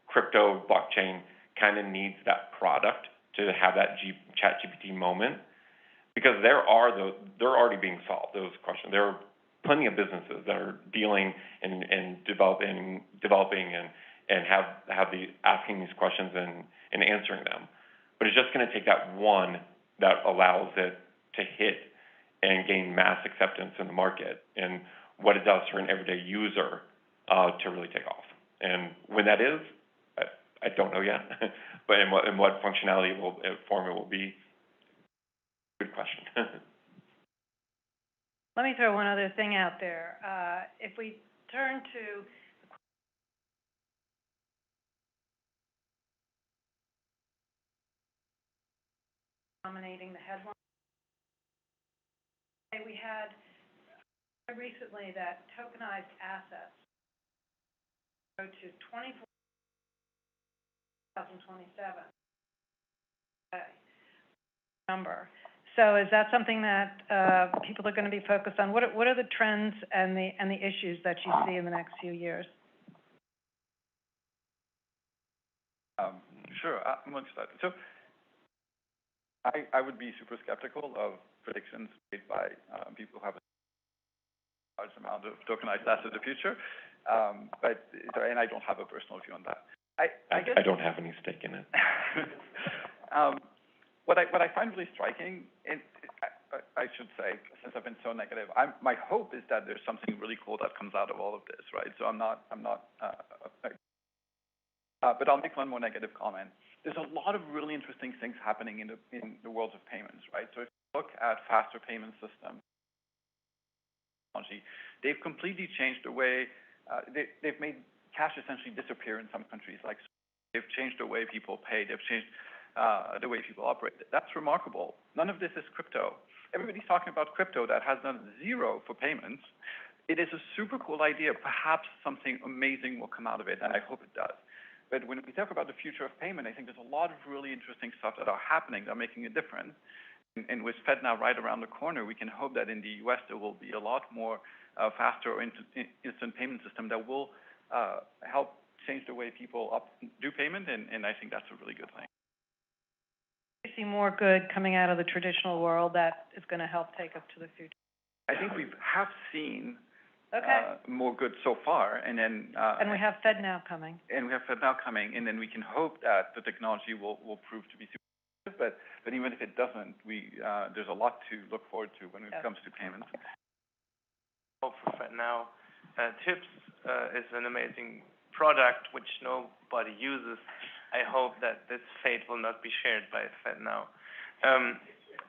crypto blockchain kind of needs that product to have that ChatGPT moment, because they're already being solved, those questions. There are plenty of businesses that are dealing and developing and have asking these questions and answering them. But it's just going to take that one that allows it to hit and gain mass acceptance in the market, and what it does for an everyday user to really take off. And when that is, I don't know yet, but in what functionality form it will be, good question. Let me throw one other thing out there. If we turn to dominating the headlines. We had recently that tokenized assets go to 2027 number. So is that something that people are going to be focused on? What are the trends and the issues that you see in the next few years? Sure, I'm interested. So I would be super skeptical of predictions made by people who have a large amount of tokenized assets in the future. And I don't have a personal view on that. I guess, I don't have any stake in it. What I find really striking, and I should say, since I've been so negative, my hope is that there's something really cool that comes out of all of this, right? So I'm not. But I'll make one more negative comment. There's a lot of really interesting things happening in the world of payments, right? So if you look at faster payment systems, they've completely changed the way they've made cash essentially disappear in some countries. Like they've changed the way people pay. They've changed the way people operate. That's remarkable. None of this is crypto. Everybody's talking about crypto that has done zero for payments. It is a super cool idea. Perhaps something amazing will come out of it, and I hope it does. But when we talk about the future of payment, I think there's a lot of really interesting stuff that are happening that are making a difference. And with FedNow right around the corner, we can hope that in the U.S. there will be a lot more faster or instant payment system that will help change the way people do payment, and I think that's a really good thing. You see more good coming out of the traditional world that is going to help take us to the future? I think we have seen okay. More good so far, and then and we have FedNow coming. And we have FedNow coming, and then we can hope that the technology will prove to be super effective, but even if it doesn't, there's a lot to look forward to when it comes to payments. Hope for FedNow. TIPS is an amazing product which nobody uses. I hope that this fate will not be shared by FedNow.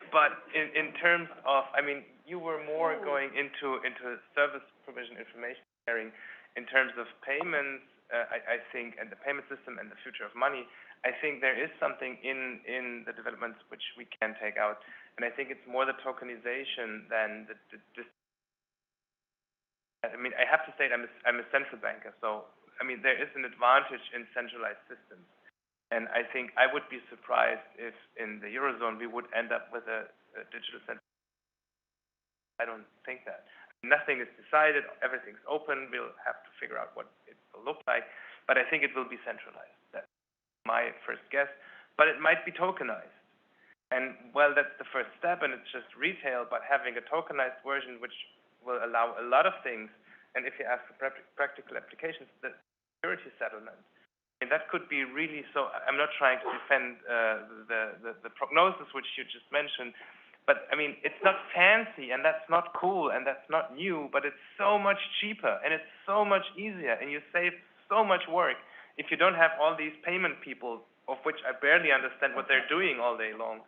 But in terms of, I mean, you were more going into service provision, information sharing. In terms of payments, I think, and the payment system and the future of money, I think there is something in the developments which we can take out. And I think it's more the tokenization than the I mean, I have to say I'm a central banker, so, I mean, there is an advantage in centralized systems. And I think I would be surprised if in the Eurozone we would end up with a digital center. I don't think that. Nothing is decided, everything's open, we'll have to figure out what it will look like, but I think it will be centralized. That's my first guess, but it might be tokenized. And, well, that's the first step, and it's just retail, but having a tokenized version which will allow a lot of things, and if you ask for practical applications, the security settlement, and that could be really, so I'm not trying to defend the prognosis which you just mentioned, but I mean, it's not fancy and that's not cool and that's not new, but it's so much cheaper and it's so much easier and you save so much work if you don't have all these payment people, of which I barely understand what they're doing all day long.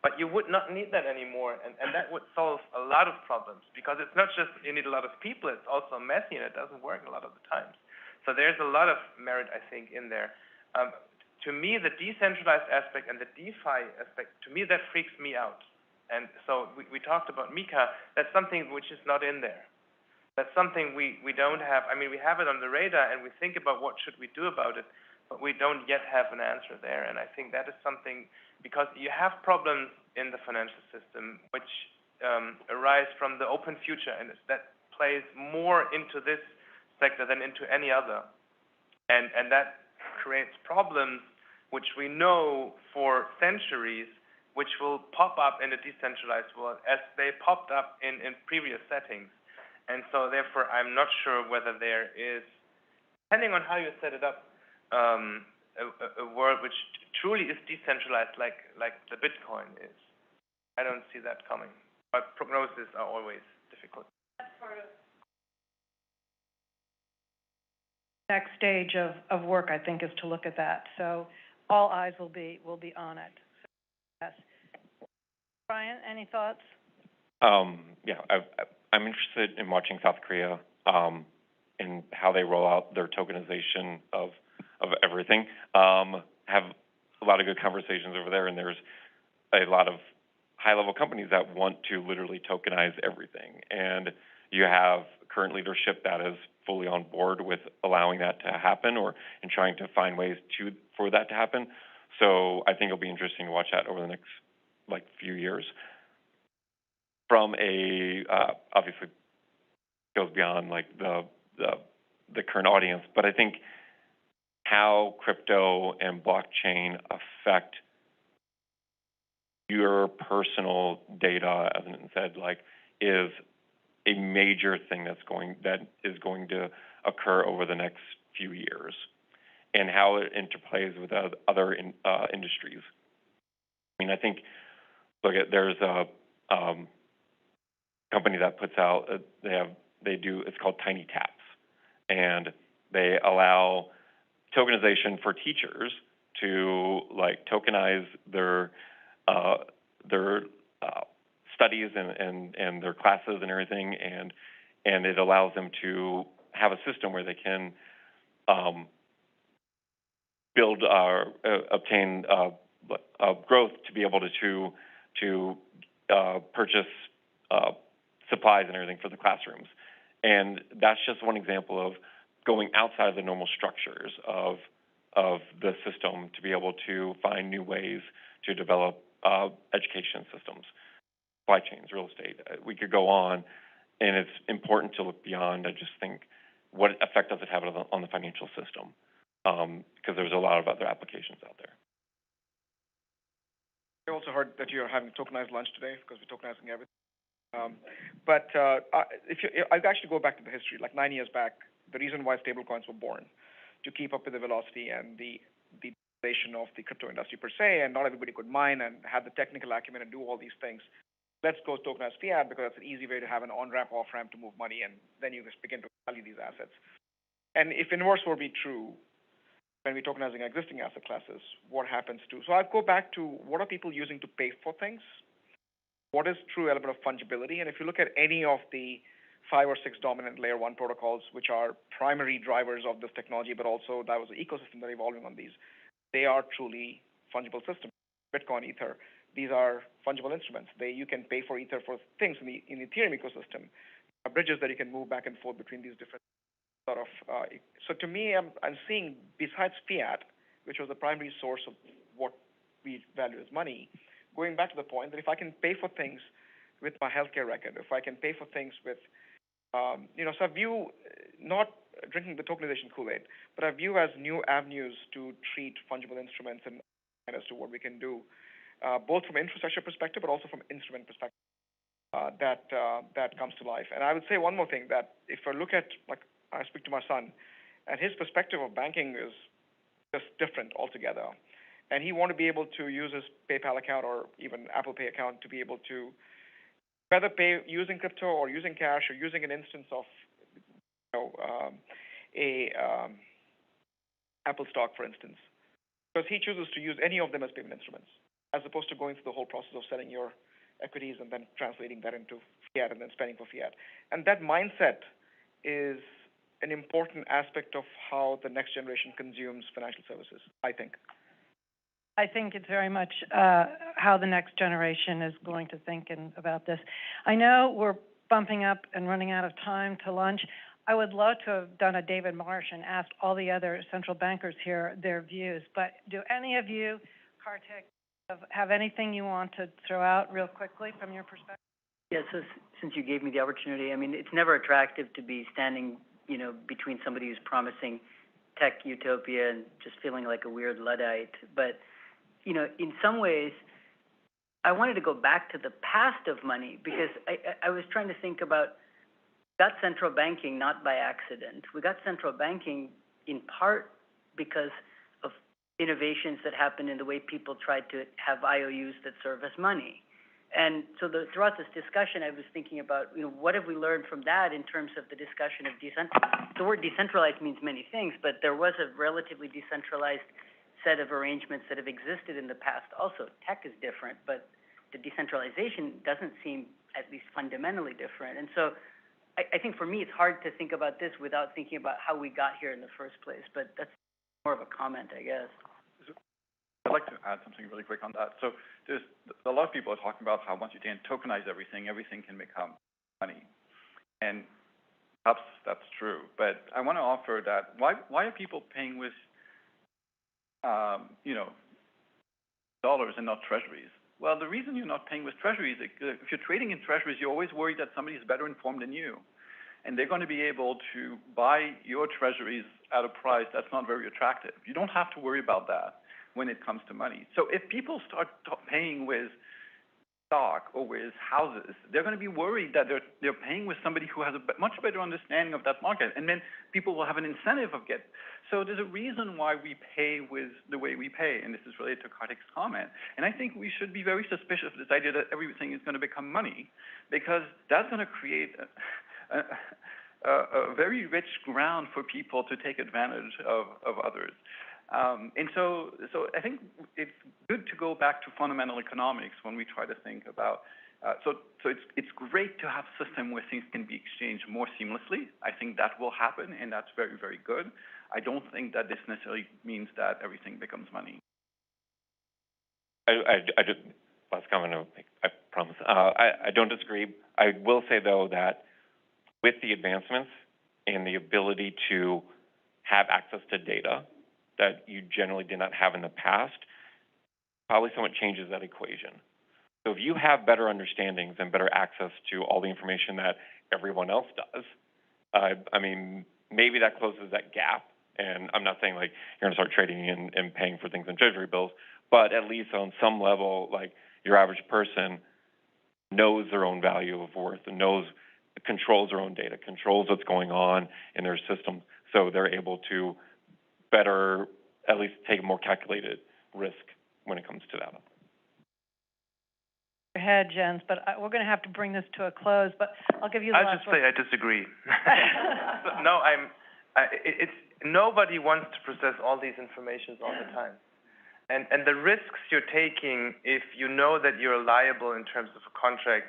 But you would not need that anymore, and that would solve a lot of problems, because it's not just you need a lot of people, it's also messy and it doesn't work a lot of the times. So there's a lot of merit, I think, in there. To me, the decentralized aspect and the DeFi aspect, to me, that freaks me out. And so we talked about Mika. That's something which is not in there. That's something we don't have. I mean, we have it on the radar, and we think about what should we do about it, but we don't yet have an answer there. And I think that is something, because you have problems in the financial system which arise from the open future, and that plays more into this sector than into any other. And that creates problems which we know for centuries, which will pop up in a decentralized world as they popped up in previous settings. And so therefore, I'm not sure whether there is, depending on how you set it up, a world which truly is decentralized like the Bitcoin is. I don't see that coming. But prognoses are always difficult. That's part of next stage of work, I think, is to look at that. So all eyes will be on it. So, yes. Brian, any thoughts? Yeah, I'm interested in watching South Korea and how they roll out their tokenization of everything. Have a lot of good conversations over there, and there's a lot of high-level companies that want to literally tokenize everything. And you have current leadership that is fully on board with allowing that to happen and trying to find ways for that to happen. So I think it'll be interesting to watch that over the next few years. From obviously goes beyond the current audience, but I think how crypto and blockchain affect your personal data, as it said, is a major thing that is going to occur over the next few years, and how it interplays with other industries. I mean, I think there's a company that puts out it's called Tiny Taps, and they allow tokenization for teachers to tokenize their studies and their classes and everything, and it allows them to have a system where they can obtain growth to be able to purchase supplies and everything for the classrooms. And that's just one example of going outside of the normal structures of the system to be able to find new ways to develop education systems, supply chains, real estate. We could go on, and it's important to look beyond. I just think, what effect does it have on the financial system? Because there's a lot of other applications out there. I also heard that you're having tokenized lunch today because we're tokenizing everything. I'd actually go back to the history. 9 years back, the reason why stablecoins were born, to keep up with the velocity and the digitalization of the crypto industry per se, and not everybody could mine and have the technical acumen and do all these things. Let's go tokenize fiat because that's an easy way to have an on-ramp, off-ramp to move money, and then you just begin to value these assets. And if inverse were to be true, when we're tokenizing existing asset classes, what happens to? So I'd go back to, what are people using to pay for things? What is true element of fungibility? And if you look at any of the 5 or 6 dominant layer 1 protocols, which are primary drivers of this technology, but also that was the ecosystem that are evolving on these, they are truly fungible systems. Bitcoin, Ether, these are fungible instruments. You can pay for Ether for things in the Ethereum ecosystem. Bridges that you can move back and forth between these different sort of. So to me, I'm seeing, besides fiat, which was the primary source of what we value as money, going back to the point that if I can pay for things with my healthcare record, if I can pay for things with, so I view not drinking the tokenization Kool-Aid, but I view as new avenues to treat fungible instruments and as to what we can do, both from infrastructure perspective, but also from instrument perspective, that comes to life. And I would say one more thing, that if I look at, I speak to my son, and his perspective of banking is just different altogether. And he want to be able to use his PayPal account or even Apple Pay account to be able to whether pay using crypto or using cash or using an instance of Apple stock, for instance, because he chooses to use any of them as payment instruments, as opposed to going through the whole process of selling your equities and then translating that into fiat and then spending for fiat. And that mindset is an important aspect of how the next generation consumes financial services, I think. I think it's very much how the next generation is going to think about this. I know we're bumping up and running out of time to lunch. I would love to have done a David Marsh and asked all the other central bankers here their views, but do any of you, Kartik, have anything you want to throw out real quickly from your perspective? Yeah, so since you gave me the opportunity, I mean, it's never attractive to be standing, between somebody who's promising tech utopia and just feeling like a weird Luddite, but in some ways, I wanted to go back to the past of money because I was trying to think about, we got central banking not by accident. We got central banking in part because of innovations that happened in the way people tried to have IOUs that serve as money. And so throughout this discussion, I was thinking about, what have we learned from that in terms of the discussion of decentralized? The word decentralized means many things, but there was a relatively decentralized set of arrangements that have existed in the past. Also, tech is different, but the decentralization doesn't seem at least fundamentally different. And so I think for me, it's hard to think about this without thinking about how we got here in the first place, but that's more of a comment, I guess. I'd like to add something really quick on that. So there's a lot of people are talking about how once you can tokenize everything, everything can become money. And perhaps that's true. But I want to offer that why are people paying with dollars and not treasuries? Well, the reason you're not paying with treasuries, if you're trading in treasuries, you're always worried that somebody is better informed than you. And they're going to be able to buy your treasuries at a price that's not very attractive. You don't have to worry about that when it comes to money. So if people start paying with stock or with houses, they're going to be worried that they're paying with somebody who has a much better understanding of that market. And then people will have an incentive of getting. So there's a reason why we pay with the way we pay, and this is related to Kartik's comment. And I think we should be very suspicious of this idea that everything is going to become money, because that's going to create a very rich ground for people to take advantage of others. And so I think it's good to go back to fundamental economics when we try to think about. So it's great to have a system where things can be exchanged more seamlessly. I think that will happen, and that's very, very good. I don't think that this necessarily means that everything becomes money. I just, last comment, I promise. I don't disagree. I will say, though, that with the advancements and the ability to have access to data that you generally did not have in the past, probably somewhat changes that equation. So if you have better understandings and better access to all the information that everyone else does, I mean, maybe that closes that gap. And I'm not saying like you're going to start trading and paying for things in treasury bills, but at least on some level, like your average person knows their own value of worth and controls their own data, controls what's going on in their system, so they're able to better, at least take a more calculated risk when it comes to that. Go ahead, Jens, but we're going to have to bring this to a close, but I'll give you the last word. I disagree. No, it's nobody wants to process all these informations all the time. And the risks you're taking if you know that you're liable in terms of a contract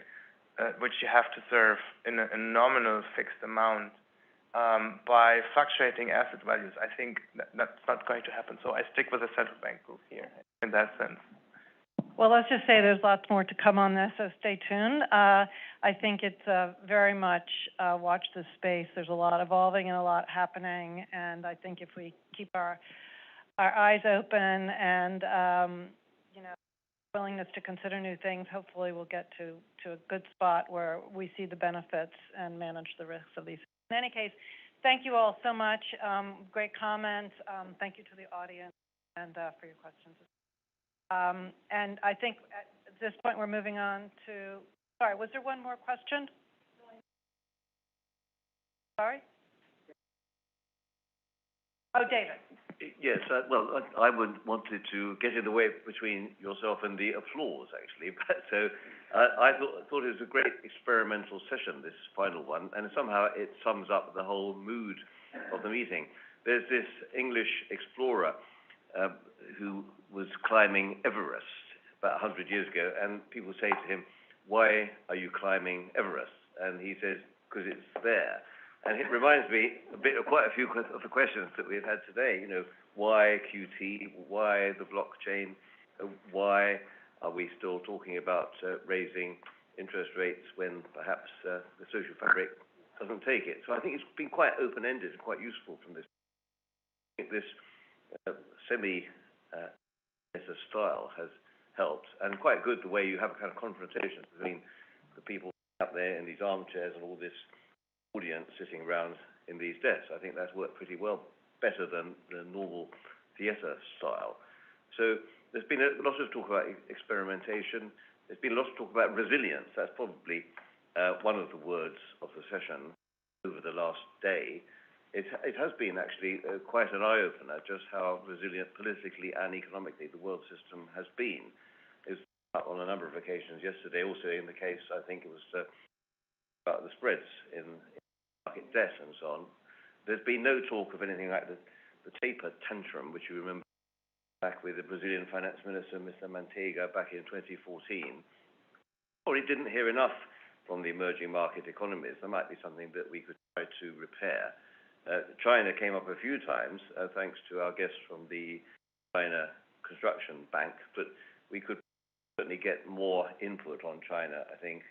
which you have to serve in a nominal fixed amount by fluctuating asset values, I think that's not going to happen. So I stick with the central bank group here in that sense. Well, let's just say there's lots more to come on this, so stay tuned. I think it's very much watch this space. There's a lot evolving and a lot happening, and I think if we keep our eyes open and willingness to consider new things, hopefully we'll get to a good spot where we see the benefits and manage the risks of these. In any case, thank you all so much. Great comments. Thank you to the audience and for your questions. And I think at this point we're moving on to, sorry, was there one more question? Sorry? Oh, David. Yes, well, I wanted to get in the way between yourself and the applause, actually. But so I thought it was a great experimental session, this final one, and somehow it sums up the whole mood of the meeting. There's this English explorer who was climbing Everest about 100 years ago, and people say to him, "Why are you climbing Everest?" And he says, "Because it's there." And it reminds me a bit of quite a few of the questions that we've had today. You know, why QT? Why the blockchain? Why are we still talking about raising interest rates when perhaps the social fabric doesn't take it? So I think it's been quite open-ended and quite useful from this. I think this style has helped, and quite good the way you have a kind of confrontation between the people up there in these armchairs and all this audience sitting around in these desks. I think that's worked pretty well, better than the normal theatre style. So there's been a lot of talk about experimentation. There's been a lot of talk about resilience. That's probably one of the words of the session over the last day. It has been actually quite an eye-opener just how resilient politically and economically the world system has been. It was on a number of occasions yesterday, also in the case, I think it was about the spreads in market debt and so on. There's been no talk of anything like the taper tantrum, which you remember back with the Brazilian finance minister, Mr. Manteiga, back in 2014. Or he didn't hear enough from the emerging market economies. There might be something that we could try to repair. China came up a few times, thanks to our guest from the China construction bank, but we could certainly get more input on China, I think,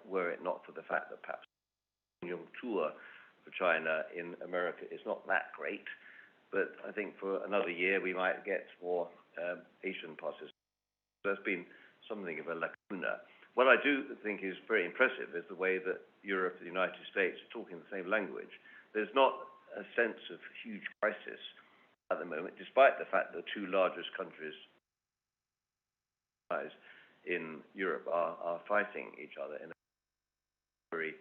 were it not for the fact that perhaps the tour for China in America is not that great. But I think for another year we might get more Asian participants. There's been something of a lacuna. What I do think is very impressive is the way that Europe and the United States are talking the same language. There's not a sense of huge crisis at the moment, despite the fact that the two largest countries in Europe are fighting each other in a very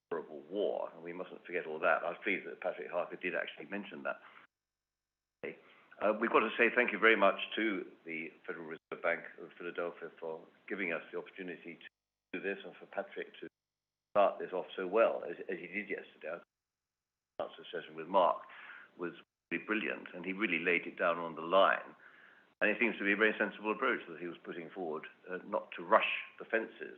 horrible war, and we mustn't forget all that. I was pleased that Patrick Harker did actually mention that. We've got to say thank you very much to the Federal Reserve Bank of Philadelphia for giving us the opportunity to do this, and for Patrick to start this off so well, as he did yesterday. Our session with Mark was really brilliant, and he really laid it down on the line. And it seems to be a very sensible approach that he was putting forward, not to rush the fences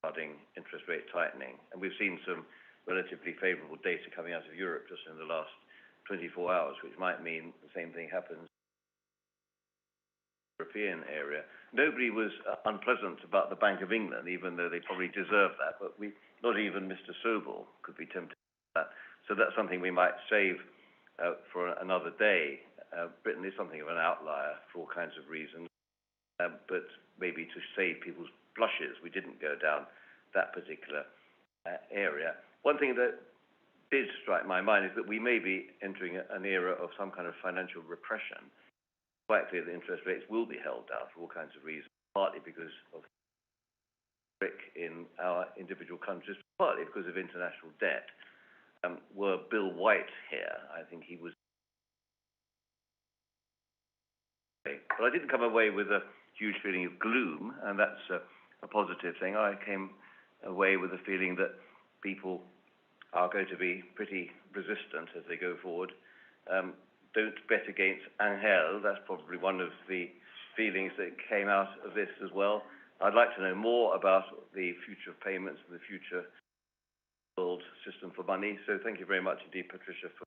regarding interest rate tightening. And we've seen some relatively favourable data coming out of Europe just in the last 24 hours, which might mean the same thing happens in the European area. Nobody was unpleasant about the Bank of England, even though they probably deserve that, but not even Mr. Sobel could be tempted to that. So that's something we might save for another day. Britain is something of an outlier for all kinds of reasons, but maybe to save people's blushes, we didn't go down that particular area. One thing that did strike my mind is that we may be entering an era of some kind of financial repression. It's quite clear that interest rates will be held down for all kinds of reasons, partly because of the risk in our individual countries, partly because of international debt. Were Bill White here, I think he was. But I didn't come away with a huge feeling of gloom, and that's a positive thing. I came away with a feeling that people are going to be pretty resistant as they go forward. Don't bet against Angel. That's probably one of the feelings that came out of this as well. I'd like to know more about the future of payments and the future world system for money. So thank you very much indeed, Patricia, for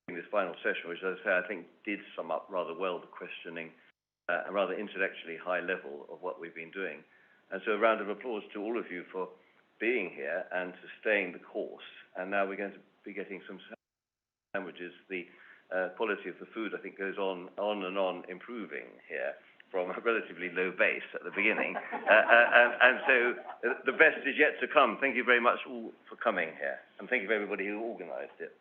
doing this final session, which, as I say, I think did sum up rather well the questioning, a rather intellectually high level of what we've been doing. And so a round of applause to all of you for being here and to staying the course. And now we're going to be getting some sandwiches. The quality of the food, I think, goes on and on improving here from a relatively low base at the beginning. And so the best is yet to come. Thank you very much all for coming here. And thank you for everybody who organised it.